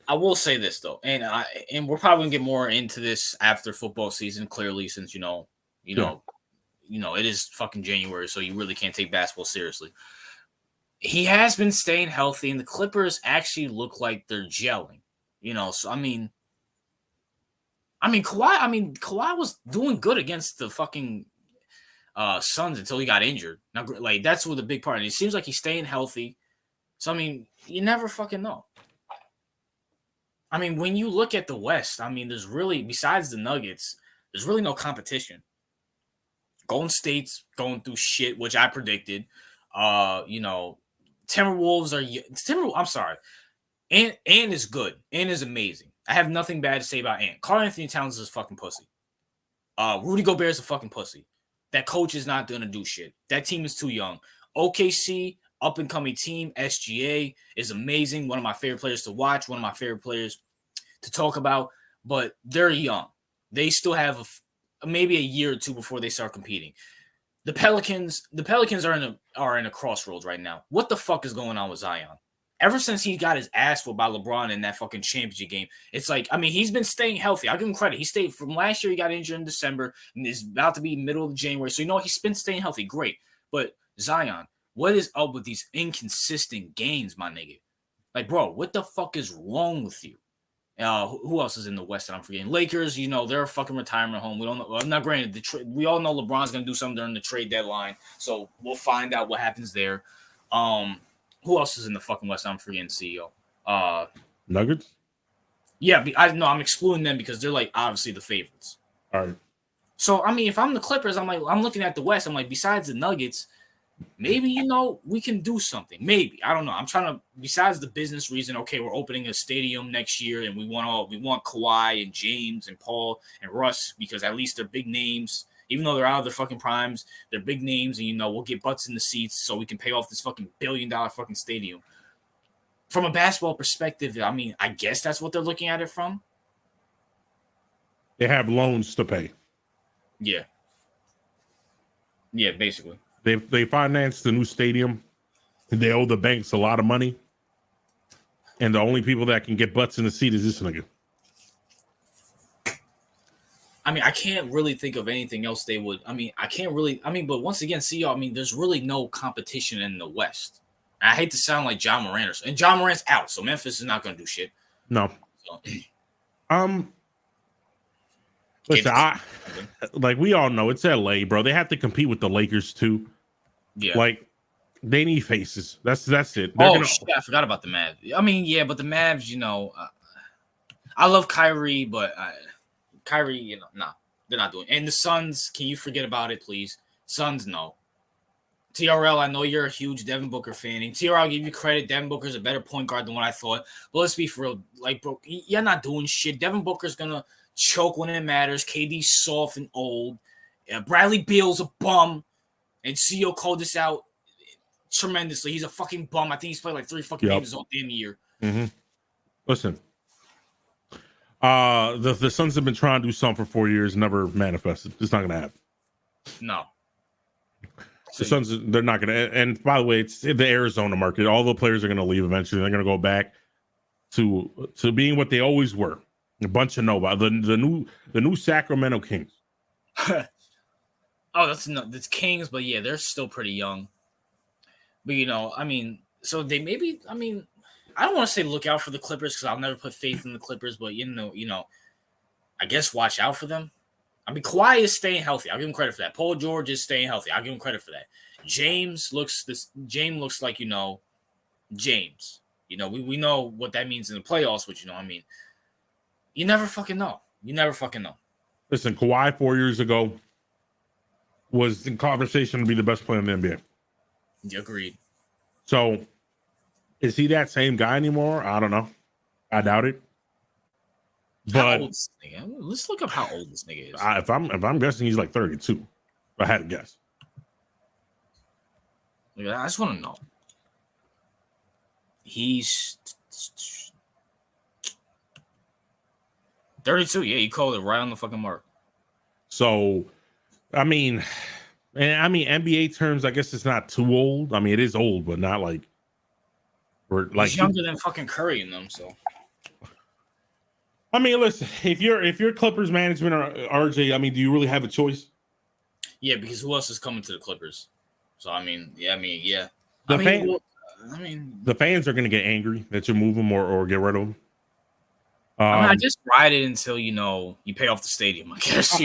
I will say this though, and we're probably gonna get more into this after football season, clearly, since you know, it is fucking January, so you really can't take basketball seriously. He has been staying healthy, and the Clippers actually look like they're gelling. So I mean, Kawhi was doing good against the fucking Suns until he got injured. Now, like, that's what the big part. And it seems like he's staying healthy. So I mean, you never fucking know. I mean, when you look at the West, I mean, there's really, besides the Nuggets, there's really no competition. Golden State's going through shit, which I predicted. Timberwolves I'm sorry. Ant is good. Ant is amazing. I have nothing bad to say about Ant. Karl Anthony Towns is a fucking pussy. Rudy Gobert is a fucking pussy. That coach is not going to do shit. That team is too young. OKC, up-and-coming team. SGA is amazing. One of my favorite players to watch. One of my favorite players to talk about. But they're young. They still have maybe a year or two before they start competing. The Pelicans are in a crossroads right now. What the fuck is going on with Zion? Ever since he got his ass whooped by LeBron in that fucking championship game, it's like, I mean, he's been staying healthy. I'll give him credit. He stayed from last year. He got injured in December and is about to be middle of January. So, he's been staying healthy. Great. But Zion, what is up with these inconsistent games, my nigga? Like, bro, what the fuck is wrong with you? Who else is in the West that I'm forgetting? Lakers, they're a fucking retirement home. We don't know. I'm not granted. We all know LeBron's going to do something during the trade deadline. So we'll find out what happens there. Who else is in the fucking West? I'm forgetting, CEO. Nuggets? Yeah, I'm excluding them because they're like obviously the favorites. All right. So I mean, if I'm the Clippers, I'm looking at the West. I'm like, besides the Nuggets, maybe we can do something. Maybe, I don't know. I'm trying to. Besides the business reason, okay, we're opening a stadium next year, and we want Kawhi and James and Paul and Russ because at least they're big names. Even though they're out of their fucking primes, they're big names, and we'll get butts in the seats so we can pay off this fucking $1 billion fucking stadium. From a basketball perspective, I mean, I guess that's what they're looking at it from. They have loans to pay. Yeah. Yeah, basically. They financed the new stadium. They owe the banks a lot of money. And the only people that can get butts in the seat is this nigga. I mean, I can't really think of anything else they would. I mean, but once again, see y'all. I mean, there's really no competition in the West. I hate to sound like John Moran and John Moran's out, so Memphis is not going to do shit. No. So, listen, like we all know, it's LA, bro. They have to compete with the Lakers too. Yeah. Like they need faces. That's it. Shit, I forgot about the Mavs. I mean, yeah, but the Mavs, you know, I love Kyrie, but Kyrie, you know, nah, they're not doing it. And the Suns, can you forget about it, please? Suns, no. TRL, I know you're a huge Devin Booker fan. And TRL, I'll give you credit. Devin Booker's a better point guard than what I thought. But let's be for real. Like, bro, you're not doing shit. Devin Booker's going to choke when it matters. KD's soft and old. Bradley Beal's a bum. And CEO called this out tremendously. He's a fucking bum. I think he's played like 3 fucking games all damn year. Mm-hmm. Listen. The Suns have been trying to do something for 4 years, never manifested. It's not going to happen. No. The Suns, they're not going to. And by the way, it's the Arizona market. All the players are going to leave eventually. They're going to go back to being what they always were, a bunch of nobody. The new Sacramento Kings. That's Kings, but yeah, they're still pretty young. But you know, I mean, so they maybe. I mean, I don't want to say look out for the Clippers because I'll never put faith in the Clippers, but you know, I guess watch out for them. I mean, Kawhi is staying healthy. I'll give him credit for that. Paul George is staying healthy. I'll give him credit for that. James looks like, you know, James. You know, we know what that means in the playoffs, but, you know, I mean, you never fucking know. Listen, Kawhi 4 years ago was in conversation to be the best player in the NBA. Agreed. So, is he that same guy anymore? I don't know. I doubt it. But let's look up how old this nigga is. If I'm guessing, he's like 32. If I had to guess. I just want to know. He's 32. Yeah, you called it right on the fucking mark. So, I mean, NBA terms, I guess it's not too old. I mean, it is old, but not like he's younger than fucking Curry in them. So. I mean, listen, if you're Clippers management or RJ, I mean, do you really have a choice? Yeah, because who else is coming to the Clippers? So I mean, yeah. The fans are going to get angry that you move them or get rid of them. I just ride it until you pay off the stadium. I guess.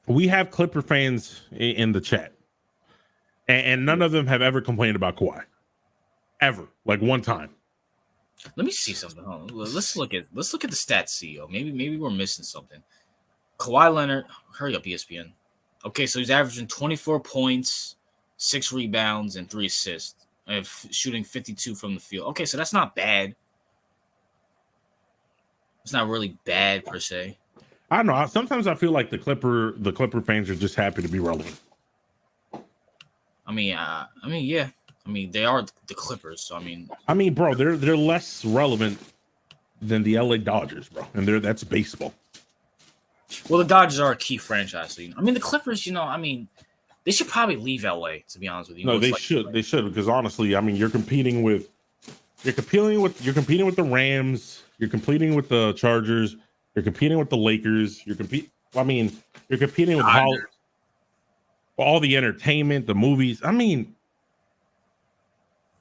We have Clipper fans in the chat, and none of them have ever complained about Kawhi, ever, like one time. Let me see something. Hold on. Let's look at the stats, CEO. Maybe we're missing something. Kawhi Leonard, hurry up, ESPN. Okay, so he's averaging 24 points, 6 rebounds, and 3 assists, shooting 52 from the field. Okay, so that's not bad. It's not really bad per se. I don't know. Sometimes I feel like the Clipper fans are just happy to be relevant. I mean, yeah. I mean, they are the Clippers, so I mean, bro, they're less relevant than the LA Dodgers, bro, and that's baseball. Well, the Dodgers are a key franchise. So, I mean, the Clippers, they should probably leave LA. To be honest with you, no, they should because honestly, I mean, you're competing with the Rams, you're competing with the Chargers, you're competing with the Lakers, you're competing with all the entertainment, the movies. I mean.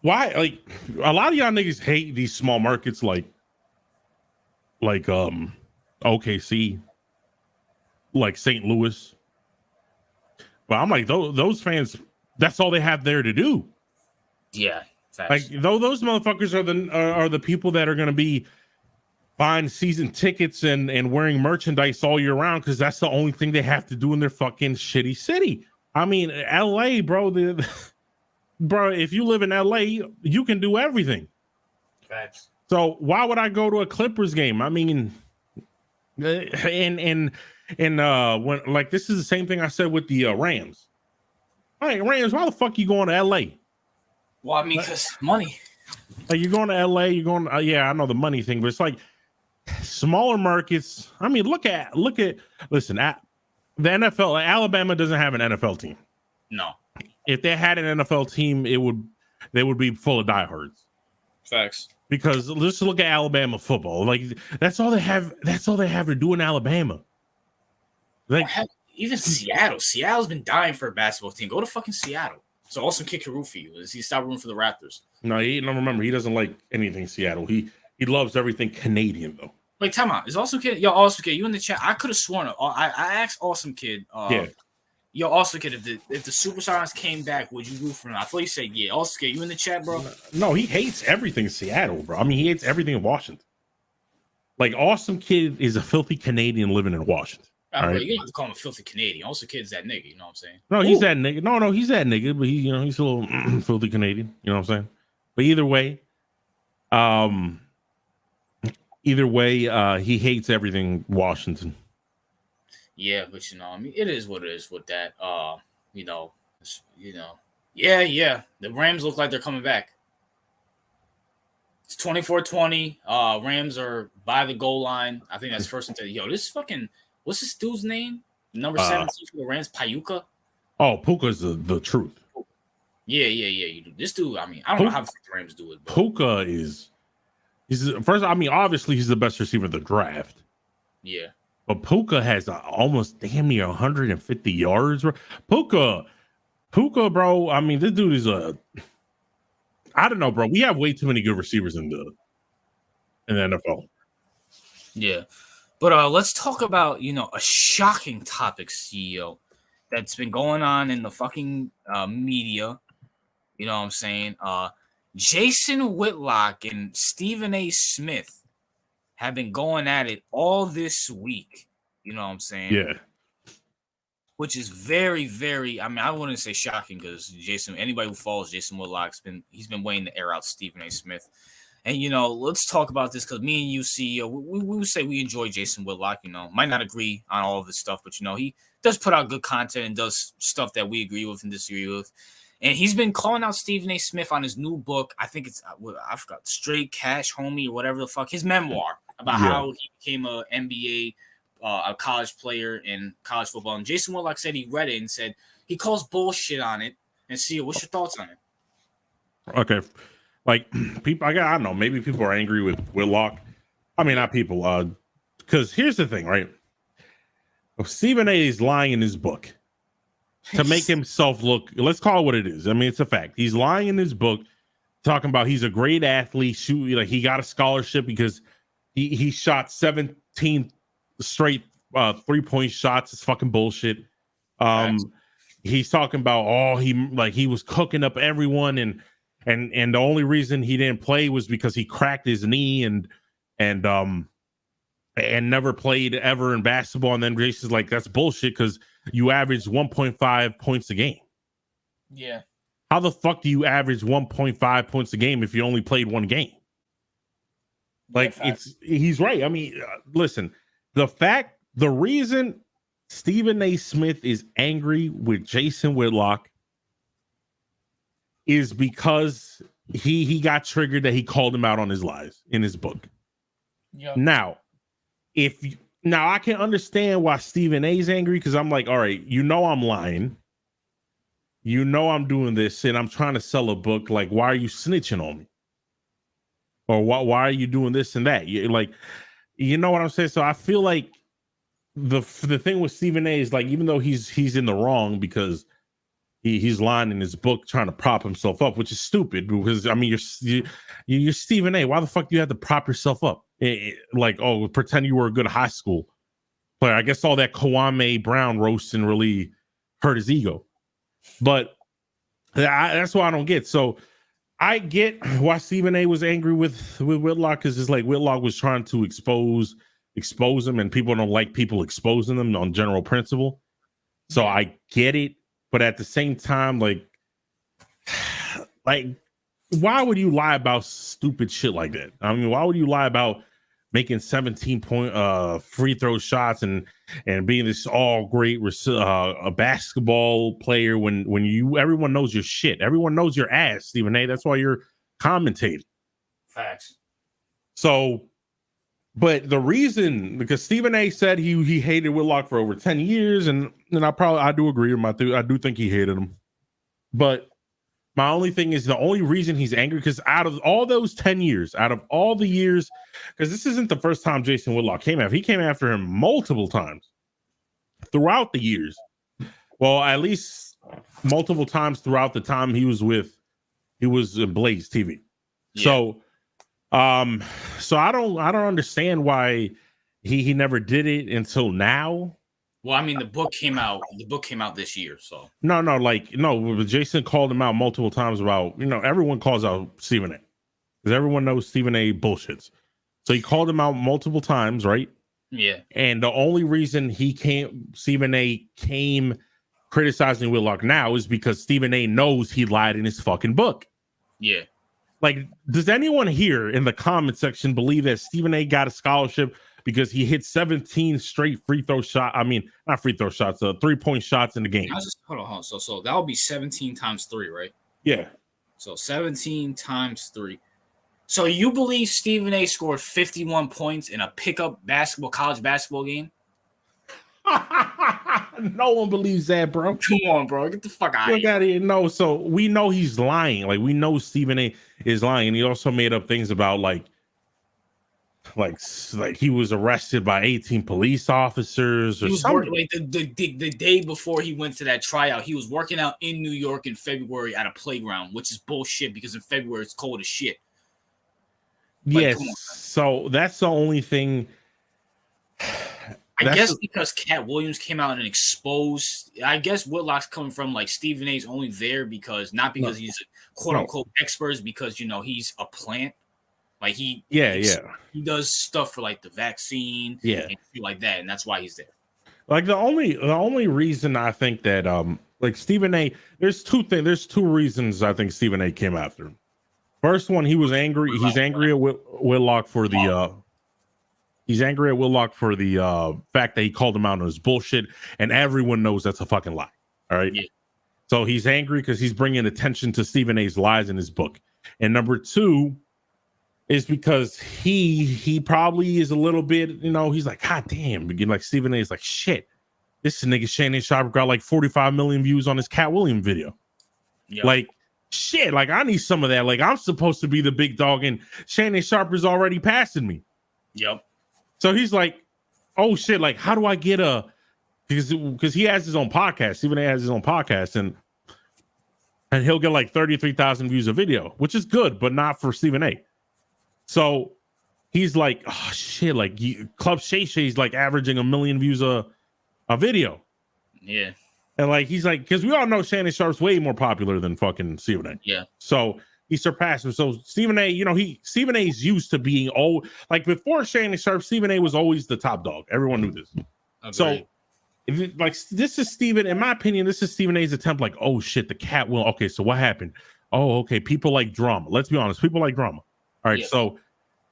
Why? Like a lot of y'all niggas hate these small markets like OKC, like St. Louis. But I'm like those fans. That's all they have there to do. Yeah, facts. Like those motherfuckers are the people that are going to be buying season tickets and wearing merchandise all year round because that's the only thing they have to do in their fucking shitty city. I mean, LA, bro. Bro, if you live in LA, you can do everything. Facts. So why would I go to a Clippers game? I mean, when like this is the same thing I said with the Rams. Hey, Rams, why the fuck you going to LA? Well, I mean, because money. Like you're going to LA, you're going. Yeah, I know the money thing, but it's like smaller markets. I mean, listen at the NFL. Alabama doesn't have an NFL team. No. If they had an NFL team, they would be full of diehards. Facts. Because let's look at Alabama football. Like that's all they have. That's all they have to do in Alabama. Like even Seattle. Seattle's been dying for a basketball team. Go to fucking Seattle. So Awesome Kid can root for you. Does he stop rooting for the Raptors? No, remember, he doesn't like anything Seattle. He loves everything Canadian, though. Wait, time out. Is Awesome Kid? Yo, Awesome Kid, you in the chat? I could have sworn. I asked Awesome Kid. Yeah. Yo, Awesome Kid, if the Superstars came back, would you root for them? I thought you said yeah. Awesome Kid, you in the chat, bro? No, he hates everything Seattle, bro. I mean, he hates everything in Washington. Like, Awesome Kid is a filthy Canadian living in Washington. All right. Right? You don't have to call him a filthy Canadian. Awesome Kid's that nigga. You know what I'm saying? No, he's that nigga. No, he's that nigga, but he's a little filthy Canadian. You know what I'm saying? But either way, he hates everything Washington. Yeah, but I mean, it is what it is with that. Yeah. The Rams look like they're coming back. It's 24-20. Rams are by the goal line. I think that's first and 10. Yo, this fucking what's this dude's name? Number 17 for the Rams, Payuka. Oh, Puka's the truth. Yeah. You do this dude. I mean, I don't know how the Rams do it. But. Puka he's first. I mean, obviously he's the best receiver of the draft. Yeah. But Puka has almost damn near 150 yards. Puka, bro. I mean, this dude is I don't know, bro. We have way too many good receivers in the NFL. Yeah. But let's talk about, a shocking topic, CEO, that's been going on in the fucking media. You know what I'm saying? Jason Whitlock and Stephen A. Smith have been going at it all this week. You know what I'm saying? Yeah. Which is very, very, I mean, I wouldn't say shocking because anybody who follows Jason Whitlock's he's been waiting to air out Stephen A. Smith. And, let's talk about this because me and you, CEO, we would say we enjoy Jason Whitlock, might not agree on all of this stuff, but, he does put out good content and does stuff that we agree with and disagree with. And he's been calling out Stephen A. Smith on his new book. I think it's, I forgot, Straight Cash Homie or whatever the fuck, his memoir about how he became a NBA, a college player in college football. And Jason Whitlock said he read it and said he calls bullshit on it. And CEO, what's your thoughts on it? Okay. Like people, I don't know. Maybe people are angry with Whitlock. I mean, not people. Because here's the thing, right? Stephen A. is lying in his book to make himself look. Let's call it what it is. I mean, it's a fact. He's lying in his book, talking about he's a great athlete. Like he got a scholarship because he shot 17 straight 3-point shots. It's fucking bullshit. He's talking about he was cooking up everyone and the only reason he didn't play was because he cracked his knee and never played ever in basketball. And then Jason's like, that's bullshit because you average 1.5 points a game. Yeah. How the fuck do you average 1.5 points a game if you only played one game? Like he's right. I mean, listen, the reason Stephen A. Smith is angry with Jason Whitlock is because he got triggered that he called him out on his lies in his book. Yep. Now, I can understand why Stephen A. is angry because I'm like, all right, I'm lying. I'm doing this and I'm trying to sell a book. Like, why are you snitching on me? Or why are you doing this and that? You know what I'm saying? So I feel like the thing with Stephen A. is like, even though he's in the wrong because he's lying in his book trying to prop himself up, which is stupid because I mean you're Stephen A. Why the fuck do you have to prop yourself up? Like, pretend you were a good high school player. I guess all that Kwame Brown roasting really hurt his ego. But that's why I don't get. So I get why Stephen A. was angry with Whitlock because it's like Whitlock was trying to expose him, and people don't like people exposing them on general principle. So I get it. But at the same time, like, why would you lie about stupid shit like that? I mean, why would you lie about making 17-point free throw shots and being this all great a basketball player when everyone knows your shit, everyone knows your ass, Stephen A. That's why you're commentating. Facts. So, but the reason, because Stephen A. said he hated Whitlock for over 10 years, and I do agree with I do think he hated him. But my only thing is the only reason he's angry, because out of all those 10 years, out of all the years, because this isn't the first time Jason Whitlock came after. He came after him multiple times throughout the years. Well, at least multiple times throughout the time he was in Blaze TV. Yeah. So I don't understand why he never did it until now. Well, I mean, the book came out this year, so no, Jason called him out multiple times about, everyone calls out Stephen A. Because everyone knows Stephen A bullshits. So he called him out multiple times, right? Yeah. And the only reason Stephen A came criticizing Whitlock now is because Stephen A knows he lied in his fucking book. Yeah. Like, does anyone here in the comment section believe that Stephen A got a scholarship because he hit 17 straight not free throw shots, 3-point shots in the game? Hold on. So that would be 17 times 3, right? Yeah. So 17 times 3. So you believe Stephen A scored 51 points in a pickup college basketball game? No one believes that, bro. Come on, bro. Get the fuck out of here. No, so we know he's lying. Like, we know Stephen A is lying. And he also made up things about like he was arrested by 18 police officers or something. The day before he went to that tryout, he was working out in New York in February at a playground, which is bullshit because in February it's cold as shit. Yes, so that's the only thing. I guess because Cat Williams came out and exposed. I guess Whitlock's coming from like Stephen A's only there because he's a quote unquote expert, because he's a plant. Like he does stuff for like the vaccine, and shit like that, and that's why he's there. Like the only reason I think that like Stephen A, there's two reasons I think Stephen A came after him. First one, he was angry. He's angry at Whitlock for the fact that he called him out on his bullshit, and everyone knows that's a fucking lie. All right. Yeah. So he's angry because he's bringing attention to Stephen A's lies in his book. And number two is because he probably is a little bit, he's like, God damn, like Stephen A is like, shit, this nigga Shannon Sharp got like 45 million views on his Cat Williams video. Yep. Like, shit, like I need some of that. Like I'm supposed to be the big dog and Shannon Sharp is already passing me. Yep. So he's like, oh shit, like how do I get because he has his own podcast. Stephen A has his own podcast and he'll get like 33,000 views a video, which is good, but not for Stephen A. So he's like, oh shit, like Club Shay Shay's like averaging 1 million views a video. Yeah. And like he's like, because we all know Shannon Sharp's way more popular than fucking Stephen A. Yeah. So he surpassed him. So Stephen A, Stephen A is used to being like before Shannon Sharp, Stephen A was always the top dog. Everyone knew this. Okay. So this is Stephen, in my opinion, this is Stephen A's attempt. Like, oh shit, the cat will. Okay, so what happened? Oh, okay, people like drama. Let's be honest, people like drama. All right, yeah.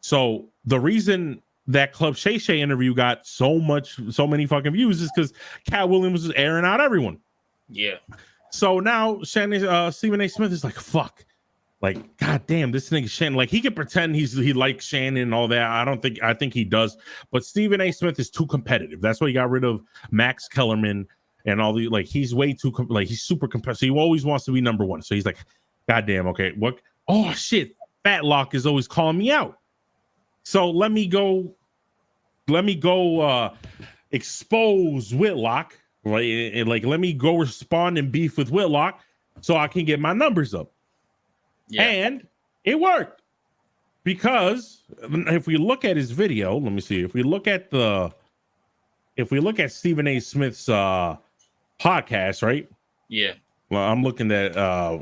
So the reason that Club Shay Shay interview got so many fucking views is because Cat Williams was airing out everyone. Yeah. So now Stephen A. Smith is like, fuck. Like, goddamn, this nigga Shannon. Like, he can pretend he likes Shannon and all that. I think he does. But Stephen A. Smith is too competitive. That's why he got rid of Max Kellerman and all the, like, he's way too, like, he's super competitive. He always wants to be number one. So he's like, goddamn, okay, what? Oh, shit. Fatlock is always calling me out. So let me go expose Whitlock, right? Like, let me go respond and beef with Whitlock so I can get my numbers up. Yeah. And it worked because if we look at his video, let me see. If we look at Stephen A. Smith's podcast, right? Yeah. Well, I'm looking at.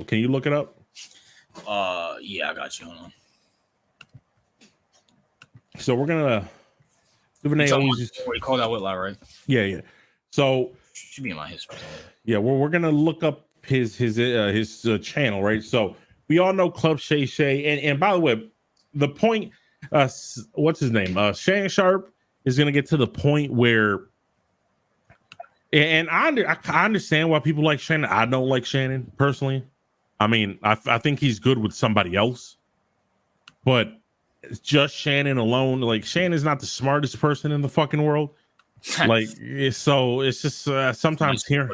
Can you look it up? Yeah, I got you. Hold on. So we're gonna. Stephen A. We called out Whitlock, right? Yeah. So should be in my history. Yeah, we're gonna look up his channel, right? So. We all know Club Shay Shay, and by the way, the point, what's his name? Shannon Sharp is going to get to the point where, and I understand why people like Shannon. I don't like Shannon personally. I mean, I think he's good with somebody else, but it's just Shannon alone. Like Shannon's not the smartest person in the fucking world. Like, so it's just sometimes here.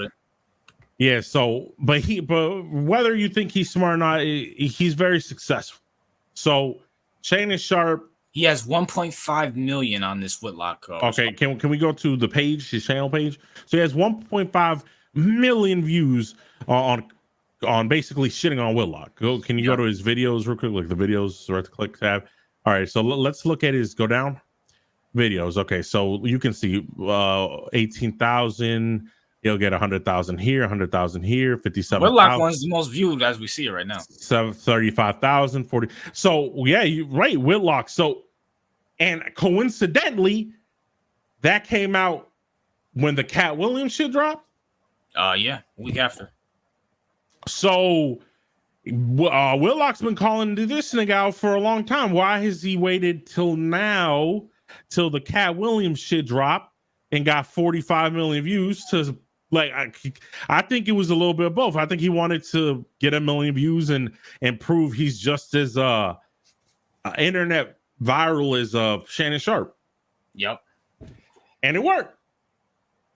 Yeah, so but whether you think he's smart or not, he's very successful. So Shannon Sharp, he has 1.5 million on this Whitlock. Okay, can we go to the page, his channel page? So he has 1.5 million views on basically shitting on Whitlock. Can you go to his videos real quick? Like the videos, right click tab. All right, so let's look at his go down videos. Okay, so you can see 18,000. He'll get 100,000 here, 100,000 here, 57. Whitlock one's the most viewed as we see it right now. 35,000, 40. So yeah, you're right, Whitlock. So, and coincidentally, that came out when the Cat Williams shit dropped. Yeah, week after. So Whitlock's been calling this nigga out for a long time. Why has he waited till now, till the Cat Williams shit dropped and got 45 million views to like? I think it was a little bit of both. I think he wanted to get 1 million views and prove he's just as internet viral as Shannon Sharpe. Yep. And it worked.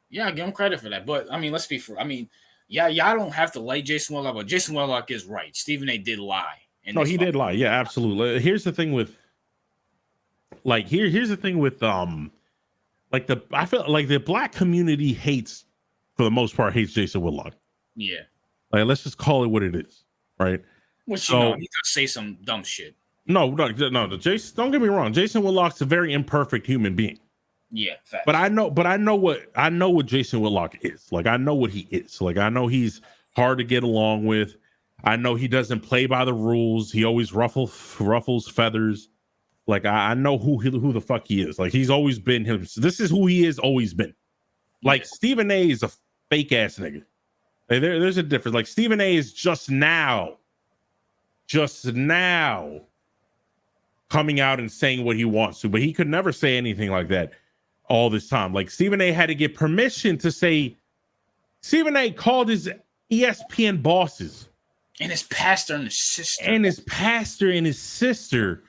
Yeah, I give him credit for that. But I mean, let's be fair. I mean, yeah, y'all don't have to like Jason Whitlock, but Jason Whitlock is right. Stephen A. did lie. No, he did lie. Yeah, absolutely. Here's the thing with I feel like the black community for the most part hates Jason Whitlock. Yeah. Like, let's just call it what it is, right? Which, he does say some dumb shit. No, Jason, don't get me wrong. Jason Whitlock's a very imperfect human being. Yeah, facts. But I know what Jason Whitlock is. Like, I know what he is. Like, I know he's hard to get along with. I know he doesn't play by the rules. He always ruffles feathers. Like, I know who the fuck he is. Like, he's always been him. This is who he is, always been. Like, Stephen A is a fake ass nigga. Like, there's a difference. Like, Stephen A is just now coming out and saying what he wants to, but he could never say anything like that all this time. Like, Stephen A had to get permission to say. Stephen A called his ESPN bosses and his pastor and his sister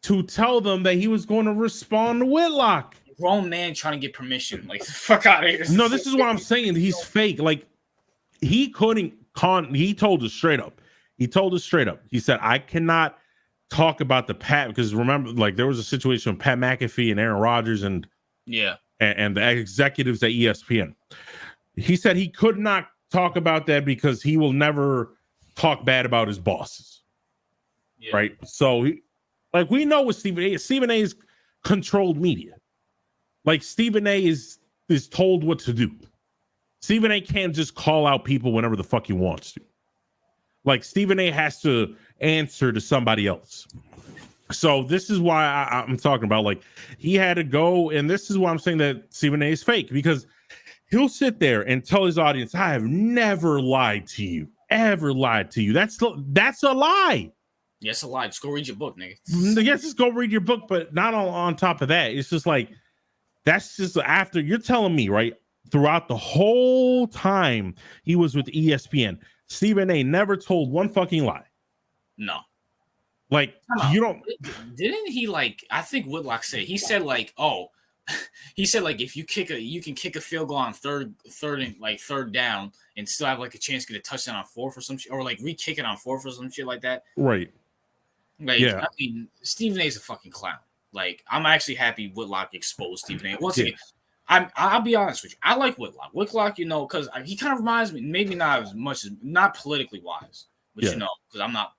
to tell them that he was going to respond to Whitlock. Grown man trying to get permission. Like, the fuck out of here. No, this is what I'm saying. He's fake. Like, he couldn't. He told us straight up. He said, I cannot talk about the Pat, because remember, like, there was a situation with Pat McAfee and Aaron Rodgers and the executives at ESPN. He said he could not talk about that because he will never talk bad about his bosses. Yeah. Right. So we know what Stephen A is controlled media. Like, Stephen A is told what to do. Stephen A can't just call out people whenever the fuck he wants to. Like, Stephen A has to answer to somebody else. So this is why I'm talking about, like, he had to go, and this is why I'm saying that Stephen A is fake, because he'll sit there and tell his audience, I have never lied to you, ever lied to you. That's a lie. Yes, a lie. Just go read your book, nigga. Yes, just go read your book, but not on top of that. It's just like, that's just after you're telling me, right? Throughout the whole time he was with ESPN, Stephen A never told one fucking lie. No. Like, you don't. Didn't he, like, I think Whitlock said, he said, like, if you can kick a field goal on third down and still have, like, a chance to get a touchdown on fourth or some shit, or, like, re-kick it on fourth or some shit like that. Right. Like, yeah. I mean, Stephen A is a fucking clown. Like, I'm actually happy Whitlock exposed Stephen A. Once again, I'll be honest with you. I like Whitlock. Whitlock, because he kind of reminds me, maybe not as much as, not politically wise, but because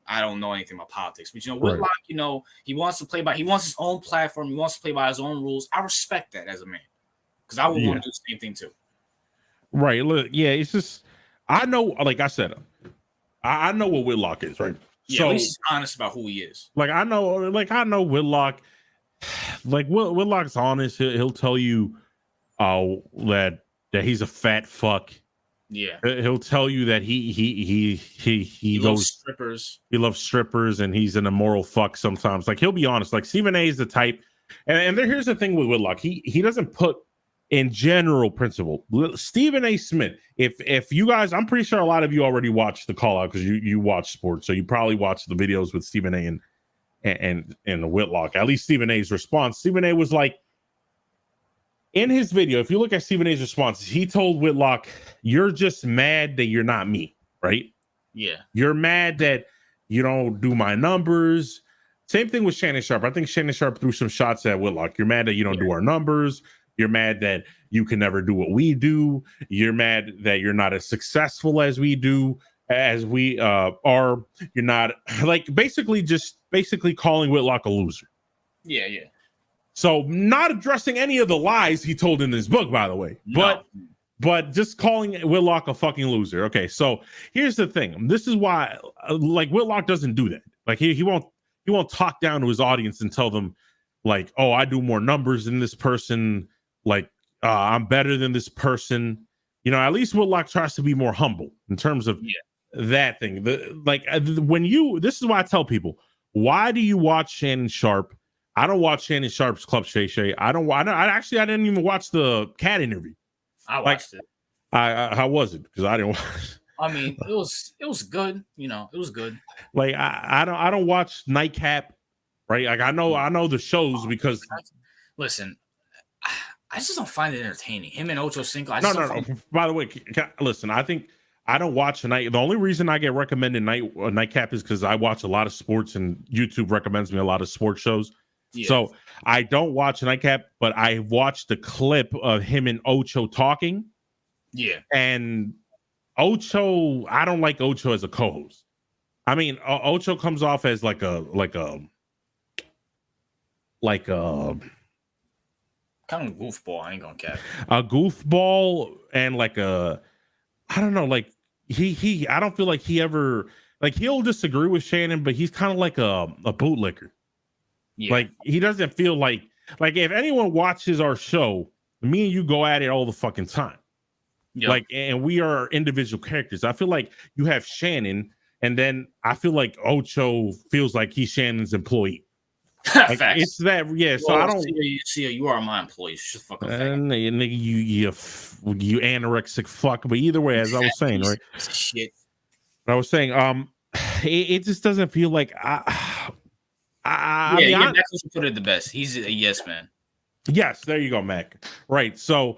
I don't know anything about politics. But Whitlock, he wants to he wants his own platform. He wants to play by his own rules. I respect that as a man, because I would want to do the same thing too. Right. Look, yeah, it's just, I know, like I said, I know what Whitlock is, right? Yeah, so, at least he's honest about who he is. Like, I know Whitlock. Like, Whitlock's honest. He'll tell you that he's a fat fuck. Yeah. He'll tell you that he loves strippers. He loves strippers, and he's an immoral fuck sometimes. Like, he'll be honest. Like, Stephen A is the type, and here's the thing with Whitlock. He doesn't put in general principle. Stephen A. Smith, if you guys, I'm pretty sure a lot of you already watched the call out because you watch sports, so you probably watched the videos with Stephen A. and the Whitlock. At least Stephen A.'s response. Stephen A. was like, in his video, if you look at Stephen A.'s responses, he told Whitlock, "You're just mad that you're not me, right? Yeah, you're mad that you don't do my numbers." Same thing with Shannon Sharpe. I think Shannon Sharpe threw some shots at Whitlock. You're mad that you don't do our numbers. You're mad that you can never do what we do. You're mad that you're not as successful as we do, as we are. You're not like basically calling Whitlock a loser. Yeah. So not addressing any of the lies he told in his book, by the way, but just calling Whitlock a fucking loser. Okay, so here's the thing. This is why, like, Whitlock doesn't do that. Like, he won't talk down to his audience and tell them, like, oh, I do more numbers than this person. Like, I'm better than this person. You know, at least Whitlock tries to be more humble in terms of that thing. This is why I tell people, why do you watch Shannon Sharp? I don't watch Shannon Sharp's Club Shay Shay. I didn't even watch the cat interview. I watched it. How was it? Because I didn't watch. I mean, it was good. You know, it was good. Like I don't watch Nightcap, right? Like I know the shows because listen, I just don't find it entertaining. Him and Ocho Cinco. No. By the way, listen, I think I don't watch night. The only reason I get recommended Nightcap is because I watch a lot of sports and YouTube recommends me a lot of sports shows. Yeah. So I don't watch Nightcap, but I watched the clip of him and Ocho talking. Yeah. And Ocho, I don't like Ocho as a co-host. I mean, Ocho comes off as like a kind of goofball. I ain't gonna cap. A goofball and like I don't know, like he I don't feel like he ever, like, he'll disagree with Shannon, but he's kind of like a bootlicker. Yeah. Like, he doesn't feel like if anyone watches our show, me and you go at it all the fucking time. Yep. Like, and we are individual characters. I feel like you have Shannon, and then I feel like Ocho feels like he's Shannon's employee. Like, it's that, yeah. So I don't see you are my employee. Shut the fuck up. And you anorexic fuck. But either way, as I was saying, right? Shit. I was saying, it just doesn't feel like I mean, Mac should put it the best. He's a yes man. Yes, there you go, Mac. Right. So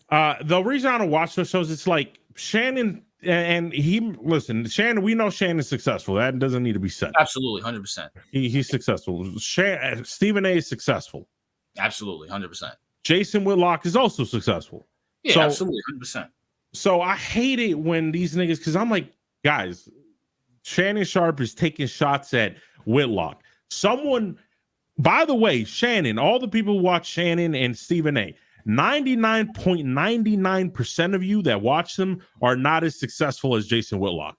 the reason I don't watch those shows, it's like Shannon Shannon, we know Shannon's successful. That doesn't need to be said. Absolutely, 100%. He's successful. Stephen A is successful. Absolutely, 100%. Jason Whitlock is also successful. Yeah, absolutely, 100%. So I hate it when these niggas, because I'm like, guys, Shannon Sharp is taking shots at Whitlock. Someone, by the way, Shannon, all the people who watch Shannon and Stephen A, 99.99% of you that watch them are not as successful as Jason Whitlock.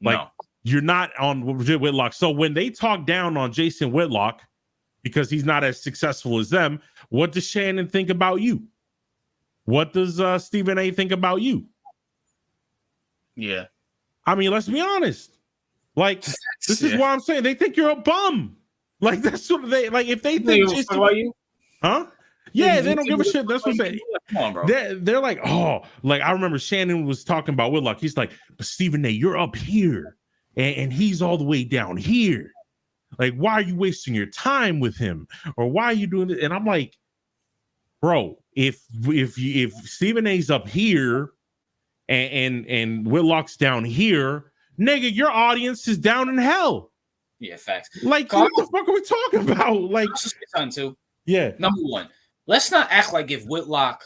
Like, no. You're not on Whitlock. So when they talk down on Jason Whitlock because he's not as successful as them, what does Shannon think about you? What does Stephen A think about you? Yeah. I mean, let's be honest. Like, this is what I'm saying. They think you're a bum. Like, that's what they, like, if they think just about you, huh? Yeah, they don't give a shit. That's what I'm saying. Come on, bro. They're like, oh, like, I remember Shannon was talking about Whitlock. He's like, but Stephen A, you're up here, and he's all the way down here. Like, why are you wasting your time with him? Or why are you doing it? And I'm like, bro, if Stephen A's up here and Whitlock's down here, nigga, your audience is down in hell. Yeah, facts. Like, what the fuck are we talking about? Like, too. Yeah. Number one, let's not act like if Whitlock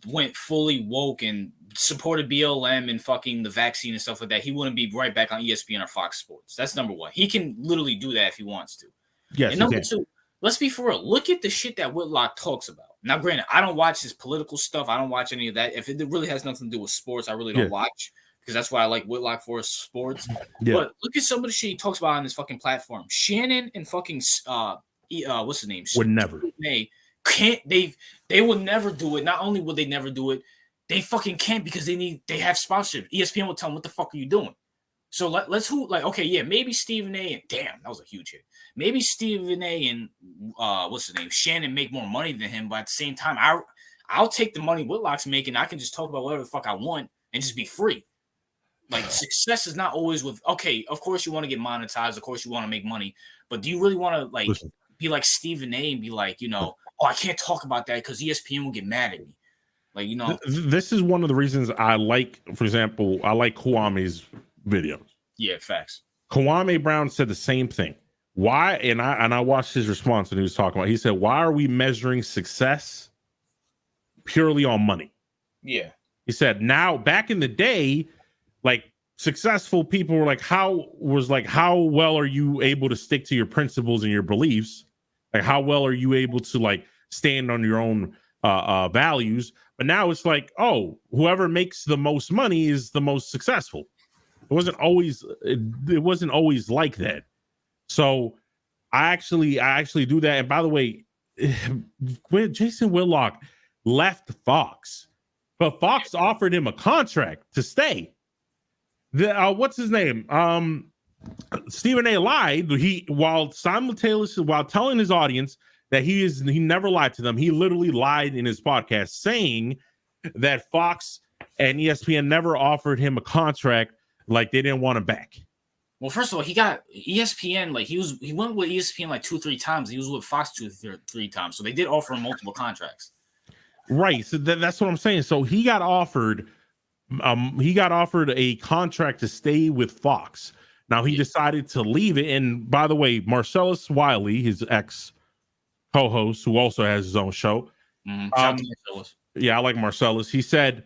went fully woke and supported BLM and fucking the vaccine and stuff like that, he wouldn't be right back on ESPN or Fox Sports. That's number one. He can literally do that if he wants to. Yes. And number two, let's be for real. Look at the shit that Whitlock talks about. Now, granted, I don't watch his political stuff. I don't watch any of that. If it really has nothing to do with sports, I really don't watch, because that's why I like Whitlock for sports. Yeah. But look at some of the shit he talks about on this fucking platform. Shannon and fucking what's his name? Would never. They will never do it. Not only will they never do it, they fucking can't, because they have sponsorship. ESPN will tell them, what the fuck are you doing? So let's maybe Stephen A. and damn, that was a huge hit. Maybe Stephen A. and what's his name? Shannon make more money than him, but at the same time, I'll take the money Whitlock's making. I can just talk about whatever the fuck I want and just be free. Like, success is not always with, okay, of course you want to get monetized, of course you want to make money, but do you really want to be like Stephen A. and be like, oh, I can't talk about that because ESPN will get mad at me. Like, this is one of the reasons I like, for example, I like Kwame's videos. Yeah, facts. Kwame Brown said the same thing. Why? And I watched his response when he was talking about it. He said, why are we measuring success purely on money. Yeah. He said, now back in the day, like successful people were like, how well are you able to stick to your principles and your beliefs? Like, how well are you able to like stand on your own values? But now it's like, oh, whoever makes the most money is the most successful. It wasn't always like that. So I actually do that. And by the way, when Jason Whitlock left Fox, but Fox offered him a contract to stay. What's his name? Stephen A. lied. While telling his audience that he never lied to them, he literally lied in his podcast saying that Fox and ESPN never offered him a contract, like they didn't want him back. Well, first of all, he got ESPN, like he went with ESPN like 2-3 times. He was with Fox 2-3 times. So they did offer him multiple contracts. Right. So that's what I'm saying. So he got offered a contract to stay with Fox. Now he decided to leave it. And by the way, Marcellus Wiley, his ex co-host, who also has his own show. Yeah, I like Marcellus. He said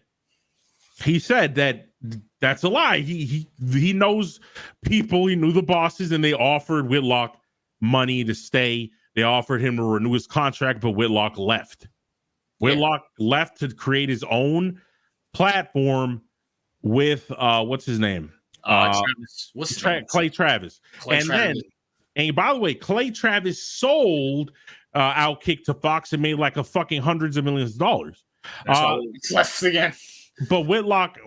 that that's a lie. He knows people. He knew the bosses, and they offered Whitlock money to stay. They offered him to renew his contract, but Whitlock left. Whitlock left to create his own platform with what's his name? Travis. Clay Travis. And by the way, Clay Travis sold Outkick to Fox and made like a fucking hundreds of millions of dollars. Left again. But Whitlock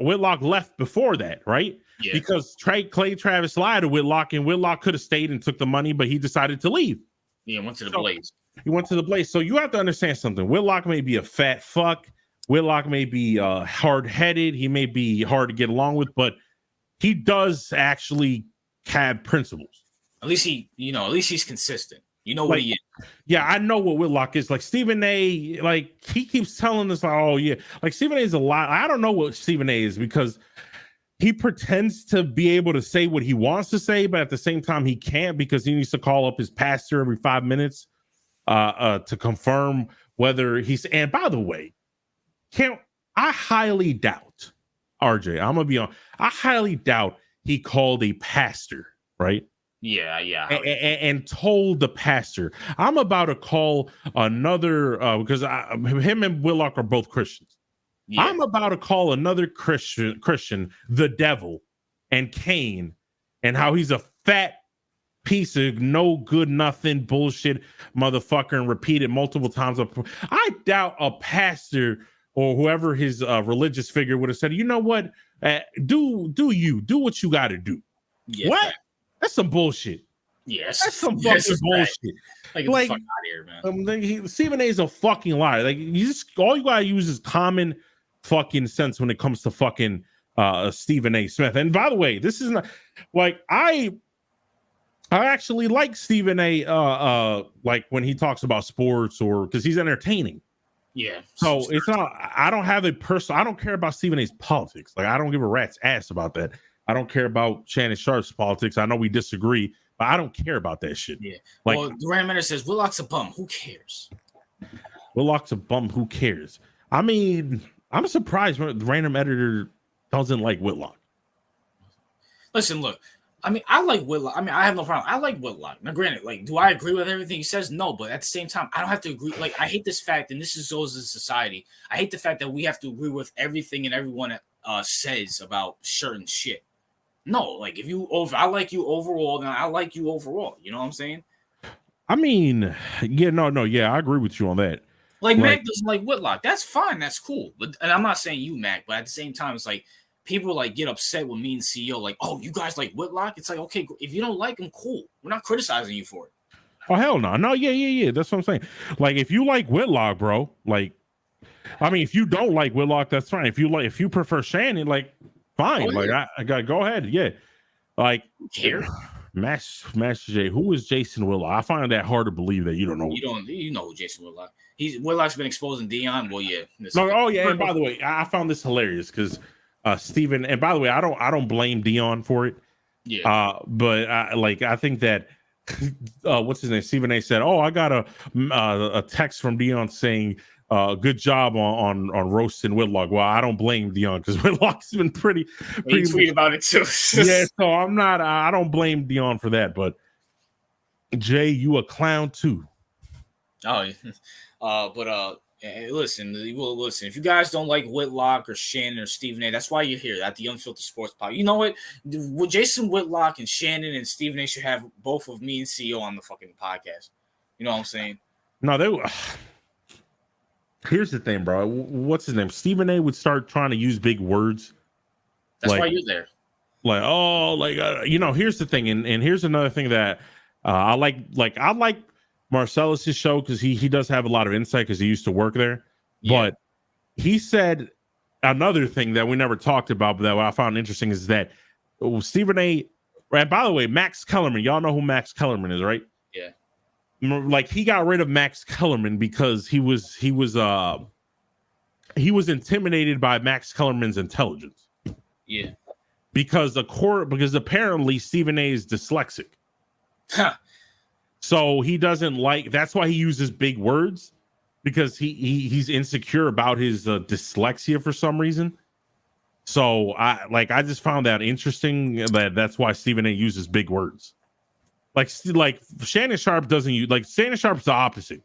left before that, right? Yeah. Because Clay Travis lied to Whitlock, and Whitlock could have stayed and took the money, but he decided to leave. Yeah, went to the Blaze. He went to the Blaze. So you have to understand something. Whitlock may be a fat fuck. Whitlock may be hard-headed. He may be hard to get along with, but he does actually have principles. At least he's consistent. You know what he is. Yeah, I know what Whitlock is. Like Stephen A, like he keeps telling us, like, oh yeah, like Stephen A is a lot. I don't know what Stephen A is because he pretends to be able to say what he wants to say, but at the same time he can't because he needs to call up his pastor every 5 minutes to confirm whether he's. And by the way, I highly doubt, RJ, I'm gonna be on. I highly doubt he called a pastor, right? Yeah. And told the pastor, I'm about to call another, because him and Whitlock are both Christians. Yeah. I'm about to call another Christian the devil and Cain, and how he's a fat piece of no good nothing bullshit motherfucker, and repeat it multiple times. I doubt a pastor or whoever his religious figure would have said, you know what, do what you got to do. Yeah, what? That's some bullshit. Yes, that's some fucking bullshit. Like, get the fuck out of here, man. Stephen A is a fucking liar. Like, all you gotta use is common fucking sense when it comes to fucking Stephen A. Smith. And by the way, this is not like I actually like Stephen A. Like when he talks about sports or because he's entertaining. Yeah. So it's not. I don't have a personal. I don't care about Stephen A.'s politics. Like I don't give a rat's ass about that. I don't care about Shannon Sharp's politics. I know we disagree, but I don't care about that shit. Yeah. Like, well, Durant Mentor says Whitlock's a bum. Who cares? Whitlock's a bum. Who cares? I mean, I'm surprised when the random editor doesn't like Whitlock. Listen, look. I mean, I like Whitlock. I mean, I have no problem. I like Whitlock. Now, granted, like, do I agree with everything he says? No, but at the same time, I don't have to agree. Like, I hate this fact, and this is always in society. I hate the fact that we have to agree with everything and everyone says about certain shit. No, like I like you overall, then I like you overall. You know what I'm saying? I mean, yeah, no, yeah, I agree with you on that. Like Mac doesn't like Whitlock. That's fine, that's cool. But and I'm not saying you, Mac, but at the same time, it's like people like get upset with me and CEO, like, oh, you guys like Whitlock? It's like, okay, if you don't like him, cool. We're not criticizing you for it. Oh hell no, no, yeah. That's what I'm saying. Like, if you like Whitlock, bro, like, I mean, if you don't like Whitlock, that's fine. If you prefer Shannon, like. Fine, like I gotta go ahead, yeah. Like here, Master J. Who is Jason Whitlock? I find that hard to believe that you don't know. You know who Jason Whitlock. Whitlock's been exposing Dion. Well, yeah. And by the way, I found this hilarious because Stephen. And by the way, I don't blame Dion for it. Yeah. But I think that what's his name? Stephen A. said, "Oh, I got a text from Dion saying good job on roasting Whitlock. Well, I don't blame Dion because Whitlock's been pretty He tweet about it too. Yeah, so I don't blame Dion for that, but Jay, you a clown too. Listen, if you guys don't like Whitlock or Shannon or Stephen A, that's why you're here at the Unfiltered Sports Podcast. You know what? Jason Whitlock and Shannon and Stephen A should have both of me and CEO on the fucking podcast. You know what I'm saying? No, here's the thing, bro. What's his name? Stephen A would start trying to use big words. That's why you're there. Here's the thing, and here's another thing that I like Marcellus's show because he does have a lot of insight because he used to work there. Yeah. But he said another thing that we never talked about, but that I found interesting is that Stephen A. Right, by the way, Max Kellerman, y'all know who Max Kellerman is, right? Yeah. Like he got rid of Max Kellerman because he was intimidated by Max Kellerman's intelligence. Yeah. Because apparently Stephen A is dyslexic. So he doesn't that's why he uses big words, because he's insecure about his dyslexia for some reason. So I just found that interesting that's why Stephen A uses big words. Like Shannon Sharp doesn't use, Shannon Sharp's the opposite.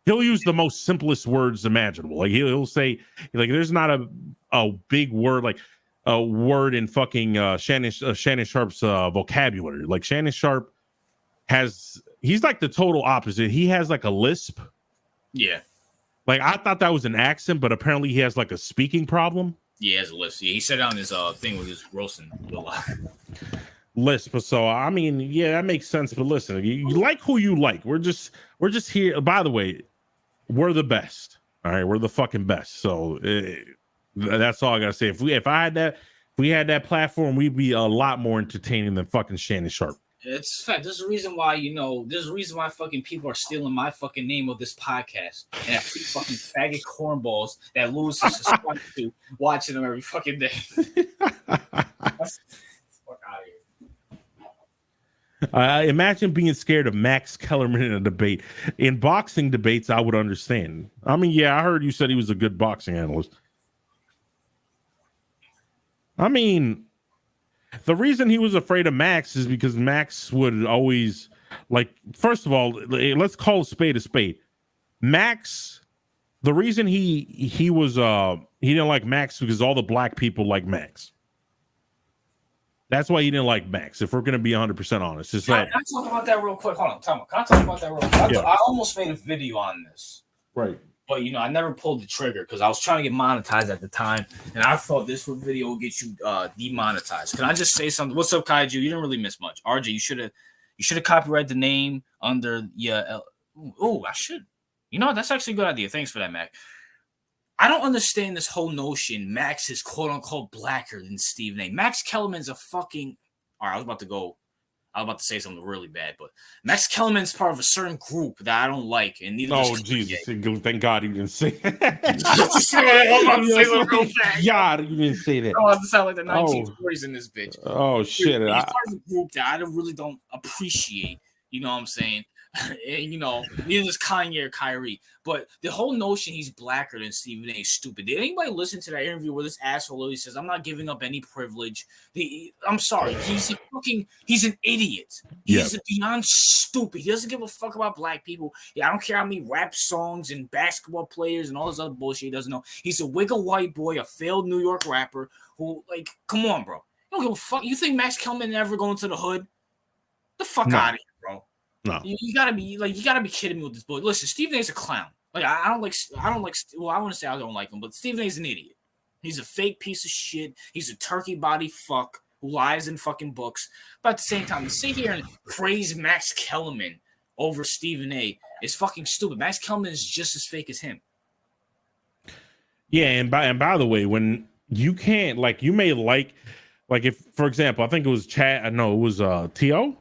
He'll use the most simplest words imaginable. Like he'll say, like, there's not a big word, like a word in fucking Shannon Sharp's vocabulary. Like Shannon Sharp he's like the total opposite. He has like a lisp. Yeah. Like I thought that was an accent, but apparently he has like a speaking problem. Yeah, he has a lisp. Yeah, he said it on his thing with his roasting lisp. So I mean, yeah, that makes sense. But listen, you like who you like. We're just here. By the way, we're the best. All right, we're the fucking best. So that's all I gotta say. If we had that platform, we'd be a lot more entertaining than fucking Shannon Sharp. It's fact. There's a reason why fucking people are stealing my fucking name of this podcast. And I see fucking faggot cornballs that Lewis is subscribed to, watching them every fucking day. Fuck out of here. Imagine being scared of Max Kellerman in a debate. In boxing debates, I would understand. I mean, yeah, I heard you said he was a good boxing analyst. I mean, the reason he was afraid of Max is because Max would always, first of all, let's call a spade. Max, the reason he didn't like Max because all the black people like Max. That's why he didn't like Max, if we're going to be 100% honest. Can I talk about that real quick? Hold on, Tom. Can I talk about that real quick? Yeah. I almost made a video on this. Right. But, I never pulled the trigger because I was trying to get monetized at the time, and I thought this video would get you demonetized. Can I just say something? What's up, Kaiju? You didn't really miss much. RJ, you should have copyrighted the name under I should. That's actually a good idea. Thanks for that, Mac. I don't understand this whole notion Max is quote-unquote blacker than Stephen A. Max Kellerman's a fucking... All right, I was about to say something really bad, but Max Kellerman's part of a certain group that I don't like, and neither. Oh Jesus! Thank God you didn't say that. God, you didn't say that. I want to sound like the 1940s in this bitch. Oh shit! He's part of a group that I really don't appreciate. You know what I'm saying? And neither is Kanye or Kyrie. But the whole notion he's blacker than Stephen A is stupid. Did anybody listen to that interview where this asshole literally says, "I'm not giving up any privilege"? I'm sorry, he's an idiot. He's beyond stupid. He doesn't give a fuck about black people. I don't care how many rap songs and basketball players and all this other bullshit he doesn't know. He's a wiggle white boy, a failed New York rapper who, come on, bro. You don't give a fuck. You think Max Kellerman ever going to the hood? The fuck out of here, bro. No. You gotta be kidding me with this boy. Listen, Stephen A's a clown. I don't like. Well, I want to say I don't like him, but Stephen A's an idiot. He's a fake piece of shit. He's a turkey body fuck who lies in fucking books. But at the same time, to sit here and praise Max Kellerman over Stephen A is fucking stupid. Max Kellerman is just as fake as him. Yeah, and by the way, when you can't you may if, for example, I think it was Chad. No, it was T.O.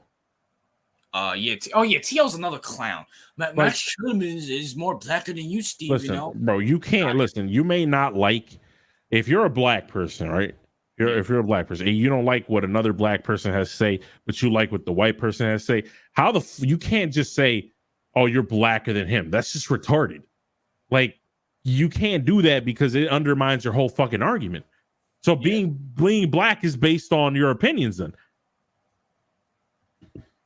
T.O.'s another clown. Max Kellerman is more blacker than you, Steve. Listen, bro, you can't listen. You may not if you're a black person, right? If you're a black person and you don't like what another black person has to say, but you like what the white person has to say, you can't just say, "Oh, you're blacker than him." That's just retarded. you can't do that because it undermines your whole fucking argument. So being black is based on your opinions then.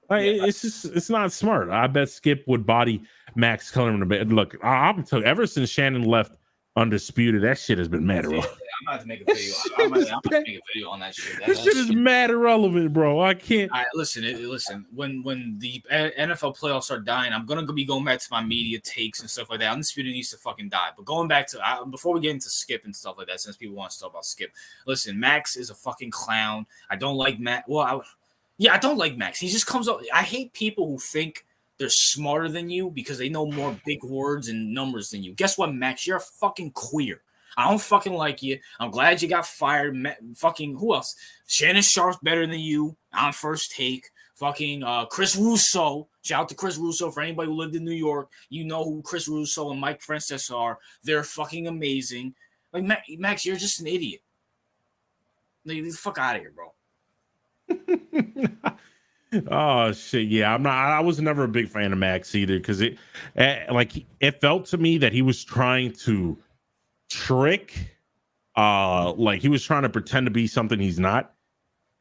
It's not smart. I bet Skip would body Max Kellerman a bit. Look, I'm telling you, ever since Shannon left Undisputed, that shit has been mad irrelevant. I'm about to make a video. I'm about to make a video on that shit. This shit is mad irrelevant, bro. I can't. All right, listen. When the NFL playoffs are dying, I'm gonna be going back to my media takes and stuff like that. Undisputed needs to fucking die. But going back to before we get into Skip and stuff like that, since people want to talk about Skip, listen, Max is a fucking clown. I don't like Max. Well, I don't like Max. He just comes up. I hate people who think they're smarter than you because they know more big words and numbers than you. Guess what, Max? You're a fucking queer. I don't fucking like you. I'm glad you got fired. Fucking who else? Shannon Sharp's better than you on First Take. Fucking Chris Russo. Shout out to Chris Russo. For anybody who lived in New York, you know who Chris Russo and Mike Francis are. They're fucking amazing. Like Max, you're just an idiot. Like, get the fuck out of here, bro. Oh shit, yeah. I was never a big fan of Max either because it felt to me that he was trying to trick, like he was trying to pretend to be something he's not.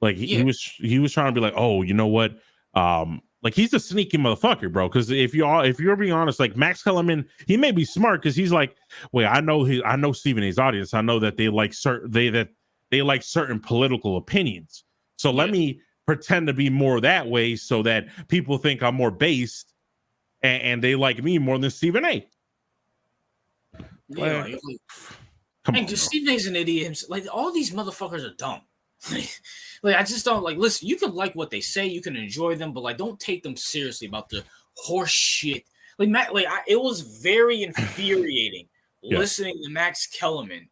Like he was trying to be like, oh, you know what? Like he's a sneaky motherfucker, bro. Because if you're being honest, like Max Kellerman, he may be smart because he's like, wait, I know Stephen A's audience. I know that they like certain political opinions. So let me pretend to be more that way so that people think I'm more based and they like me more than Stephen A. Yeah, Stephen A's an idiot. Like all these motherfuckers are dumb. Like I just don't like. Listen, you can like what they say, you can enjoy them, but like don't take them seriously about the horse shit. Like Matt, it was very infuriating listening to Max Kellerman.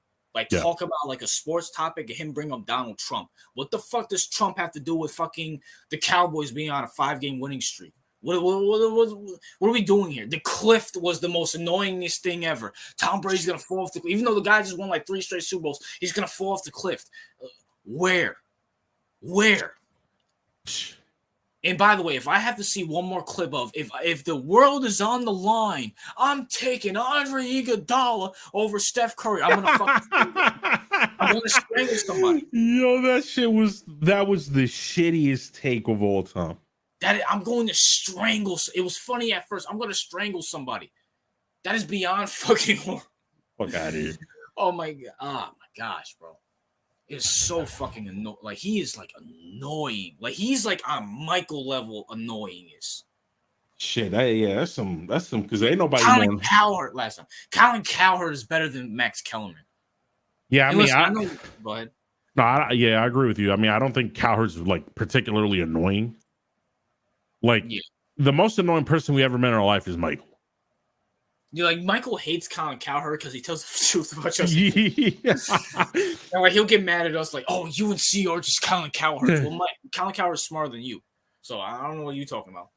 Talk about like a sports topic and him bring up Donald Trump. What the fuck does Trump have to do with fucking the Cowboys being on a 5-game winning streak? What are we doing here? The cliff was the most annoyingest thing ever. Tom Brady's gonna fall off the cliff. Even though the guy just won like 3 straight Super Bowls, he's gonna fall off the cliff. Where? And by the way, if I have to see one more clip of if the world is on the line, I'm taking Andre Iguodala over Steph Curry. I'm gonna strangle somebody. Yo, that was the shittiest take of all time. I'm going to strangle. It was funny at first. I'm going to strangle somebody. That is beyond fucking. Fuck out of here. Oh my gosh, bro. It's so fucking annoying. Like he is like annoying. Like he's like on Michael level annoyingest. Shit, that's some because ain't nobody. Colin Cowherd last time. Colin Cowherd is better than Max Kellerman. Yeah, I know. Go ahead. No, I agree with you. I mean, I don't think Cowherd's like particularly annoying. Like the most annoying person we ever met in our life is Michael. Michael hates Colin Cowherd because he tells the truth about us. And like he'll get mad at us, like, "Oh, UNC are just Colin Cowherd." Well, Colin Cowherd's smarter than you, so I don't know what you're talking about.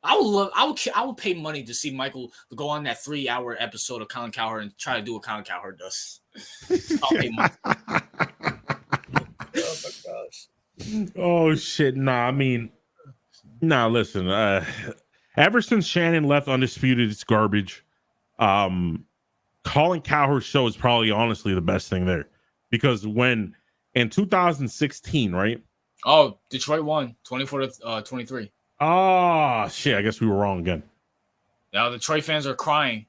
I would pay money to see Michael go on that 3-hour episode of Colin Cowherd and try to do what Colin Cowherd does. I'll pay money. Oh my gosh. Oh shit! Listen. Ever since Shannon left Undisputed, it's garbage. Colin Cowherd's show is probably honestly the best thing there because when in 2016, right? Oh, Detroit won 24-23. Oh shit! I guess we were wrong again. Now the Detroit fans are crying.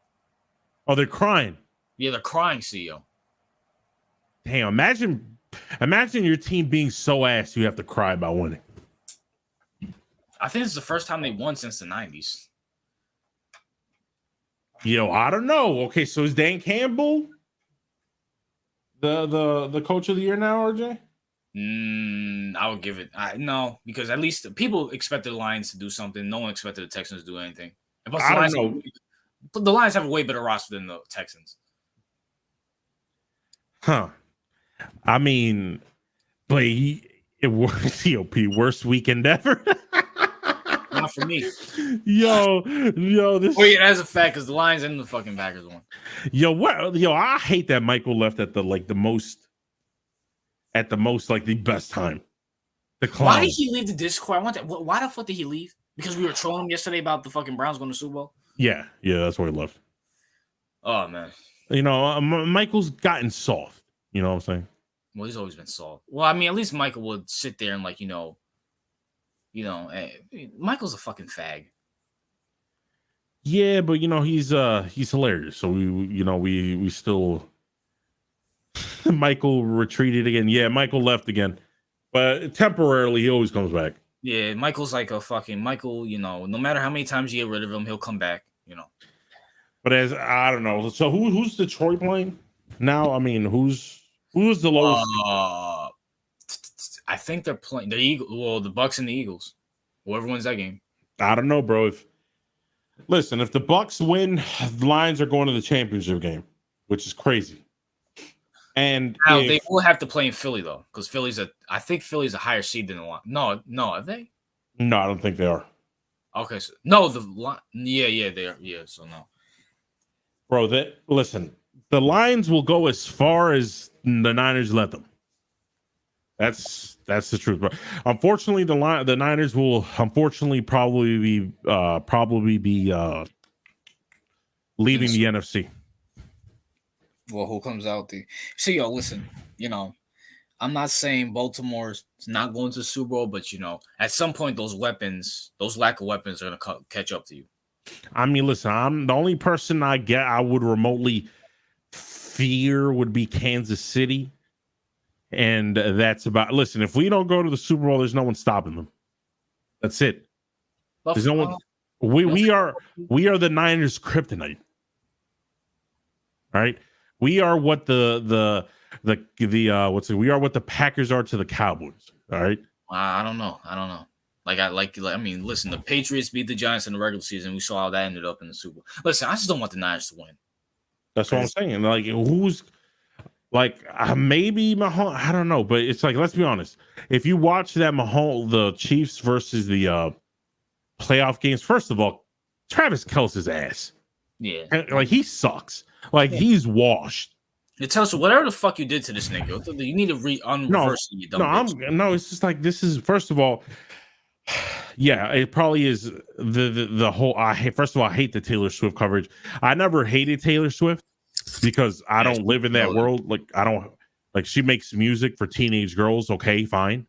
Oh, they're crying. Yeah, they're crying, CEO. Damn! Imagine your team being so ass you have to cry about winning. I think it's the first time they won since the 90s. Yo, I don't know. Okay, so is Dan Campbell the coach of the year now, RJ? I would give it no, because at least people expected the Lions to do something. No one expected the Texans to do anything. Plus, I don't know. The Lions have a way better roster than the Texans. Huh. I mean, but it was worst weekend ever. Not for me. Yo, this. Oh yeah, that's a fact because the Lions and the fucking Packers won. Yo, I hate that Michael left at the most like the best time. The clown. Why did he leave the Discord? I want that. Why the fuck did he leave? Because we were trolling him yesterday about the fucking Browns going to Super Bowl. Yeah, that's why he left. Oh man, Michael's gotten soft. You know what I'm saying? Well, he's always been soft. Well, I mean, at least Michael would sit there and Michael's a fucking fag. Yeah, but he's hilarious. So we still Michael retreated again. Yeah, Michael left again, but temporarily he always comes back. Yeah, Michael's like a fucking Michael. No matter how many times you get rid of him, he'll come back. But I don't know. So who's Detroit playing now? I mean, who's the lowest? I think they're playing the Eagles. Well, the Bucs and the Eagles. Whoever wins that game. I don't know, bro. If the Bucs win, the Lions are going to the championship game, which is crazy. And now they will have to play in Philly though, because I think Philly's a higher seed than the Lions. No, are they? No, I don't think they are. Okay, so no, yeah, they are. Yeah, so no. Bro, listen, the Lions will go as far as the Niners let them. That's the truth, bro. Unfortunately, the Niners will probably be leaving the NFC. Well, who comes out listen, I'm not saying Baltimore's not going to the Super Bowl, but at some point those lack of weapons are going to catch up to you. I mean, listen, I'm the only person I would remotely fear would be Kansas City. And that's about. Listen, if we don't go to the Super Bowl, there's no one stopping them. That's it. There's no one. We are the Niners' kryptonite. All right, we are what we are what the Packers are to the Cowboys. All right. I don't know. I mean, listen, the Patriots beat the Giants in the regular season. We saw how that ended up in the Super Bowl. Listen, I just don't want the Niners to win. That's what I'm saying. Like, who's like maybe Mahomes? I don't know, but it's like, let's be honest. If you watch that the Chiefs versus the playoff games, first of all, Travis Kelce's ass. Yeah, like he sucks. Like he's washed. It tells you whatever the fuck you did to this nigga, you need to reverse it. No, it's just like this is first of all. Yeah, it probably is the whole. First of all, I hate the Taylor Swift coverage. I never hated Taylor Swift because I don't live in that world. Like I don't like she makes music for teenage girls. Okay, fine.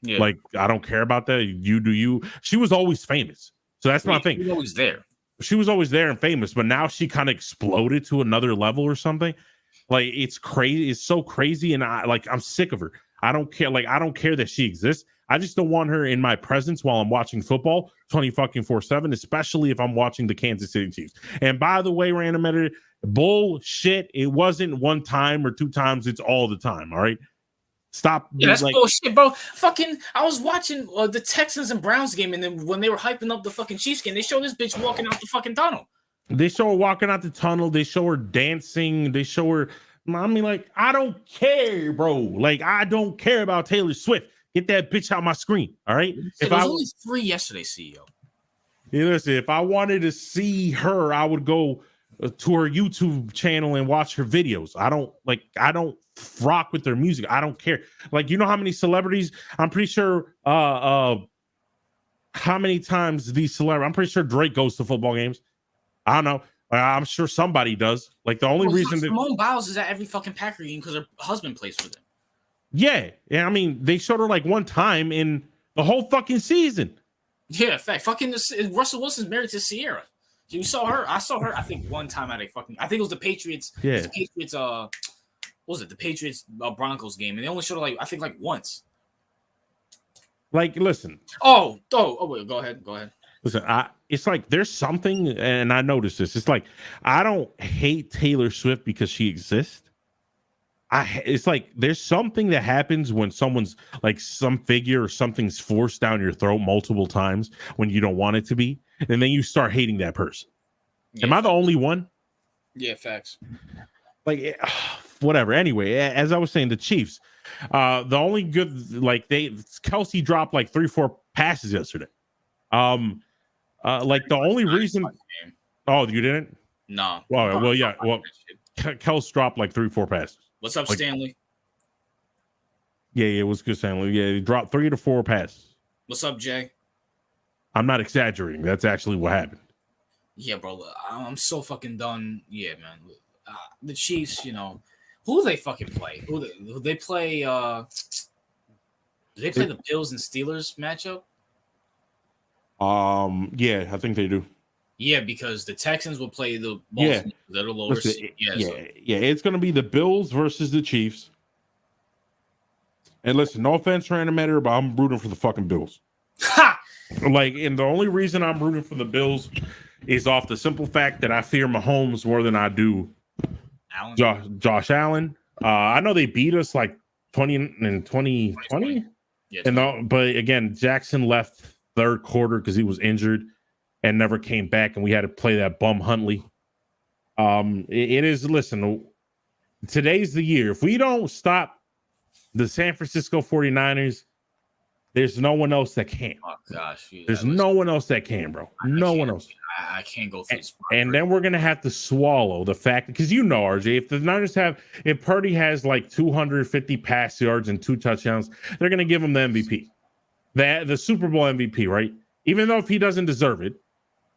Yeah. Like I don't care about that. You do you. She was always famous, so that's my thing. She was always there. She was always there and famous, but now she kind of exploded to another level or something. Like it's crazy. It's so crazy, and I'm sick of her. I don't care. Like I don't care that she exists. I just don't want her in my presence while I'm watching football 24/7, especially if I'm watching the Kansas City Chiefs. And by the way, random editor, bullshit. It wasn't one time or two times. It's all the time. All right. Stop. Yeah, that's bullshit, bro. Fucking, I was watching the Texans and Browns game, and then when they were hyping up the fucking Chiefs game, they showed this bitch walking out the fucking tunnel. They show her walking out the tunnel. They show her dancing. They show her. I mean, like, I don't care, bro. Like, I don't care about Taylor Swift. Get that bitch out my screen, all right? If I was only 3 yesterday, CEO. Yeah, listen, if I wanted to see her, I would go to her YouTube channel and watch her videos. I don't rock with their music. I don't care. Like, you know how many celebrities? I'm pretty sure. How many times these celebrities? I'm pretty sure Drake goes to football games. I don't know. I'm sure somebody does. Like the only reason Simone Biles is at every fucking Packer game because her husband plays for them. Yeah. I mean, they showed her like one time in the whole fucking season. Yeah, in fact, fucking Russell Wilson's married to Sierra. You saw her? I saw her. I think one time at I think it was the Patriots. Yeah, the Patriots. What was it? The Patriots Broncos game, and they only showed her like once. Like, listen. Oh, wait, go ahead. Listen, it's like there's something, and I noticed this. It's like I don't hate Taylor Swift because she exists. It's like there's something that happens when someone's like some figure or something's forced down your throat multiple times when you don't want it to be, and then you start hating that person. Yeah, Am I the only one? Yeah, facts. Like whatever. Anyway, as I was saying, the Chiefs, the only good Kelsey dropped like 3-4 passes yesterday. Like the only reason. Oh, you didn't? No. Well, yeah. Well, Kels dropped like 3-4 passes. What's up, Stanley? Yeah, it was good, Stanley. Yeah, he dropped 3 to 4 passes. What's up, Jay? I'm not exaggerating. That's actually what happened. Yeah, bro. I'm so fucking done. Yeah, man. the Chiefs, who do they fucking play? Who they play? Do they play the Bills and Steelers matchup? Yeah, I think they do. Yeah, because the Texans will play the Baltimore. That are lower. It's going to be the Bills versus the Chiefs. And listen, no offense, random matter, but I'm rooting for the fucking Bills. Ha! And the only reason I'm rooting for the Bills is off the simple fact that I fear Mahomes more than I do Josh Allen. I know they beat us like 20 in 2020. Yeah, but again, Jackson left third quarter because he was injured and never came back, and we had to play that bum Huntley. Listen, today's the year. If we don't stop the San Francisco 49ers, there's no one else that can. Oh, gosh. There's no one else that can, bro. No one else. I can't go through this. And then we're going to have to swallow the fact, because RJ, if the Niners if Purdy has like 250 pass yards and 2 touchdowns, they're going to give him the MVP. The Super Bowl MVP, right? Even though if he doesn't deserve it,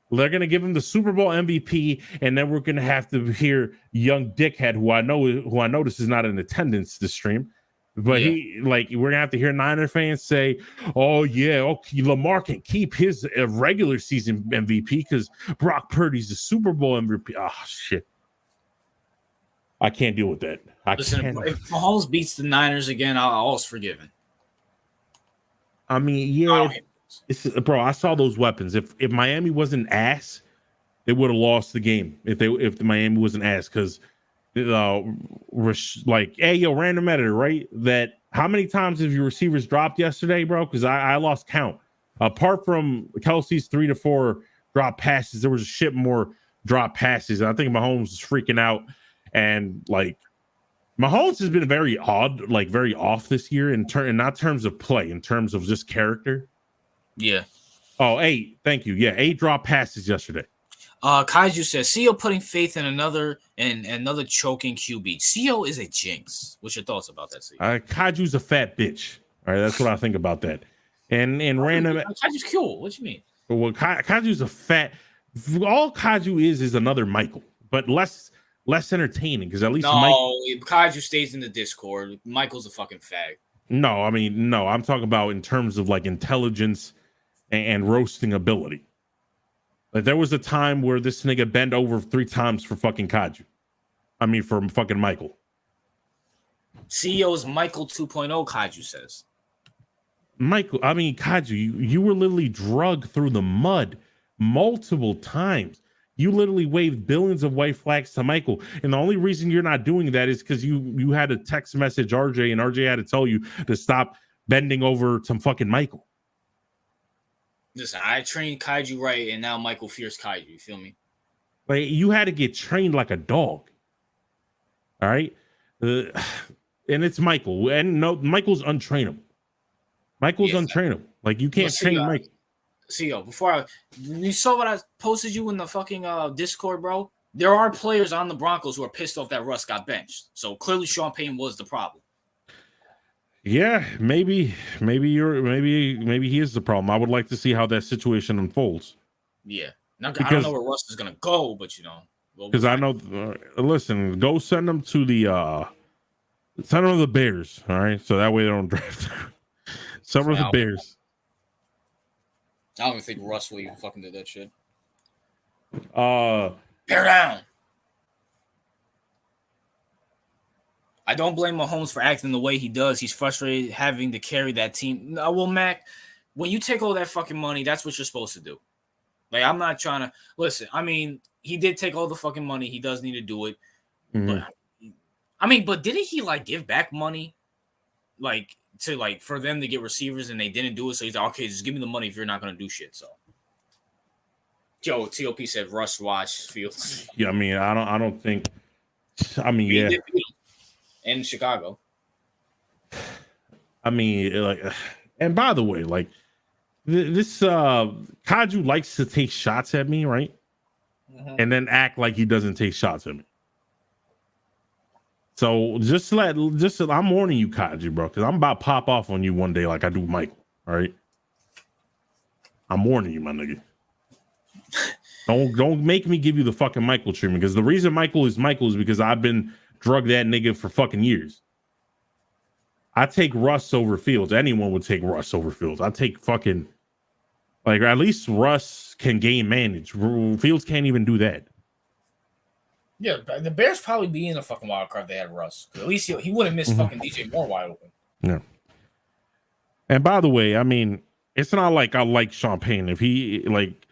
they're going to give him the Super Bowl MVP, and then we're going to have to hear young dickhead, who I notice is not in attendance this stream, but we're going to have to hear Niner fans say, oh, yeah, Lamar can keep his regular season MVP because Brock Purdy's the Super Bowl MVP. Oh, shit. I can't deal with that. Listen, if Mahomes beats the Niners again, all's forgiven. I mean, bro, I saw those weapons. If Miami wasn't ass, they would have lost the game. If Miami wasn't ass, because random editor, right? That how many times have your receivers dropped yesterday, bro? Because I lost count. Apart from Kelsey's 3 to 4 drop passes, there was a shit more drop passes. And I think Mahomes was freaking out, and Mahomes has been very odd, very off this year in not terms of play, in terms of just character. Yeah. Oh, 8. Thank you. Yeah, 8 drop passes yesterday. Kaiju says CEO putting faith in another choking QB. CEO is a jinx. What's your thoughts about that, CEO? Kaiju's a fat bitch. All right, that's what I think about that. And random. Kaiju's cool. What you mean? Well, Kaiju's a fat. All Kaiju is another Michael, but less entertaining, because at least Kaiju stays in the Discord. Michael's a fucking fag. No, I'm talking about in terms of intelligence and roasting ability. There was a time where this nigga bent over 3 times for fucking Kaiju. For fucking Michael. CEO's Michael 2.0, Kaiju says. Kaiju, you were literally drugged through the mud multiple times. You literally waved billions of white flags to Michael. And the only reason you're not doing that is because you had to text message RJ, and RJ had to tell you to stop bending over some fucking Michael. Listen, I trained Kaiju right, and now Michael fears Kaiju. You feel me? You had to get trained like a dog. All right? And it's Michael. And no, Michael's untrainable. Michael's untrainable. You can't train Michael. CEO, you saw what I posted you in the fucking Discord, bro? There are players on the Broncos who are pissed off that Russ got benched. So clearly Sean Payton was the problem. Yeah, maybe he is the problem. I would like to see how that situation unfolds. Yeah. Now, I don't know where Russ is going to go, but because I know, listen, go send them to the Bears, all right? So that way they don't draft. Some of the Bears. I don't even think Russ will even fucking do that shit. Bear down. I don't blame Mahomes for acting the way he does. He's frustrated having to carry that team. No, well, Mac, when you take all that fucking money, that's what you're supposed to do. I'm not trying to listen. He did take all the fucking money. He does need to do it. Mm-hmm. But didn't he give back money? For them to get receivers, and they didn't do it. So he's like, okay, just give me the money if you're not going to do shit. So Joe TOP said Russ watch Fields. Yeah, I don't think. Yeah. In Chicago. And by the way, this Kaiju likes to take shots at me, right? Mm-hmm. And then act like he doesn't take shots at me. So I'm warning you, Kaiju, bro, because I'm about to pop off on you one day like I do Michael. All right. I'm warning you, my nigga. Don't make me give you the fucking Michael treatment, because the reason Michael is because I've been drug that nigga for fucking years. I take Russ over Fields. Anyone would take Russ over Fields. I take fucking, like, at least Russ can game manage. Fields can't even do that. Yeah, the Bears probably be in a fucking wild card if they had Russ. At least he wouldn't miss fucking DJ Moore wide open. Yeah. And by the way, I mean, it's not like I like Sean Payton. If he, like,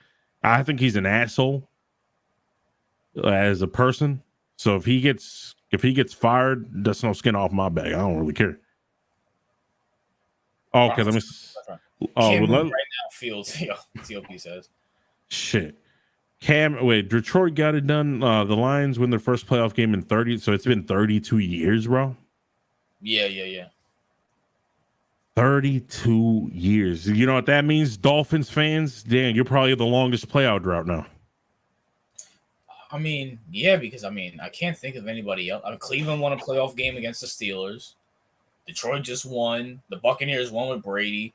I think he's an asshole as a person. So if he gets fired, that's no skin off my back. I don't really care. Okay, let me. Right now, Fields. TOP says. Shit. Detroit got it done. The Lions win their first playoff game in 30. So it's been 32 years, bro. Yeah. 32 years. You know what that means, Dolphins fans? Damn, you're probably the longest playoff drought now. I mean, yeah, because I can't think of anybody else. Cleveland won a playoff game against the Steelers. Detroit just won. The Buccaneers won with Brady.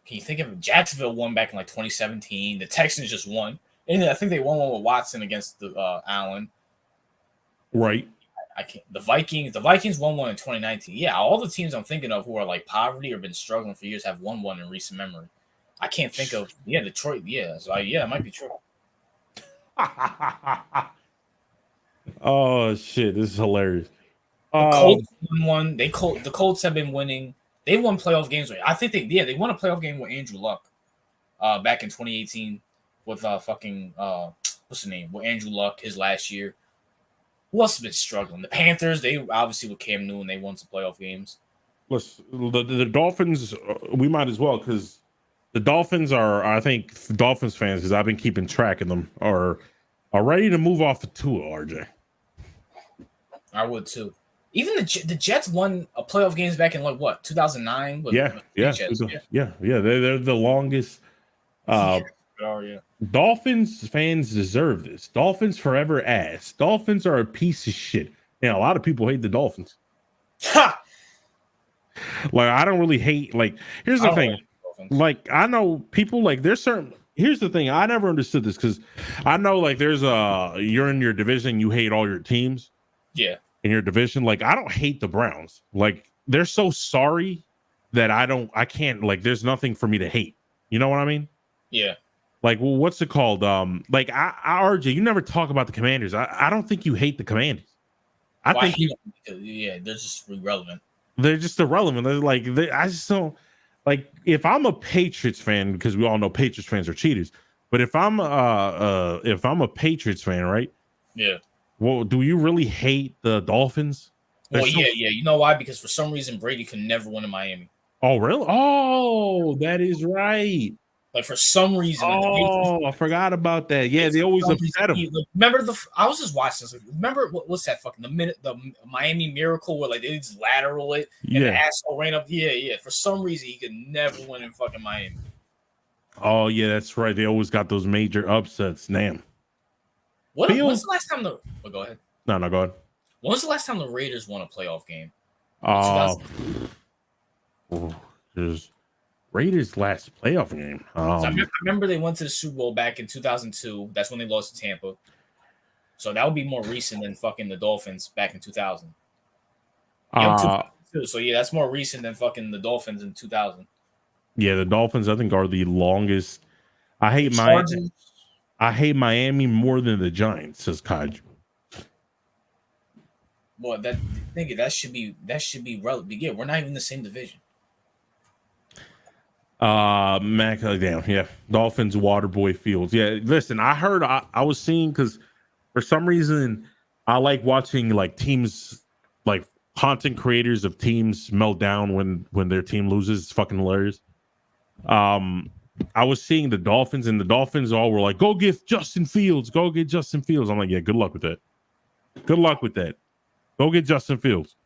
Can you think of Jacksonville won back in like 2017? The Texans just won. And I think they won one with Watson against the Allen. Right. I can't. The Vikings won one in 2019. Yeah, all the teams I'm thinking of who are like poverty or been struggling for years have won one in recent memory. I can't think of. Yeah, Detroit. Yeah, so it might be true. Oh shit, this is hilarious. The Colts won one. The Colts have been winning. They won playoff games. I think they won a playoff game with Andrew Luck back in 2018 with what's the name? With Andrew Luck his last year. Who else has been struggling? The Panthers, they obviously with Cam Newton, they won some playoff games. Listen, the Dolphins, we might as well, because the Dolphins are, I think, Dolphins fans, because I've been keeping track of them, are ready to move off of Tua, RJ. I would too. Even the Jets won a playoff games back in 2009. Yeah. They're the longest. Dolphins fans deserve this. Dolphins forever ass. Dolphins are a piece of shit. And a lot of people hate the Dolphins. Ha! Like, I don't really hate. Like, here's the thing. Like, I know people, like, there's certain. Here's the thing. I never understood this, because I know, like, there's you're in your division, you hate all your teams. Yeah. In your division, like, I don't hate the Browns. Like, they're so sorry that I can't, like, there's nothing for me to hate. You know what I mean? Yeah. Like, well, what's it called? Like, RJ, you never talk about the Commanders. I don't think you hate the Commanders. I think they're just irrelevant. They're just irrelevant. I just don't, like, if I'm a Patriots fan, because we all know Patriots fans are cheaters, but if I'm a Patriots fan, right? Yeah. Well, do you really hate the Dolphins? Well, yeah. You know why? Because for some reason Brady could never win in Miami. Oh, really? Oh, that is right. Like, for some reason. Oh, I forgot about that. Yeah, they always upset him. Remember I was just watching this. Remember what's that fucking the Miami Miracle where, like, they just lateral it and the asshole ran up? Yeah. For some reason he could never win in fucking Miami. Oh yeah, that's right. They always got those major upsets. Damn. When's the last time go ahead. No, go ahead. When was the last time the Raiders won a playoff game? Raiders' last playoff game. I remember they went to the Super Bowl back in 2002. That's when they lost to Tampa. So that would be more recent than fucking the Dolphins back in 2000. So yeah, that's more recent than fucking the Dolphins in 2000. Yeah, the Dolphins, I think, are the longest. I hate Miami more than the Giants, says Kaiju. Well, that should be relevant. Yeah, we're not even in the same division. Damn, yeah. Dolphins, Waterboy Fields. Yeah, listen, I was seeing, because for some reason I like watching, like, teams, like, content creators of teams melt down when their team loses. It's fucking hilarious. I was seeing the Dolphins, and the Dolphins all were like, go get Justin Fields. Go get Justin Fields. I'm like, yeah, good luck with that. Good luck with that. Go get Justin Fields.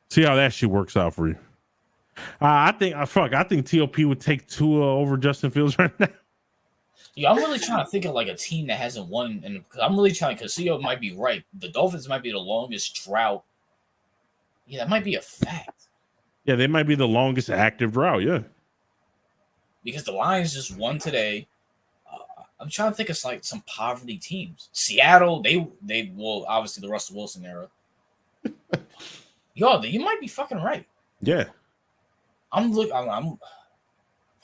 See how that shit works out for you. I think TOP would take Tua over Justin Fields right now. Yeah, I'm really trying to think of, like, a team that hasn't won, and I'm really trying, because CEO might be right. The Dolphins might be the longest drought. Yeah, that might be a fact. Yeah, they might be the longest active drought. Yeah, because the Lions just won today. I'm trying to think of like some poverty teams. Seattle, they will obviously the Russell Wilson era. Yo, you might be fucking right. Yeah. I'm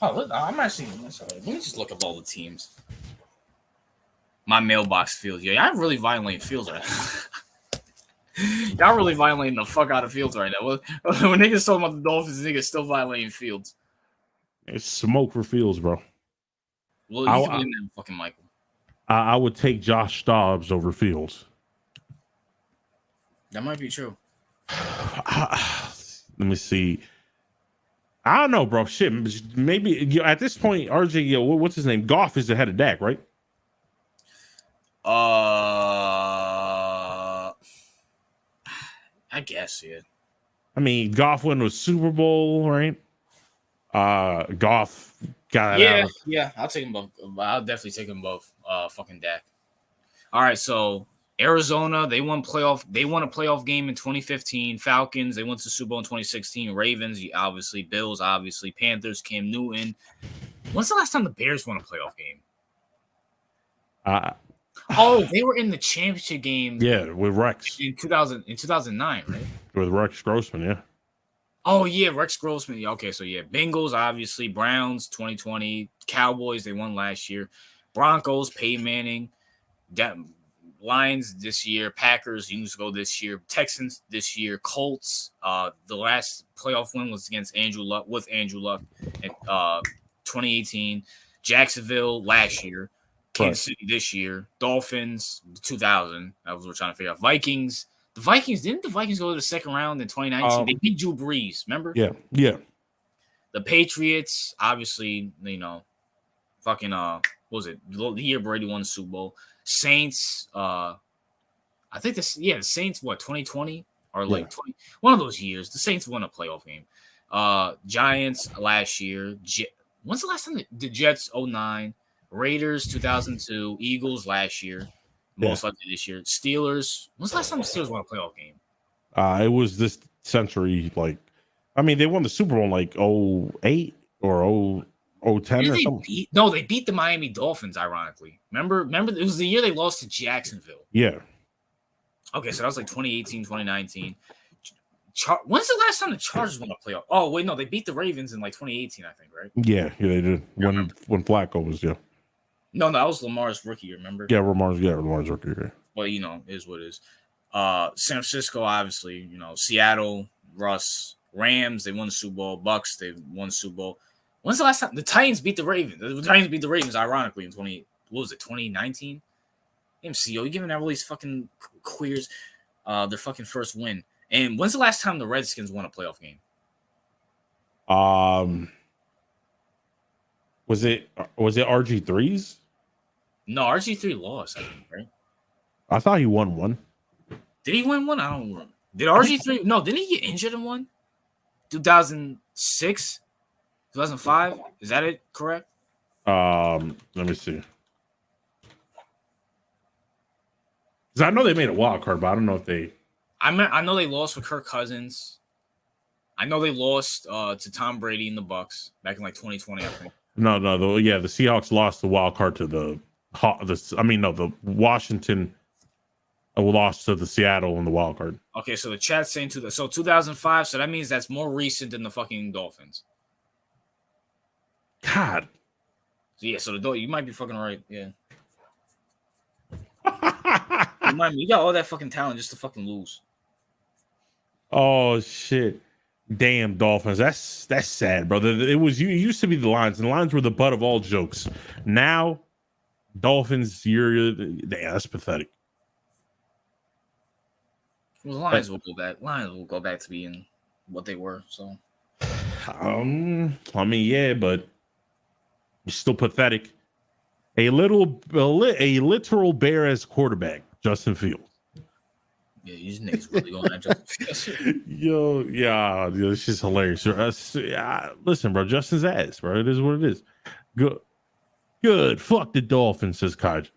actually. Let me just look up all the teams. My mailbox feels. Yeah, I'm really violating Fields right now. Y'all really violating the fuck out of Fields right now. When niggas talking about the Dolphins, niggas still violating Fields. It's smoke for Fields, bro. Well, you can blame that fucking Michael. I would take Josh Dobbs over Fields. That might be true. Let me see. I don't know, bro. Shit, maybe at this point, RJ, what's his name? Goff is the head of Dak, right? I guess, yeah. I mean, Goff won the Super Bowl, right? Goff got out. Yeah. I'll take them both. I'll definitely take them both. Fucking Dak. All right, so Arizona, they won a playoff game in 2015. Falcons, they went to the Super Bowl in 2016. Ravens, obviously. Bills, obviously. Panthers, Cam Newton. When's the last time the Bears won a playoff game? They were in the championship game. Yeah, with Rex in 2009, right? With Rex Grossman, yeah. Oh yeah, Rex Grossman. Yeah, okay, so yeah, Bengals obviously, Browns 2020, Cowboys they won last year, Broncos Peyton Manning, Lions this year, Packers used to go this year, Texans this year, Colts. The last playoff win was against Andrew Luck in 2018, Jacksonville last year. Kansas City this year, Dolphins 2000. That was what we're trying to figure out. Vikings. Didn't the Vikings go to the second round in 2019? They beat Drew Brees, remember? Yeah. The Patriots, obviously, fucking what was it? The year Brady won the Super Bowl. Saints, I think the Saints, 2020 or 20, one of those years. The Saints won a playoff game. Giants last year. When's the last time the Jets 09? Raiders 2002, Eagles last year, most likely this year. Steelers. When's the last time the Steelers won a playoff game? It was this century. They won the Super Bowl in 08 or 010 or something. They beat the Miami Dolphins. Ironically, remember, it was the year they lost to Jacksonville. Yeah. Okay, so that was 2018, 2019. When's the last time the Chargers won a playoff? Oh wait, no, they beat the Ravens in 2018, I think, right? Yeah, they did. When Flacco was No, that was Lamar's rookie year, remember? Yeah, Lamar's rookie year. Well, is what it is. San Francisco, obviously, Seattle, Russ, Rams, they won the Super Bowl. Bucs, they won the Super Bowl. When's the last time the Titans beat the Ravens? The Titans beat the Ravens, ironically, in 2019? MCO, you giving all these fucking queers their fucking first win. And when's the last time the Redskins won a playoff game? Was it RG3's? No, RG3 lost, I think, right? I thought he won one. Did he win one? I don't remember. Did RG3? No, didn't he get injured in one? 2006? 2005? Is that it correct? Let me see. Because I know they made a wild card, but I don't know if they. I know they lost with Kirk Cousins. I know they lost to Tom Brady and the Bucs back in 2020, I think. No, the Seahawks lost the wild card to the Washington lost to the Seattle in the wild card. Okay, so the chat's saying 2005, so that means that's more recent than the fucking Dolphins. God. So you might be fucking right, yeah. You got all that fucking talent just to fucking lose. Oh shit. Damn Dolphins. That's sad, brother. It used to be the Lions, and the Lions were the butt of all jokes. Now, Dolphins, that's pathetic. Well, the Lions will go back. Lions will go back to being what they were. So, but it's still pathetic. A literal bear as quarterback, Justin Fields. Yeah, these niggas really going at Justin Fields. It's just hilarious. Listen, bro, Justin's ass, bro. It is what it is. Good. Fuck the Dolphins, says Kaj.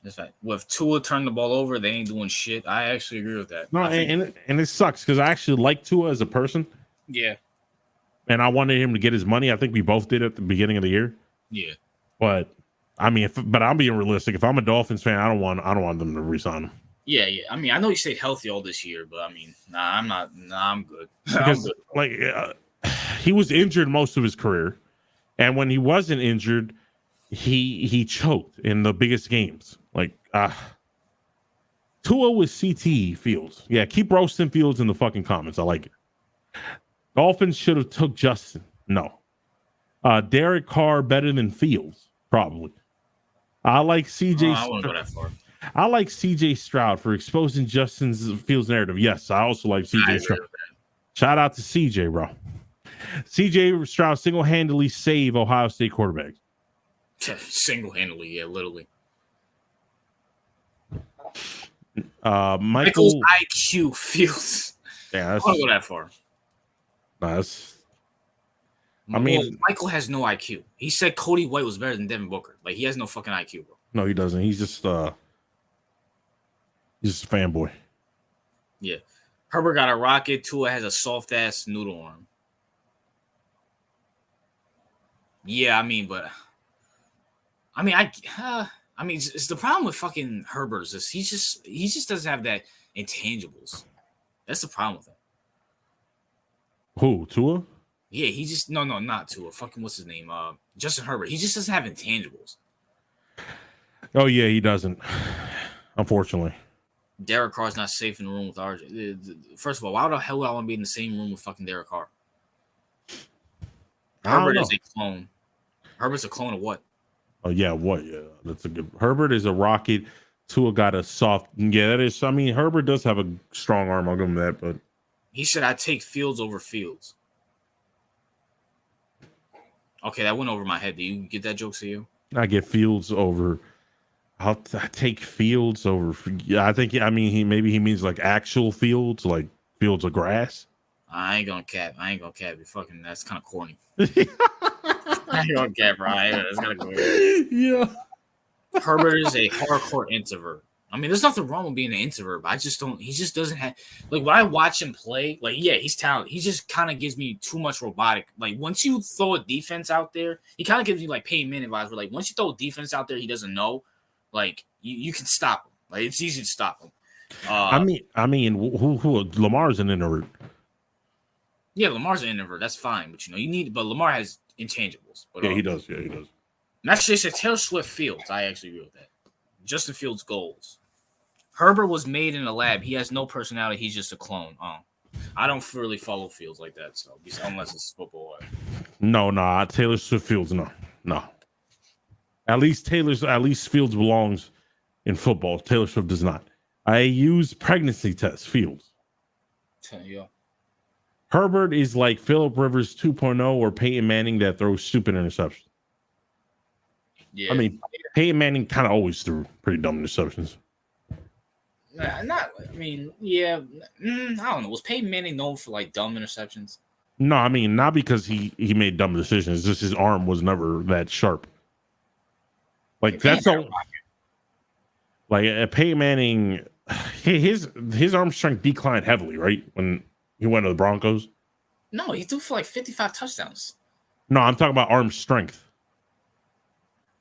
That's right. With Tua turning the ball over, they ain't doing shit. I actually agree with that. No, and it sucks because I actually like Tua as a person. Yeah. And I wanted him to get his money. I think we both did at the beginning of the year. Yeah. But I mean, but I'm being realistic. If I'm a Dolphins fan, I don't want them to resign him. Yeah. I mean, I know he stayed healthy all this year, but I mean, I'm not. Nah, I'm good. Because I'm good. he was injured most of his career, and when he wasn't injured, he choked in the biggest games. Tua with CT Fields. Yeah, keep roasting Fields in the fucking comments. I like it. Dolphins should have took Justin. No. Derek Carr better than Fields, probably. I like CJ. I wouldn't go that far. I like CJ Stroud for exposing Justin's Fields narrative. Yes, I also like CJ Stroud. Shout out to CJ, bro. CJ Stroud single-handedly saved Ohio State quarterback. Single-handedly, yeah, literally. Michael's IQ Fields. Yeah, I don't go that far. Michael has no IQ. He said Cody White was better than Devin Booker. Like, he has no fucking IQ, bro. No, he doesn't. He's just a fanboy. Yeah. Herbert got a rocket. Tua has a soft ass noodle arm. Yeah, it's the problem with fucking Herbert is this. He just doesn't have that intangibles. That's the problem with him. Who, Tua? Yeah, he just not Tua. Fucking what's his name? Justin Herbert. He just doesn't have intangibles. Oh yeah, he doesn't. Unfortunately. Derek Carr's not safe in the room with RJ. First of all, why the hell would I want to be in the same room with fucking Derek Carr? Herbert is a clone. Herbert's a clone of what? Oh yeah, what? Yeah, that's a good. Herbert is a rocket. Tua got a soft. Yeah, that is. I mean, Herbert does have a strong arm. I'll give him that. But he said, "I take Fields over Fields." Okay, that went over my head. Do you get that joke, you? I get Fields over. I take Fields over. Yeah, I think. I mean, he means like actual fields, like fields of grass. I ain't gonna cap. You fucking. That's kind of corny. I ain't gonna cap, bro. That's kind of corny. Yeah. Herbert is a hardcore introvert. I mean, there's nothing wrong with being an introvert, but he just doesn't have, like, when I watch him play, like, yeah, he's talented. He just kind of gives me too much robotic. Like, once you throw a defense out there, he kind of gives me, like, Peyton Manning vibes, where, like, once you throw a defense out there he doesn't know, like, you can stop him. Like, it's easy to stop him. Who Lamar's an introvert. Yeah, Lamar's an introvert. That's fine. But Lamar has intangibles. But, he does. Yeah, he does. Actually, said Taylor Swift Fields. I actually agree with that. Justin Fields goals. Herbert was made in a lab. He has no personality. He's just a clone. I don't really follow Fields like that, so unless it's football. No, Taylor Swift Fields, no. At least Fields belongs in football. Taylor Swift does not. I use pregnancy test Fields. Yeah. Herbert is like Phillip Rivers 2.0 or Peyton Manning that throws stupid interceptions. Yeah. I mean, Peyton Manning kind of always threw pretty dumb interceptions. Yeah. I don't know. Was Peyton Manning known for like dumb interceptions? No, I mean, not because he made dumb decisions. It's just his arm was never that sharp. Like, that's all. Like, Peyton Manning, his arm strength declined heavily, right? When he went to the Broncos. No, he threw for like 55 touchdowns. No, I'm talking about arm strength.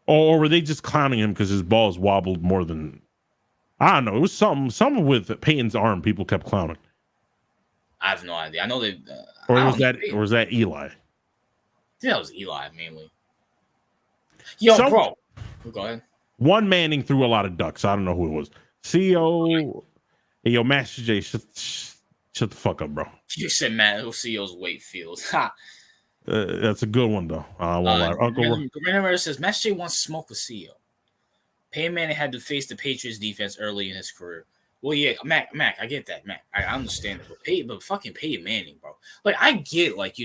Or were they just clowning him because his balls wobbled more than... I don't know. It was something with Peyton's arm people kept clowning. I have no idea. I know they... Or was that Eli? Yeah, that was Eli, mainly. Bro. Go ahead. One Manning threw a lot of ducks. I don't know who it was. CEO... Hey, yo, Master J, shut the fuck up, bro. You said CEO's weight Fields. That's a good one, though. I won't lie. Remember, it says Master J wants smoke with CEO. Peyton Manning had to face the Patriots defense early in his career. Well, yeah, Mac, I get that, Mac. I understand it, but fucking Peyton Manning, bro. Like, I get, like,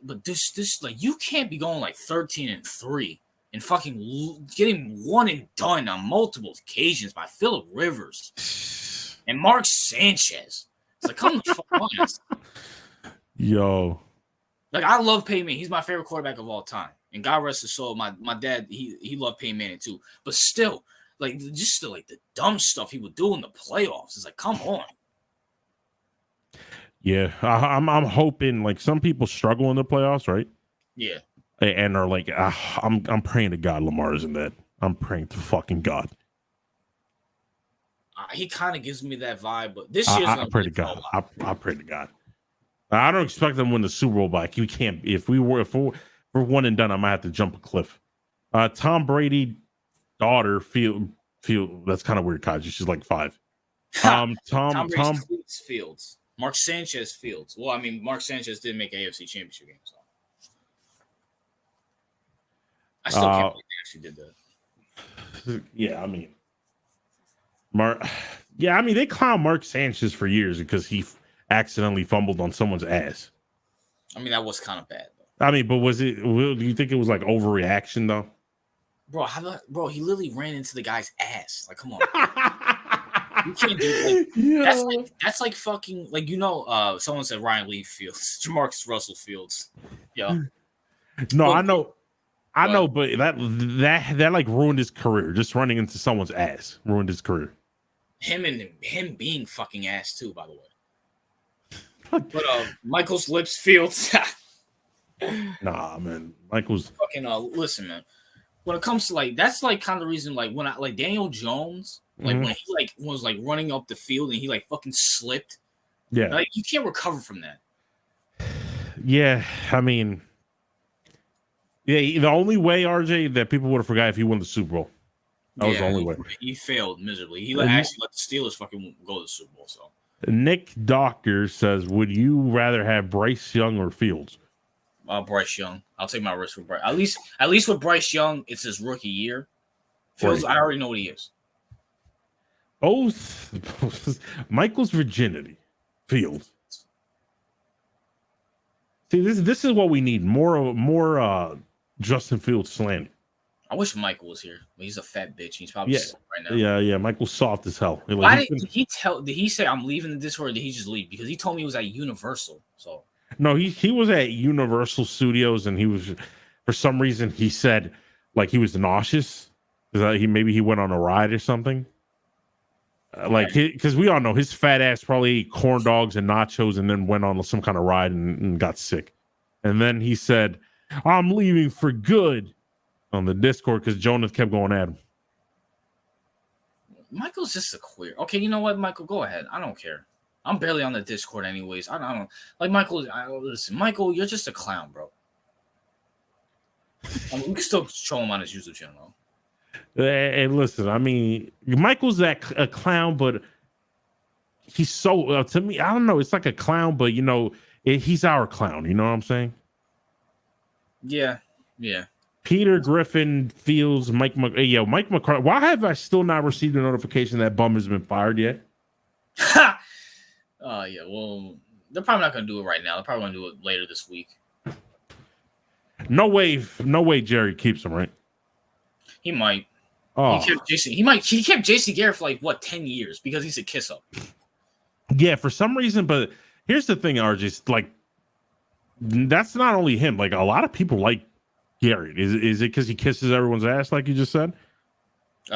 but this, like, you can't be going like 13-3 and fucking getting one and done on multiple occasions by Phillip Rivers and Mark Sanchez. It's like, come the fuck on. Yo. Like, I love Peyton Manning. He's my favorite quarterback of all time. And God rest his soul, my dad, he loved Peyton Manning too. But still, like, just the dumb stuff he would do in the playoffs. It's like, come on. Yeah, I'm hoping, like, some people struggle in the playoffs, right? Yeah. and are like, I'm praying to God Lamar isn't that. I'm praying to fucking God. He kind of gives me that vibe, but this year's I pray to God. I pray to God. I don't expect them to win the Super Bowl, but we can't. If we're one and done, I might have to jump a cliff. Tom Brady daughter feel that's kind of weird, Kaji. She's like 5. Tom Fields. Mark Sanchez Fields. Well, I mean, Mark Sanchez did make AFC Championship game, so I still can't believe they actually did that. Yeah, I mean, they clown Mark Sanchez for years because he accidentally fumbled on someone's ass. I mean, that was kind of bad, though. I mean, but do you think it was like overreaction though? Bro, he literally ran into the guy's ass. Like, come on. You can't do like, that's like fucking like someone said Ryan Leaf Fields, Jamarcus Russell Fields. Yeah. No, I know, but that like ruined his career. Just running into someone's ass ruined his career. Him being fucking ass too, by the way. But Michael's lips Fields. Nah, man. Michael's fucking listen, man. When it comes to like that's like kind of the reason like when I like Daniel Jones, like when he like was like running up the field and he like fucking slipped. Yeah. Like you can't recover from that. Yeah, I mean, yeah, the only way, RJ, that people would have forgot if he won the Super Bowl. That was the only way. He failed miserably. He actually let the Steelers fucking go to the Super Bowl. So Nick Doctor says, would you rather have Bryce Young or Fields? Bryce Young. I'll take my risk with Bryce. At least with Bryce Young, it's his rookie year. Fields, I already know what he is. Both Michael's virginity. Fields. See, this is what we need. More Justin Fields slander. I wish Michael was here. He's a fat bitch. He's probably right now. Yeah. Michael's soft as hell. Why did he say I'm leaving the Discord, or did he just leave? Because he told me he was at Universal. So no, he was at Universal Studios, and he was, for some reason, he said like he was nauseous. He went on a ride or something. Because we all know his fat ass probably ate corn dogs and nachos and then went on some kind of ride and got sick. And then he said, I'm leaving for good on the Discord because Jonas kept going at him. Michael's just a queer. Okay, you know what, Michael? Go ahead. I don't care. I'm barely on the Discord anyways. I don't like Michael. Listen, Michael, you're just a clown, bro. I mean, we can still show him on his YouTube channel. And listen, I mean, Michael's a clown, but he's so to me. I don't know. It's like a clown, but he's our clown. You know what I'm saying? Yeah. Peter Griffin Fields, Mike McCarthy. Why have I still not received a notification that Bum has been fired yet? Yeah. Well, they're probably not going to do it right now. They're probably going to do it later this week. No way. Jerry keeps him, right? He might. Oh. He kept Jason Garrett for like 10 years because he's a kiss up. Yeah, for some reason. But here's the thing, RJ. Like, that's not only him. Like, a lot of people like Garrett. Is it because he kisses everyone's ass, like you just said?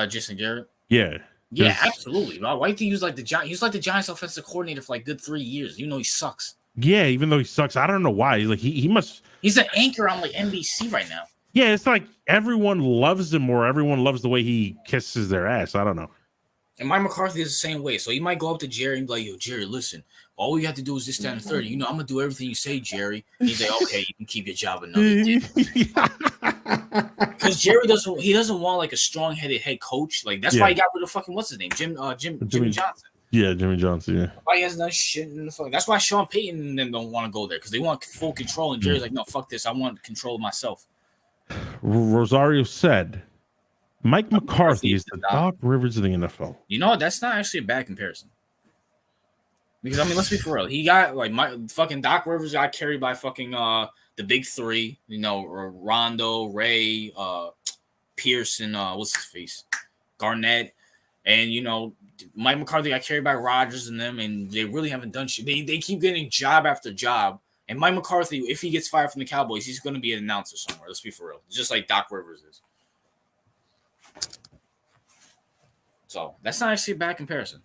Jason Garrett. Yeah. Yeah, absolutely. Why do you think he was like the Giants? He was like the Giants' offensive coordinator for like good 3 years. He sucks. Yeah, even though he sucks, I don't know why. He must. He's an anchor on like NBC right now. Yeah, it's like everyone loves him or everyone loves the way he kisses their ass. I don't know. And Mike McCarthy is the same way. So he might go up to Jerry and be like, yo, Jerry, listen, all you have to do is this, that, and 30. I'm going to do everything you say, Jerry. And he's like, okay, you can keep your job another day. Because Jerry doesn't want like a strong-headed head coach. Like, that's why he got rid of fucking, what's his name? Jimmy Johnson. Yeah, Jimmy Johnson, yeah. Why he hasn't done shit in the fuck. That's why Sean Payton and them don't want to go there because they want full control. And Jerry's like, no, fuck this. I want control of myself. Rosario said, Mike McCarthy is the Doc Rivers of the NFL. You know what? That's not actually a bad comparison. Because, I mean, let's be for real. He got, fucking Doc Rivers got carried by fucking the big three. Rondo, Ray, Pearson, what's his face? Garnett. And, Mike McCarthy got carried by Rodgers and them, and they really haven't done shit. They keep getting job after job. And Mike McCarthy, if he gets fired from the Cowboys, he's going to be an announcer somewhere. Let's be for real. Just like Doc Rivers is. So that's not actually a bad comparison.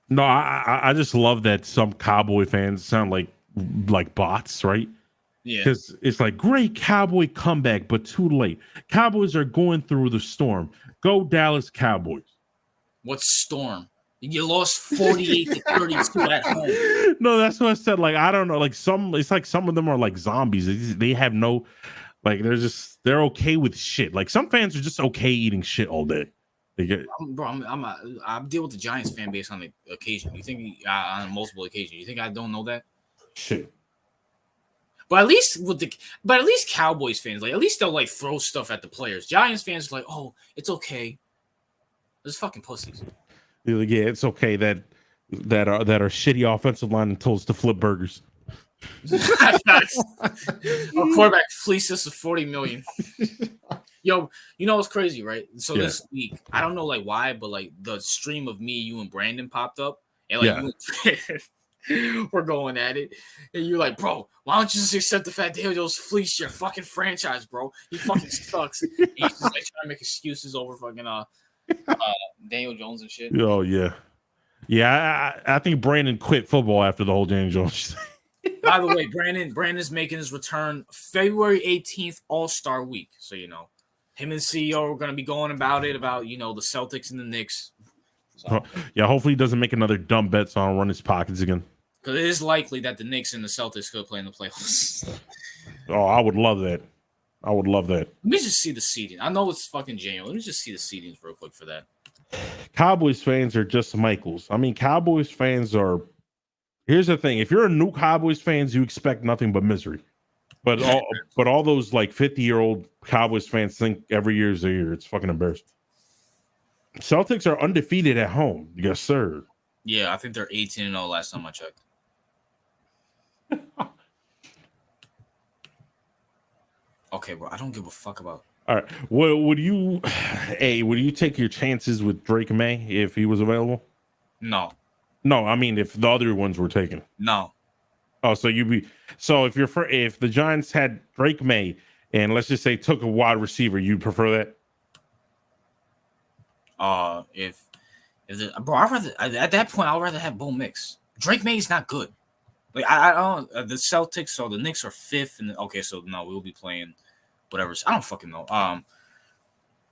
No, I just love that some Cowboy fans sound like bots, right? Yeah. Because it's like great Cowboy comeback, but too late. Cowboys are going through the storm. Go Dallas Cowboys. What storm? You lost 48-32 at home. No, that's what I said. Like, I don't know. Like it's like some of them are like zombies. They have no, like, they're okay with shit. Like some fans are just okay eating shit all day. They get, I deal with the Giants fan base on the occasion. You think on multiple occasions? You think I don't know that? Shit. But at least Cowboys fans, like, at least they'll like throw stuff at the players. Giants fans are like, oh, it's okay. There's fucking pussies. Yeah, it's okay that our shitty offensive line told us to flip burgers. Our quarterback fleeced us of $40 million. Yo, you know what's crazy, right? So this week, I don't know like why, but like the stream of me, you, and Brandon popped up, and like we're going at it, and you're like, bro, why don't you just accept the fact that Daniel's fleeced your fucking franchise, bro? He fucking sucks. And he's just like trying to make excuses over fucking Daniel Jones and shit. Oh yeah. I think Brandon quit football after the whole Daniel Jones. By the way, Brandon's making his return February 18th, All-Star Week. So him and CEO are going to be going about the Celtics and the Knicks. So. Yeah, hopefully he doesn't make another dumb bet so I don't run his pockets again. Because it is likely that the Knicks and the Celtics could play in the playoffs. Oh, I would love that. Let me just see the seeding. I know it's fucking January. Let me just see the seedings real quick for that. Cowboys fans are just Michaels. I mean, Cowboys fans are. Here's the thing: if you're a new Cowboys fans, you expect nothing but misery. But all those like 50-year-old Cowboys fans think every year is a year. It's fucking embarrassing. Celtics are undefeated at home. Yes, sir. Yeah, I think they're 18-0 last time I checked. Okay, bro. I don't give a fuck about. All right. Would you take your chances with Drake May if he was available? No. No, I mean if the other ones were taken. No. Oh, so if the Giants had Drake May and let's just say took a wide receiver, you'd prefer that? Bro, at that point, I'd rather have Bo Mix. Drake May is not good. Like I don't. The Celtics or the Knicks are fifth, and okay, so no, we'll be playing whatever. I don't fucking know.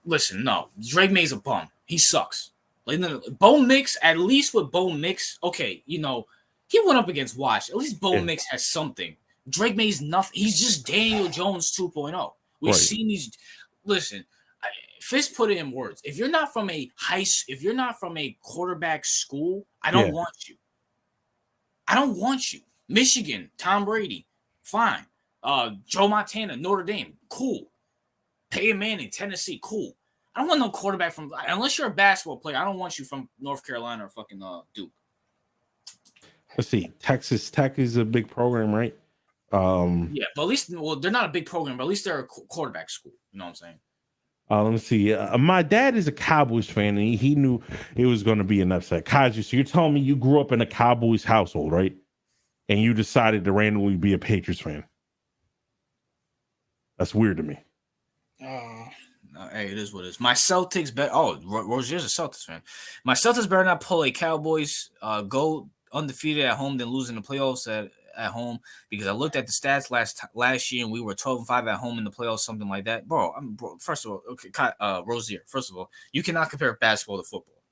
Listen, no, Drake May's a bum. He sucks. Like Bo Mix, at least with Bo Mix, okay, he went up against Wash. At least Bo Mix has something. Drake May's nothing. He's just Daniel Jones 2.0. We've seen these. Listen. Fist put it in words. If you're not from a quarterback school, I don't want you. I don't want you. Michigan, Tom Brady, fine. Joe Montana, Notre Dame, cool. Peyton Manning, Tennessee, cool. I don't want no quarterback from unless you're a basketball player. I don't want you from North Carolina or fucking Duke. Let's see. Texas Tech is a big program, right? Yeah, but at least they're not a big program, but at least they're a quarterback school. You know what I'm saying? Let me see. My dad is a Cowboys fan, and he knew it was going to be an upset. Kaji, so you're telling me you grew up in a Cowboys household, right? And you decided to randomly be a Patriots fan. That's weird to me. Hey, it is what it is. My Celtics bet. Oh, Rozier's a Celtics fan. My Celtics better not pull a Cowboys go undefeated at home than losing the playoffs at home, because I looked at the stats last year and we were 12-5 at home in the playoffs, something like that. Bro, first of all, okay, Rozier, first of all, you cannot compare basketball to football.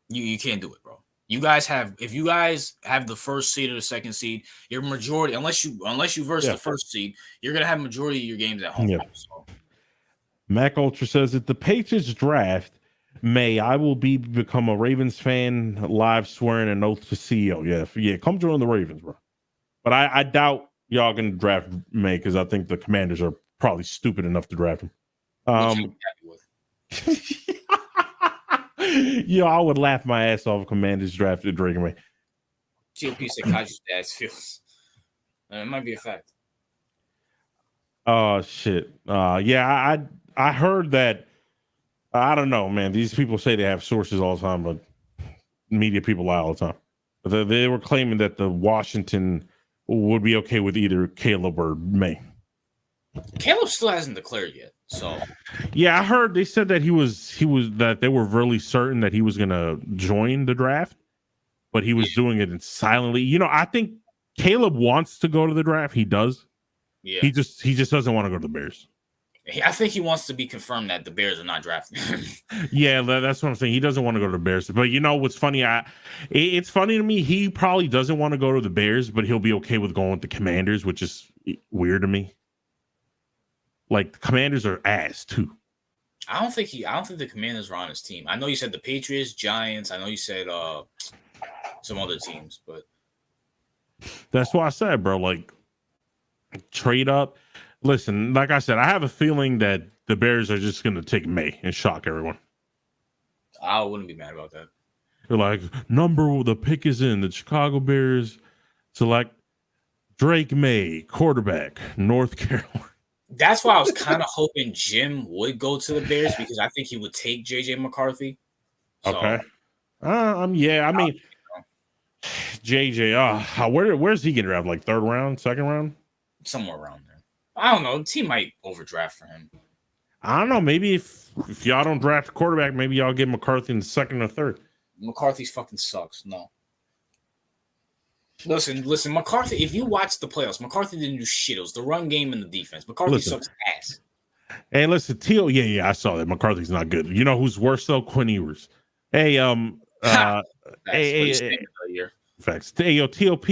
You can't do it, bro. If you guys have the first seed or the second seed, your majority, unless you verse the first seed, you're gonna have majority of your games at home. Yeah. So. Mac Ultra says if the Patriots draft May, I will become a Ravens fan, live swearing an oath to CEO. Yeah, come join the Ravens, bro. But I doubt y'all gonna draft May because I think the Commanders are probably stupid enough to draft him. Yo, I would laugh my ass off if Commanders drafted Drake May. GOP said Kaji's dad's feels. It might be a fact. Oh shit. Yeah, I heard that. I don't know, man. These people say they have sources all the time, but media people lie all the time. But they were claiming that the Washington would be okay with either Caleb or May. Caleb still hasn't declared yet, so yeah, I heard they said that he was that they were really certain that he was gonna join the draft, but he was doing it silently. I think Caleb wants to go to the draft. He does. Yeah. He just doesn't want to go to the Bears. I think he wants to be confirmed that the Bears are not drafting him. Yeah, that's what I'm saying. He doesn't want to go to the Bears. But you know what's funny? It's funny to me. He probably doesn't want to go to the Bears, but he'll be okay with going with the Commanders, which is weird to me. Like the Commanders are ass too. I don't think the Commanders are on his team. I know you said the Patriots, Giants. I know you said some other teams, but that's why I said, bro, like trade up. Listen, like I said, I have a feeling that the Bears are just going to take May and shock everyone. I wouldn't be mad about that. They're like, the pick is in. The Chicago Bears select Drake May, quarterback, North Carolina. That's why I was kind of hoping Jim would go to the Bears because I think he would take JJ McCarthy. So, okay. Yeah, I mean, JJ, where's he getting drafted? Like third round, second round? Somewhere around there. I don't know. The team might overdraft for him. I don't know. Maybe if y'all don't draft a quarterback, maybe y'all get McCarthy in the second or third. McCarthy fucking sucks. No. Listen, McCarthy, if you watch the playoffs, McCarthy didn't do shit. It was the run game and the defense. McCarthy sucks ass. Hey, listen, Teal, yeah, I saw that. McCarthy's not good. You know who's worse though? Quinn Ewers. Hey, facts. Hey, yo, TOP,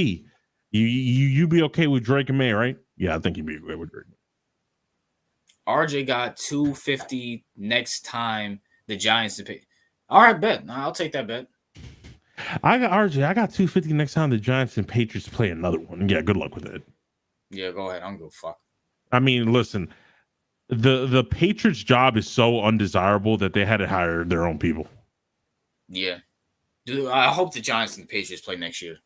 you be okay with Drake and May, right? Yeah, I think you'd be okay with Drake. RJ got 250 next time the Giants to pay. All right, bet. I'll take that bet. I got RJ. I got 250 next time the Giants and Patriots play another one. Yeah, good luck with it. Yeah, go ahead. I'm gonna fuck. I mean, listen, the Patriots job is so undesirable that they had to hire their own people. Yeah. Dude, I hope the Giants and the Patriots play next year.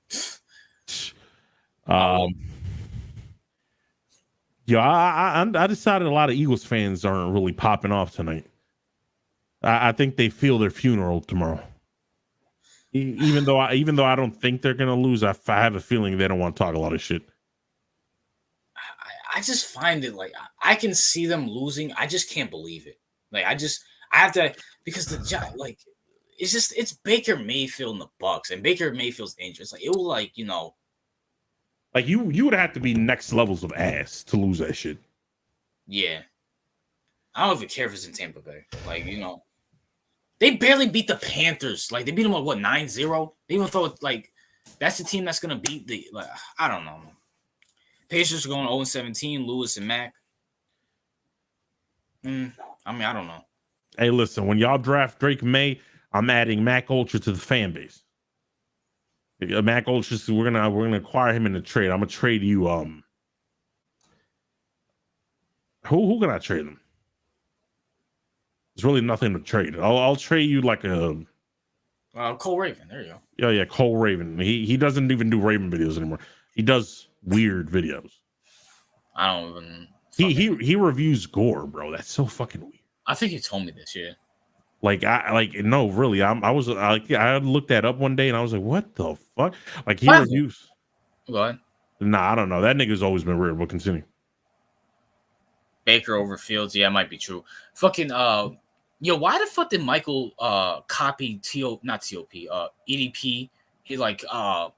Yeah, I decided a lot of Eagles fans aren't really popping off tonight. I think they feel their funeral tomorrow. Even though I don't think they're gonna lose, I have a feeling they don't want to talk a lot of shit. I just find it like I can see them losing. I just can't believe it. Like I have to because it's Baker Mayfield and the Bucs, and Baker Mayfield's injured. It's like it will like like you would have to be next levels of ass to lose that shit. Yeah, I don't even care if it's in Tampa Bay. Like they barely beat the Panthers. Like they beat them at 9-0. They even thought like that's the team that's gonna beat the I don't know. Pacers are going 0-17. Lewis and Mack. I mean, I don't know. Hey, listen, when y'all draft Drake May, I'm adding Mac Ultra to the fan base. Mac Ultra, we're gonna acquire him in the trade. I'm gonna trade you. Who can I trade him? There's really nothing to trade. I'll trade you like a Cole Raven. There you go. Yeah, Cole Raven. He doesn't even do Raven videos anymore. He does weird videos. I don't even. He reviews gore, bro. That's so fucking weird. I think you told me this, yeah. No, really. I looked that up one day and I was like, what the fuck? Like he reviews. What? Nah, I don't know. That nigga's always been weird, but continue. Baker over Fields, yeah, it might be true. Fucking yo, why the fuck did Michael copy EDP? He like I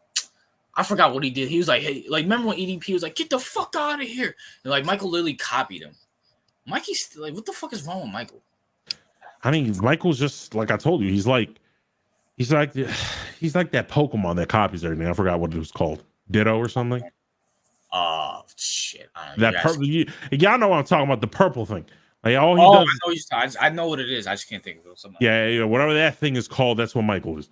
forgot what he did. He was like, hey, like remember when EDP was like, get the fuck out of here? And like Michael literally copied him. Mikey's like, what the fuck is wrong with Michael? I mean, Michael's just like I told you. He's like that Pokemon that copies everything. I forgot what it was called. Ditto or something. Oh shit! That purple. Y'all know what I'm talking about. The purple thing. Like I know what it is. I just can't think of it. Something yeah, whatever that thing is called. That's what Michael is.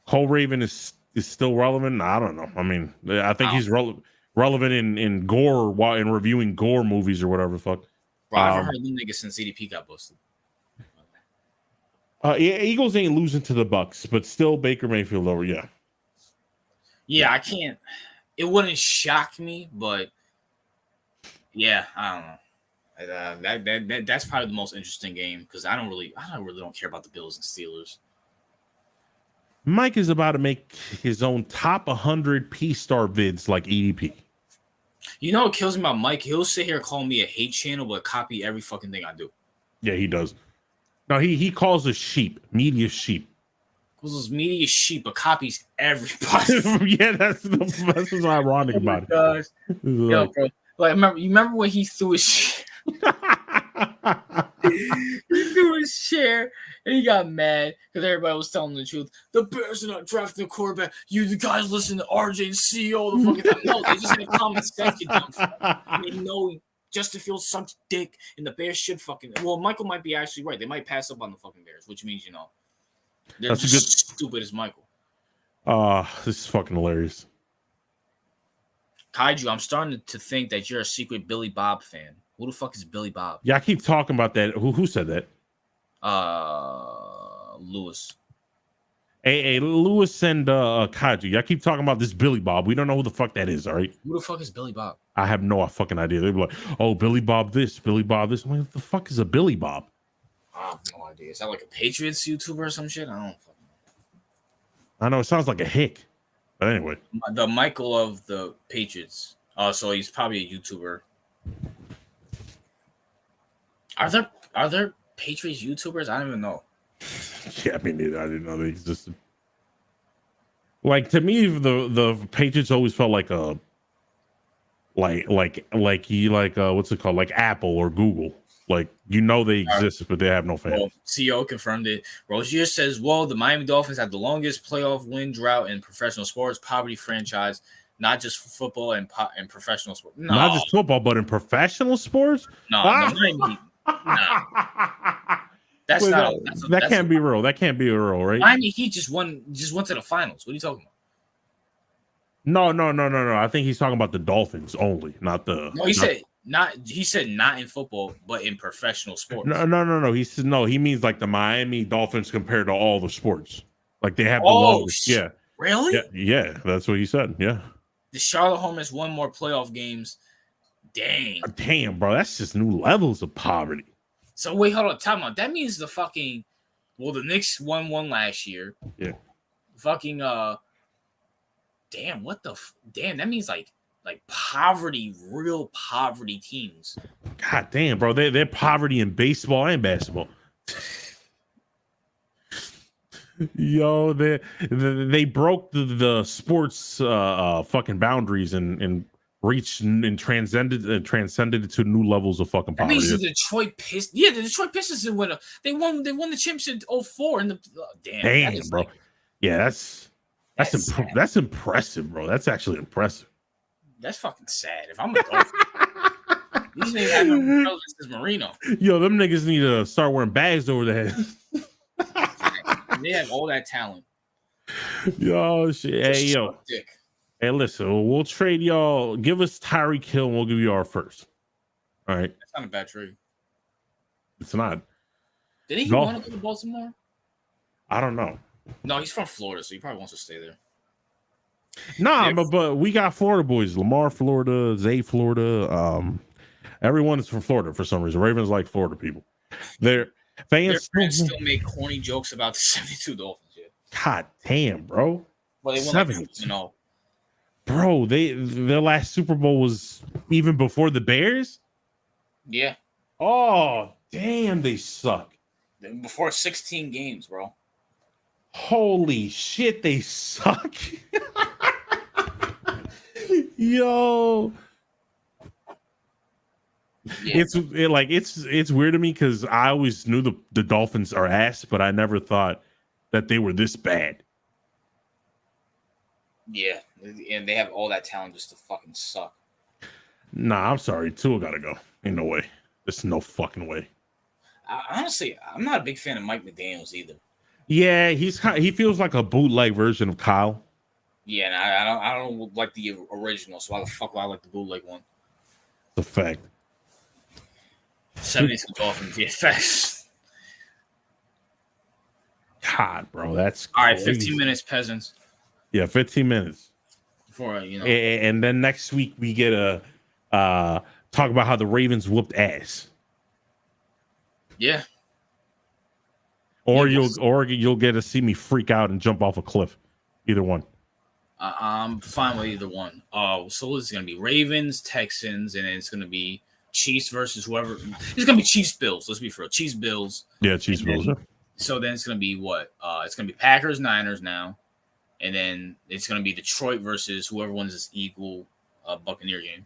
Cole Raven is still relevant. I don't know. I mean, I think he's relevant in gore while in reviewing gore movies or whatever the fuck. Bro, I haven't heard them niggas since CDP got busted. Yeah, Eagles ain't losing to the Bucs, but still Baker Mayfield over. Yeah. Yeah, I can't. It wouldn't shock me, but yeah, I don't know. That's probably the most interesting game because I really don't care about the Bills and Steelers. Mike is about to make his own top 100 P-star vids like EDP. You know what kills me about Mike? He'll sit here and call me a hate channel, but copy every fucking thing I do. Yeah, he does. No, he calls us sheep, media sheep. those media sheep, but copies everybody. Yeah, that's what's ironic about Gosh. it. Yo, bro. Like, you remember when he threw his chair? He threw his chair and he got mad because everybody was telling the truth. The Bears are not drafting a quarterback. You guys listen to RJ and CEO all the fucking time. No, they just have common sense. You dumb fuck. They know Justin Fields sucks dick, and the Bears should fucking. Well, Michael might be actually right. They might pass up on the fucking Bears, which means they're That's just stupid as Michael. This is fucking hilarious. Kaiju, I'm starting to think that you're a secret Billy Bob fan. Who the fuck is Billy Bob? Yeah, I keep talking about that. Who said that? Lewis. Hey, Lewis and Kaiju. Y'all keep talking about this Billy Bob. We don't know who the fuck that is, all right? Who the fuck is Billy Bob? I have no fucking idea. They'd be like, oh, Billy Bob this, Billy Bob this. I'm like, what the fuck is a Billy Bob? I have no idea. Is that like a Patriots YouTuber or some shit? I don't fucking know. I know it sounds like a hick. But anyway. The Michael of the Patriots. Oh, so he's probably a YouTuber. Are there Patriots YouTubers? I don't even know. Yeah, me neither. I didn't know they existed. Like, to me, the Patriots always felt like a what's it called? Like Apple or Google. Like, they exist, but they have no fans. Well, CEO confirmed it. Rozier says, well, the Miami Dolphins have the longest playoff win drought in professional sports, poverty franchise, not just for football and professional sports. No. Not just football, but in professional sports? No, the Miami Nah. That's not. That can't be real. That can't be real, right? Miami Heat just went to the finals. What are you talking about? No. I think he's talking about the Dolphins only, not the. No, he said not. He said not in football, but in professional sports. No. He said no. He means like the Miami Dolphins compared to all the sports. Like they have the longest. Yeah. Really? Yeah. That's what he said. Yeah. The Charlotte Hornets won more playoff games. Damn, bro. That's just new levels of poverty. So wait, hold on, time out. That means the the Knicks won one last year. Yeah. Fucking damn, that means like poverty, real poverty teams. God damn, bro. They're poverty in baseball and basketball. Yo, they broke the sports fucking boundaries and reached and transcended it to new levels of fucking poverty. That means the Detroit Pistons. Yeah, the Detroit Pistons didn't win. They won the championship in 2004. And damn, bro. Yeah, that's impressive, bro. That's actually impressive. That's fucking sad. If I'm a Dolphin, these niggas have no relevance as Marino. Yo, them niggas need to start wearing bags over their head. They have all that talent. Yo, shit. Hey, yo. Dick. Hey, listen, we'll trade y'all. Give us Tyreek Hill and we'll give you our first. All right. That's not a bad trade. It's not. Did he want to go to Baltimore? I don't know. No, he's from Florida, so he probably wants to stay there. Nah, but we got Florida boys. Lamar, Florida. Zay, Florida. Everyone is from Florida for some reason. Ravens like Florida people. Their fans still make corny jokes about the 72 Dolphins. Yeah. God damn, bro. Well, they won Bro, their last Super Bowl was even before the Bears? Yeah. Oh, damn, they suck. Before 16 games, bro. Holy shit, they suck. Yo. Yeah. It's weird to me because I always knew the Dolphins are ass, but I never thought that they were this bad. Yeah, and they have all that talent just to fucking suck. Nah, I'm sorry. Tua gotta go. Ain't no way. There's no fucking way. Honestly, I'm not a big fan of Mike McDaniels either. Yeah, he feels like a bootleg version of Kyle. Yeah, and I don't like the original, so why the fuck would I like the bootleg one? It's a fact. 72 Dolphins, yeah, facts. God, bro, that's all right. 15 minutes, peasants. Yeah, 15 minutes. Before and then next week we get a talk about how the Ravens whooped ass. Yeah. Or you'll get to see me freak out and jump off a cliff. Either one. I'm fine with either one. So it's gonna be Ravens, Texans, and it's gonna be Chiefs versus whoever. It's gonna be Chiefs Bills. Let's be for real. Chiefs Bills. Yeah, Chiefs Bills. So then it's gonna be what? It's gonna be Packers, Niners now, and then it's gonna be Detroit versus whoever wins this Eagle Buccaneer game.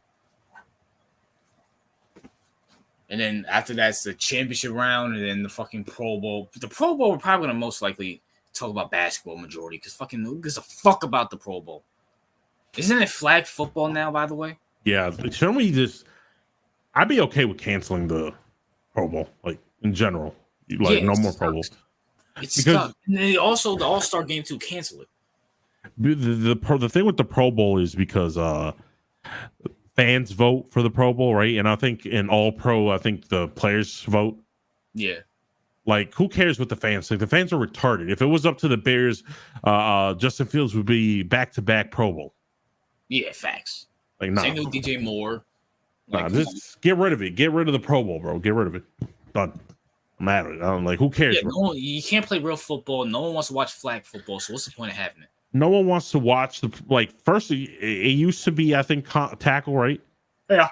And then after that's the championship round, and then the fucking Pro Bowl. The Pro Bowl, we're probably gonna most likely talk about basketball majority because fucking who gives a fuck about the Pro Bowl? Isn't it flag football now? By the way, yeah. Shouldn't we just? I'd be okay with canceling the Pro Bowl, like in general. Like no more Pro Bowl. It's stuck. And then also the All-Star game to cancel it. The thing with the Pro Bowl is because fans vote for the Pro Bowl, right? And I think in All Pro, I think the players vote. Yeah. Like, who cares what the fans think? The fans are retarded. If it was up to the Bears, Justin Fields would be back-to-back Pro Bowl. Yeah, facts. Like, nah. Same with DJ Moore. Like, just get rid of it. Get rid of the Pro Bowl, bro. Get rid of it. Done. I'm at it. I'm like, who cares? Yeah, you can't play real football. No one wants to watch flag football. So what's the point of having it? No one wants to watch first it used to be, I think, tackle, right? Yeah.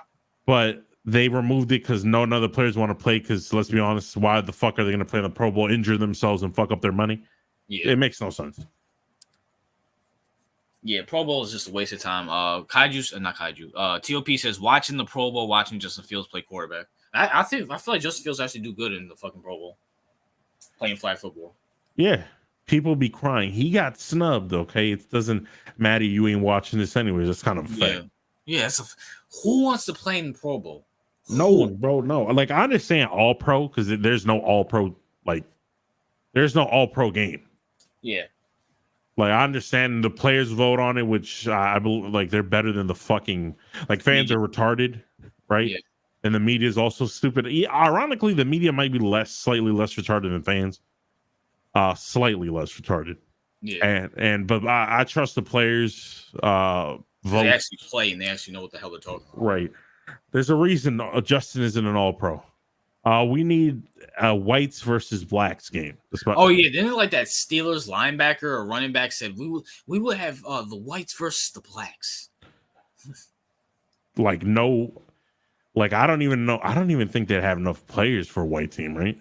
But they removed it because none of the players want to play because, let's be honest, why the fuck are they going to play in the Pro Bowl, injure themselves, and fuck up their money? Yeah. It makes no sense. Yeah, Pro Bowl is just a waste of time. Not Kaiju. TOP says, watching the Pro Bowl, watching Justin Fields play quarterback. I feel like Justin Fields actually do good in the fucking Pro Bowl, playing flag football. Yeah. People be crying. He got snubbed, okay? It doesn't matter. You ain't watching this anyways. It's kind of fact. Yeah. Who wants to play in the Pro Bowl? No one, bro. No. Like, I understand all pro because there's no all pro. Like, there's no all pro game. Yeah. Like, I understand the players vote on it, which I believe, like, they're better than the fucking, like, fans are retarded, right? Yeah. And the media is also stupid. Ironically, the media might be slightly less retarded than fans. Slightly less retarded. Yeah. But I trust the players. Vote. They actually play and they actually know what the hell they're talking about. Right. There's a reason Justin isn't an all-pro. We need a whites versus blacks game. Oh yeah, didn't it like that Steelers linebacker or running back said we would have the whites versus the blacks. Like no, like I don't even know. I don't even think they'd have enough players for a white team, right?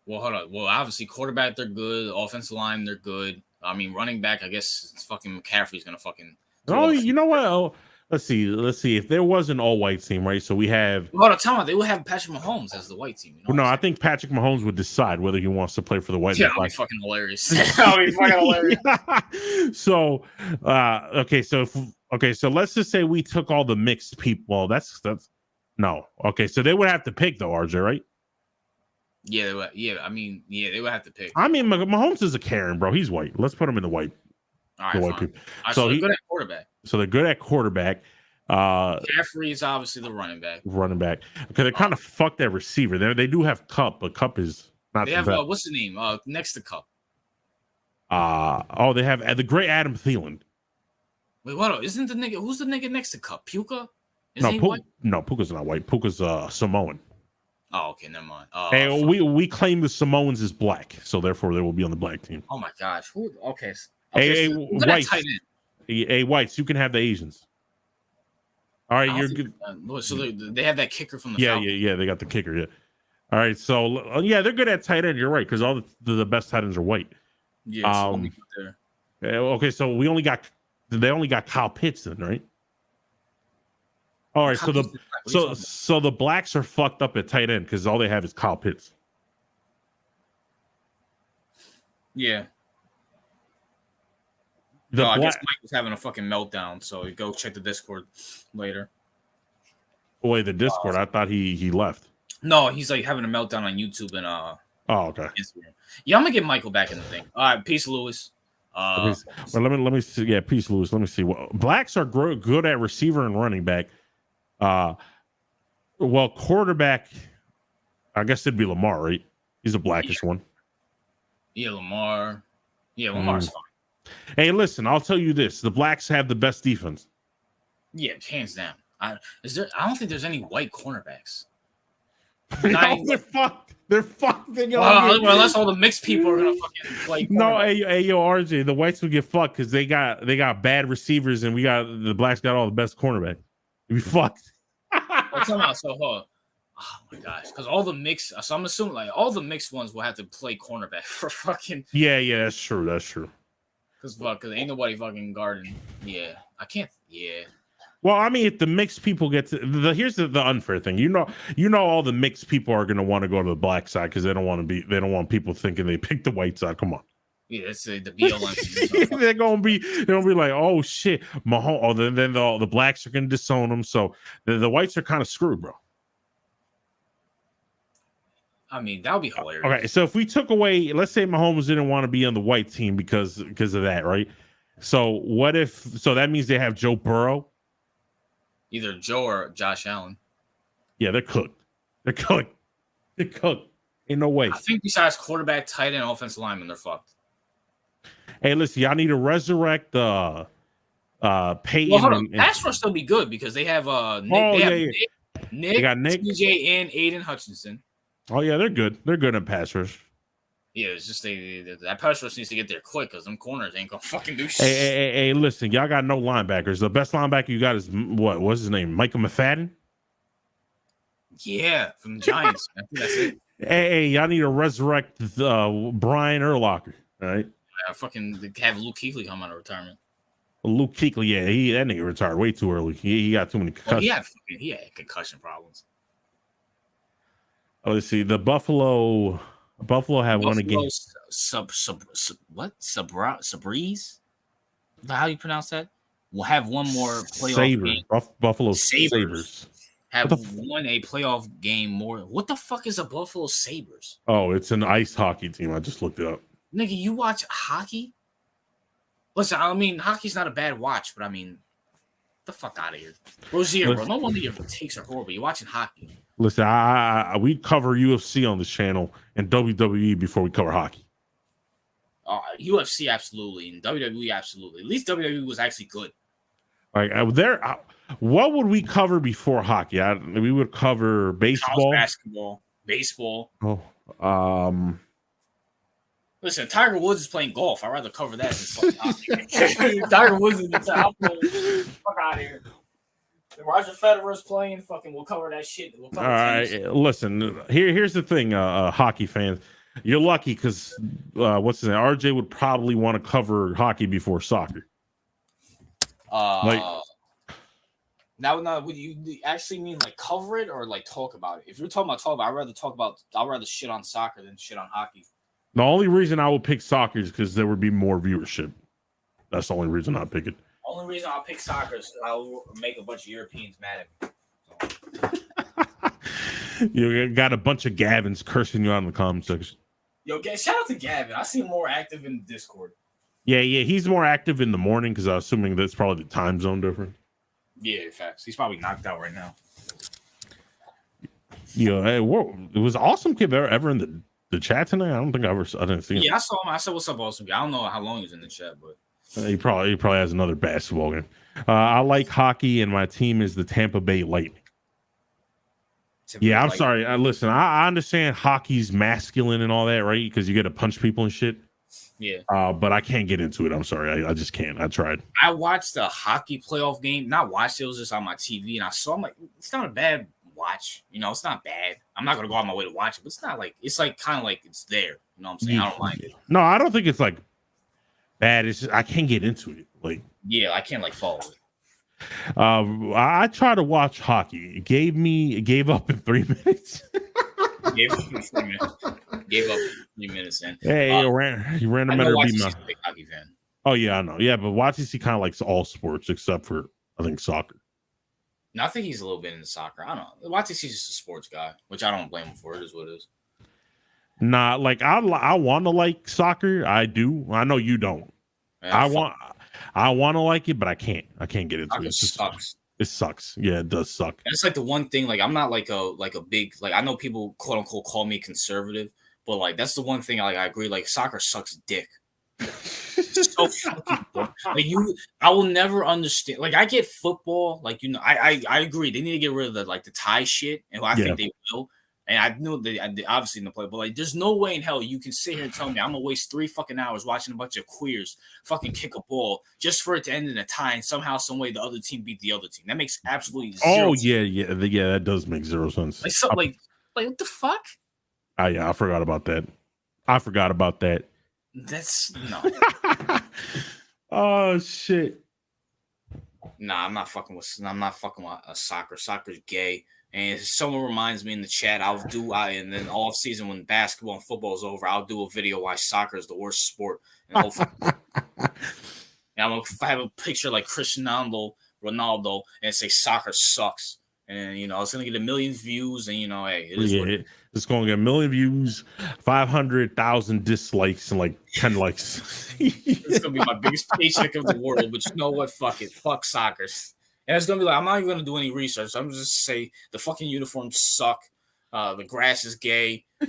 Well, hold on. Well, obviously quarterback they're good, offensive line they're good. I mean, running back, I guess it's fucking McCaffrey's gonna fucking. Oh, you know what? Oh, let's see. If there was an all-white team, right? So we have. Hold on, tell me, they would have Patrick Mahomes as the white team. You know I think Patrick Mahomes would decide whether he wants to play for the white. Yeah, that'd be fucking hilarious. That'd be fucking hilarious. So, okay, so let's just say we took all the mixed people. Well, that's no. Okay, so they would have to pick though, RJ, right? Yeah, they would, they would have to pick. I mean, Mahomes is a Karen, bro. He's white. Let's put him in the white. All right, white people. All right, so they're good at quarterback. So they're good at quarterback. Jeffrey is obviously the running back. Okay, they're kind of fucked at receiver. They do have Cup, but Cup is not. They have what's the name? Next to Cup. They have the great Adam Thielen. Wait, what? Isn't the nigga? Who's the nigga next to Cup? Puka? No, Puka's not white. Puka's Samoan. Oh, okay, never mind. Hey, we claim the Samoans is black, so therefore they will be on the black team. Oh my gosh. Okay. Hey, whites, you can have the Asians. All right, you're good. So they have that kicker from the Falcons. Yeah, they got the kicker. Yeah. All right, so they're good at tight end. You're right because all the best tight ends are white. Yeah. Okay, so they only got Kyle Pitts then, right? All right, so the blacks are fucked up at tight end because all they have is Kyle Pitts. Yeah. I guess Mike was having a fucking meltdown, so you go check the Discord later. Wait, the Discord? I thought he left. No, he's like having a meltdown on YouTube and okay. Instagram. Yeah, I'm gonna get Michael back in the thing. All right, peace, Lewis. Well, let me see. Yeah, peace, Lewis. Let me see. Well, blacks are good at receiver and running back. Well, quarterback, I guess it'd be Lamar, right? He's the blackest one. Yeah, Lamar. Yeah, Lamar's fine. Hey, listen, I'll tell you this: the blacks have the best defense. Yeah, hands down. I don't think there's any white cornerbacks. No, they're fucked. They're fucked. Unless all the mixed people are gonna fucking play. No, hey, yo, RJ, the whites would get fucked because they got bad receivers, and the blacks got all the best cornerback. You'd be fucked. So hold Oh my gosh, because all the mixed, so I'm assuming like all the mixed ones will have to play cornerback for fucking. Yeah, that's true. That's true. Because ain't nobody fucking guarding. Yeah, I can't. Yeah. Well, I mean, if the mixed people get to here's the unfair thing. You know, all the mixed people are going to want to go to the black side because they don't want people thinking they picked the white side. Come on. Yeah, it's the BLM. they're gonna be like, oh shit, Mahomes. Oh, then the blacks are gonna disown them. So the whites are kind of screwed, bro. I mean, that would be hilarious. Okay, so if we took away, let's say Mahomes didn't want to be on the white team because of that, right? So what if? So that means they have Joe Burrow. Either Joe or Josh Allen. Yeah, they're cooked. They're cooked. They're cooked. Ain't no way. I think besides quarterback, tight end, offensive lineman, they're fucked. Hey, listen, y'all need to resurrect Peyton. Well, hold on. Pass rush still be good because they have Nick. They got Nick, TJ, and Aiden Hutchinson. Oh yeah, they're good. They're good at pass rush. Yeah, it's just that pass rush needs to get there quick because them corners ain't gonna fucking do shit. Hey, listen, y'all got no linebackers. The best linebacker you got is what's his name? Michael McFadden? Yeah, from the Giants. I think that's it. Hey, y'all need to resurrect Brian Urlacher. All right. I fucking have Luke Kuechly come out of retirement. Luke Kuechly, yeah, that nigga retired way too early. He got too many concussions. He had concussion problems. Oh, let's see. The Buffalo have won a game. Sabreeze? How you pronounce that? We'll have one more playoff game. Buffalo Sabres have won a playoff game more. What the fuck is a Buffalo Sabres? Oh, it's an ice hockey team. I just looked it up. Nigga, you watch hockey? Listen, I mean, hockey's not a bad watch, but I mean, the fuck out of here. Rozier, bro. No wonder your takes are horrible. You're watching hockey. Listen, we cover UFC on this channel and WWE before we cover hockey. UFC, absolutely. And WWE, absolutely. At least WWE was actually good. Like, what would we cover before hockey? We would cover baseball. Basketball. Baseball. Oh, Listen, Tiger Woods is playing golf. I'd rather cover that than fucking Tiger Woods is the top. Fuck out of here. Roger Federer's playing. Fucking, we'll cover that shit. We'll cover all right, listen. Here's the thing, hockey fans. You're lucky because what's his name? RJ would probably want to cover hockey before soccer. Now, would you actually mean like cover it or like talk about it? If you're talking about talk about, I'd rather shit on soccer than shit on hockey. The only reason I would pick soccer is because there would be more viewership. That's the only reason I'd pick it. The only reason I'll pick soccer is I'll make a bunch of Europeans mad at me. You got a bunch of Gavins cursing you out in the comment section. Yo, shout out to Gavin. I see him more active in Discord. Yeah, he's more active in the morning because I'm assuming that's probably the time zone difference. Yeah, facts. He's probably knocked out right now. Yeah, hey, it was Awesome Kid ever in the chat tonight? I don't think I didn't see him. Yeah, I saw him. I said, "What's up, Awesome Kid?" I don't know how long he's in the chat, but he probably has another basketball game. I like hockey, and my team is the Tampa Bay Lightning. I'm sorry. Listen, I understand hockey's masculine and all that, right? Because you get to punch people and shit. Yeah. But I can't get into it. I'm sorry. I just can't. I tried. I watched the hockey playoff game. Not watched it. It was just on my TV, and I saw. I'm like, it's not a bad watch. You know, it's not bad. I'm not gonna go out my way to watch it, but it's not like it's like kind of like it's there. You know what I'm saying? I don't mind it. No, I don't think it's like bad. It's just I can't get into it. Like, yeah, I can't like follow it. I tried to watch hockey. It gave up in 3 minutes. Gave up in 3 minutes in. Hey, you random better be my big hockey fan. Oh yeah, I know. Yeah, but Watsi kind of likes all sports except for I think soccer. No, I think he's a little bit into soccer. I don't know. Watti's just a sports guy, which I don't blame him for. It is what it is. Nah, like I want to like soccer. I do. I know you don't. Man, I want to like it, but I can't. I can't get into it. It sucks. It sucks. Yeah, it does suck. And it's like the one thing. Like I'm not like a big like I know people quote unquote call me conservative, but like that's the one thing I agree. Like soccer sucks dick. So fucking like I will never understand. Like I get football. Like I agree. They need to get rid of the tie shit, and I think they will. And I knew they obviously didn't play, but like, there's no way in hell you can sit here and tell me I'm gonna waste 3 fucking hours watching a bunch of queers fucking kick a ball just for it to end in a tie, and somehow, some way, the other team beat the other team. That makes absolutely zero sense. Yeah. That does make zero sense. Like what the fuck? I forgot about that. That's no. Oh shit. Nah, I'm not fucking with soccer. Soccer's gay. And if someone reminds me in the chat, and then off season when basketball and football is over, I'll do a video why soccer is the worst sport. And hopefully, and I'm gonna have a picture like Cristiano Ronaldo and say soccer sucks. And it's gonna get 1 million views, and hey, it's gonna get 1 million views, 500,000 dislikes, and like 10 likes. It's gonna be my biggest paycheck of the world. But you know what? Fuck it. Fuck soccer. And it's gonna be like, I'm not even gonna do any research. I'm just say the fucking uniforms suck. The grass is gay. I'm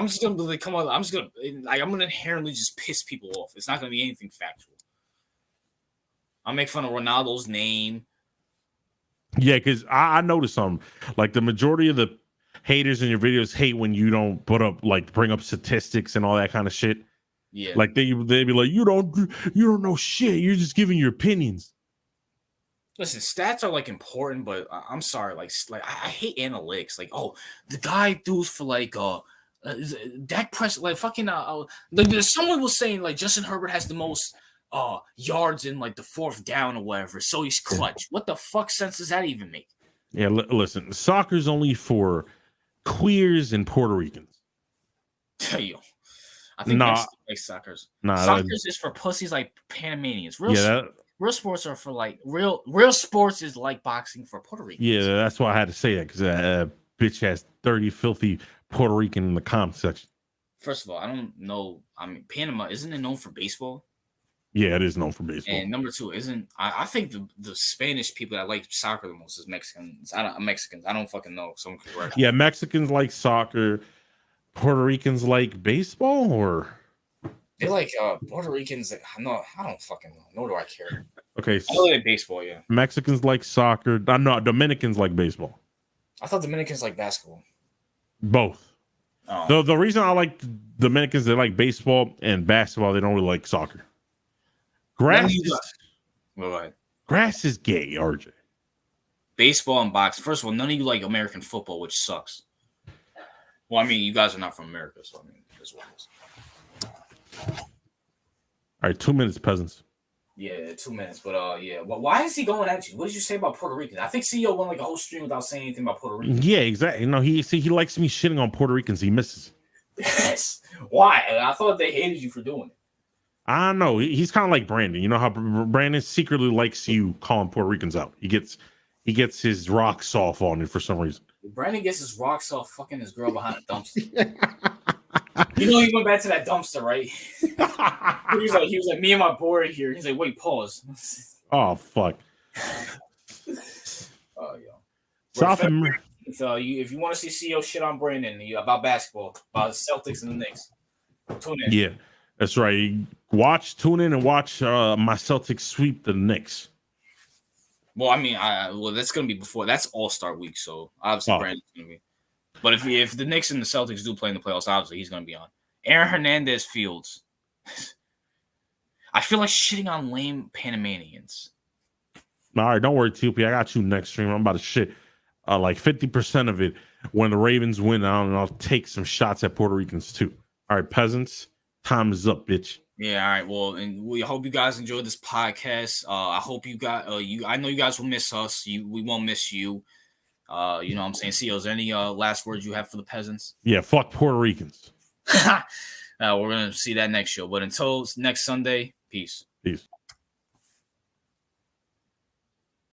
just gonna be like, come on. I'm gonna inherently just piss people off. It's not gonna be anything factual. I'll make fun of Ronaldo's name. Yeah, because I noticed something. Like the majority of the haters in your videos hate when you don't bring up statistics and all that kind of shit. Yeah, like they'd be like, you don't know shit. You're just giving your opinions. Listen, stats are like important, but I'm sorry, like I hate analytics. Like, the guy threw for like Dak Prescott, like fucking someone was saying like Justin Herbert has the most yards in like the 4th down or whatever, so he's clutch. What the fuck sense does that even make? Yeah, listen, soccer's only for queers and Puerto Ricans. Yo. I think Mexico likes soccer. Soccer's is for pussies like Panamanians. Real sports are for like real sports is like boxing for Puerto Ricans. Yeah, that's why I had to say that, because bitch has 30 filthy Puerto Rican in the comment section. First of all, I don't know. I mean, Panama, isn't it known for baseball? Yeah, it is known for baseball. And number 2, I think the Spanish people that like soccer the most is Mexicans. Mexicans. I don't fucking know. Someone could correct me. Yeah, Mexicans like soccer. Puerto Ricans like baseball, or they like Puerto Ricans. No, I don't fucking know. Nor do I care. Okay, I know they like baseball. Yeah, Mexicans like soccer. No, Dominicans like baseball. I thought Dominicans like basketball. Both. Oh. The reason I like Dominicans, they like baseball and basketball. They don't really like soccer. Grass is gay, RJ. Baseball and boxing. First of all, none of you like American football, which sucks. Well, I mean, you guys are not from America, so I mean, that's what it is. All right, 2 minutes, peasants. Yeah, 2 minutes, but yeah. Well, why is he going at you? What did you say about Puerto Rican? I think CEO went like a whole stream without saying anything about Puerto Rican. Yeah, exactly. No, he likes me shitting on Puerto Ricans. He misses. Yes. Why? I thought they hated you for doing it. I know. He's kind of like Brandon. You know how Brandon secretly likes you calling Puerto Ricans out. He gets his rocks off on you for some reason. Brandon gets his rocks off fucking his girl behind a dumpster. He went back to that dumpster, right? he was like, me and my boy here. He's like, wait, pause. Oh, fuck. Oh, yo. South America. So if you want to see CEO shit on Brandon about basketball, about the Celtics and the Knicks, tune in. Yeah, that's right. Tune in and watch my Celtics sweep the Knicks. Well, I mean, that's going to be before. That's All-Star week, so obviously Brandon's going to be. But if the Knicks and the Celtics do play in the playoffs, obviously he's going to be on. Aaron Hernandez Fields. I feel like shitting on lame Panamanians. All right, don't worry, TP. I got you next stream. I'm about to shit like 50% of it when the Ravens win. I'll take some shots at Puerto Ricans too. All right, peasants, time is up, bitch. Yeah, all right. Well, and we hope you guys enjoyed this podcast. I hope you got I know you guys will miss us. We won't miss you. You know what I'm saying? CEO, is there any last words you have for the peasants? Yeah, fuck Puerto Ricans. We're gonna see that next show. But until next Sunday, peace. Peace.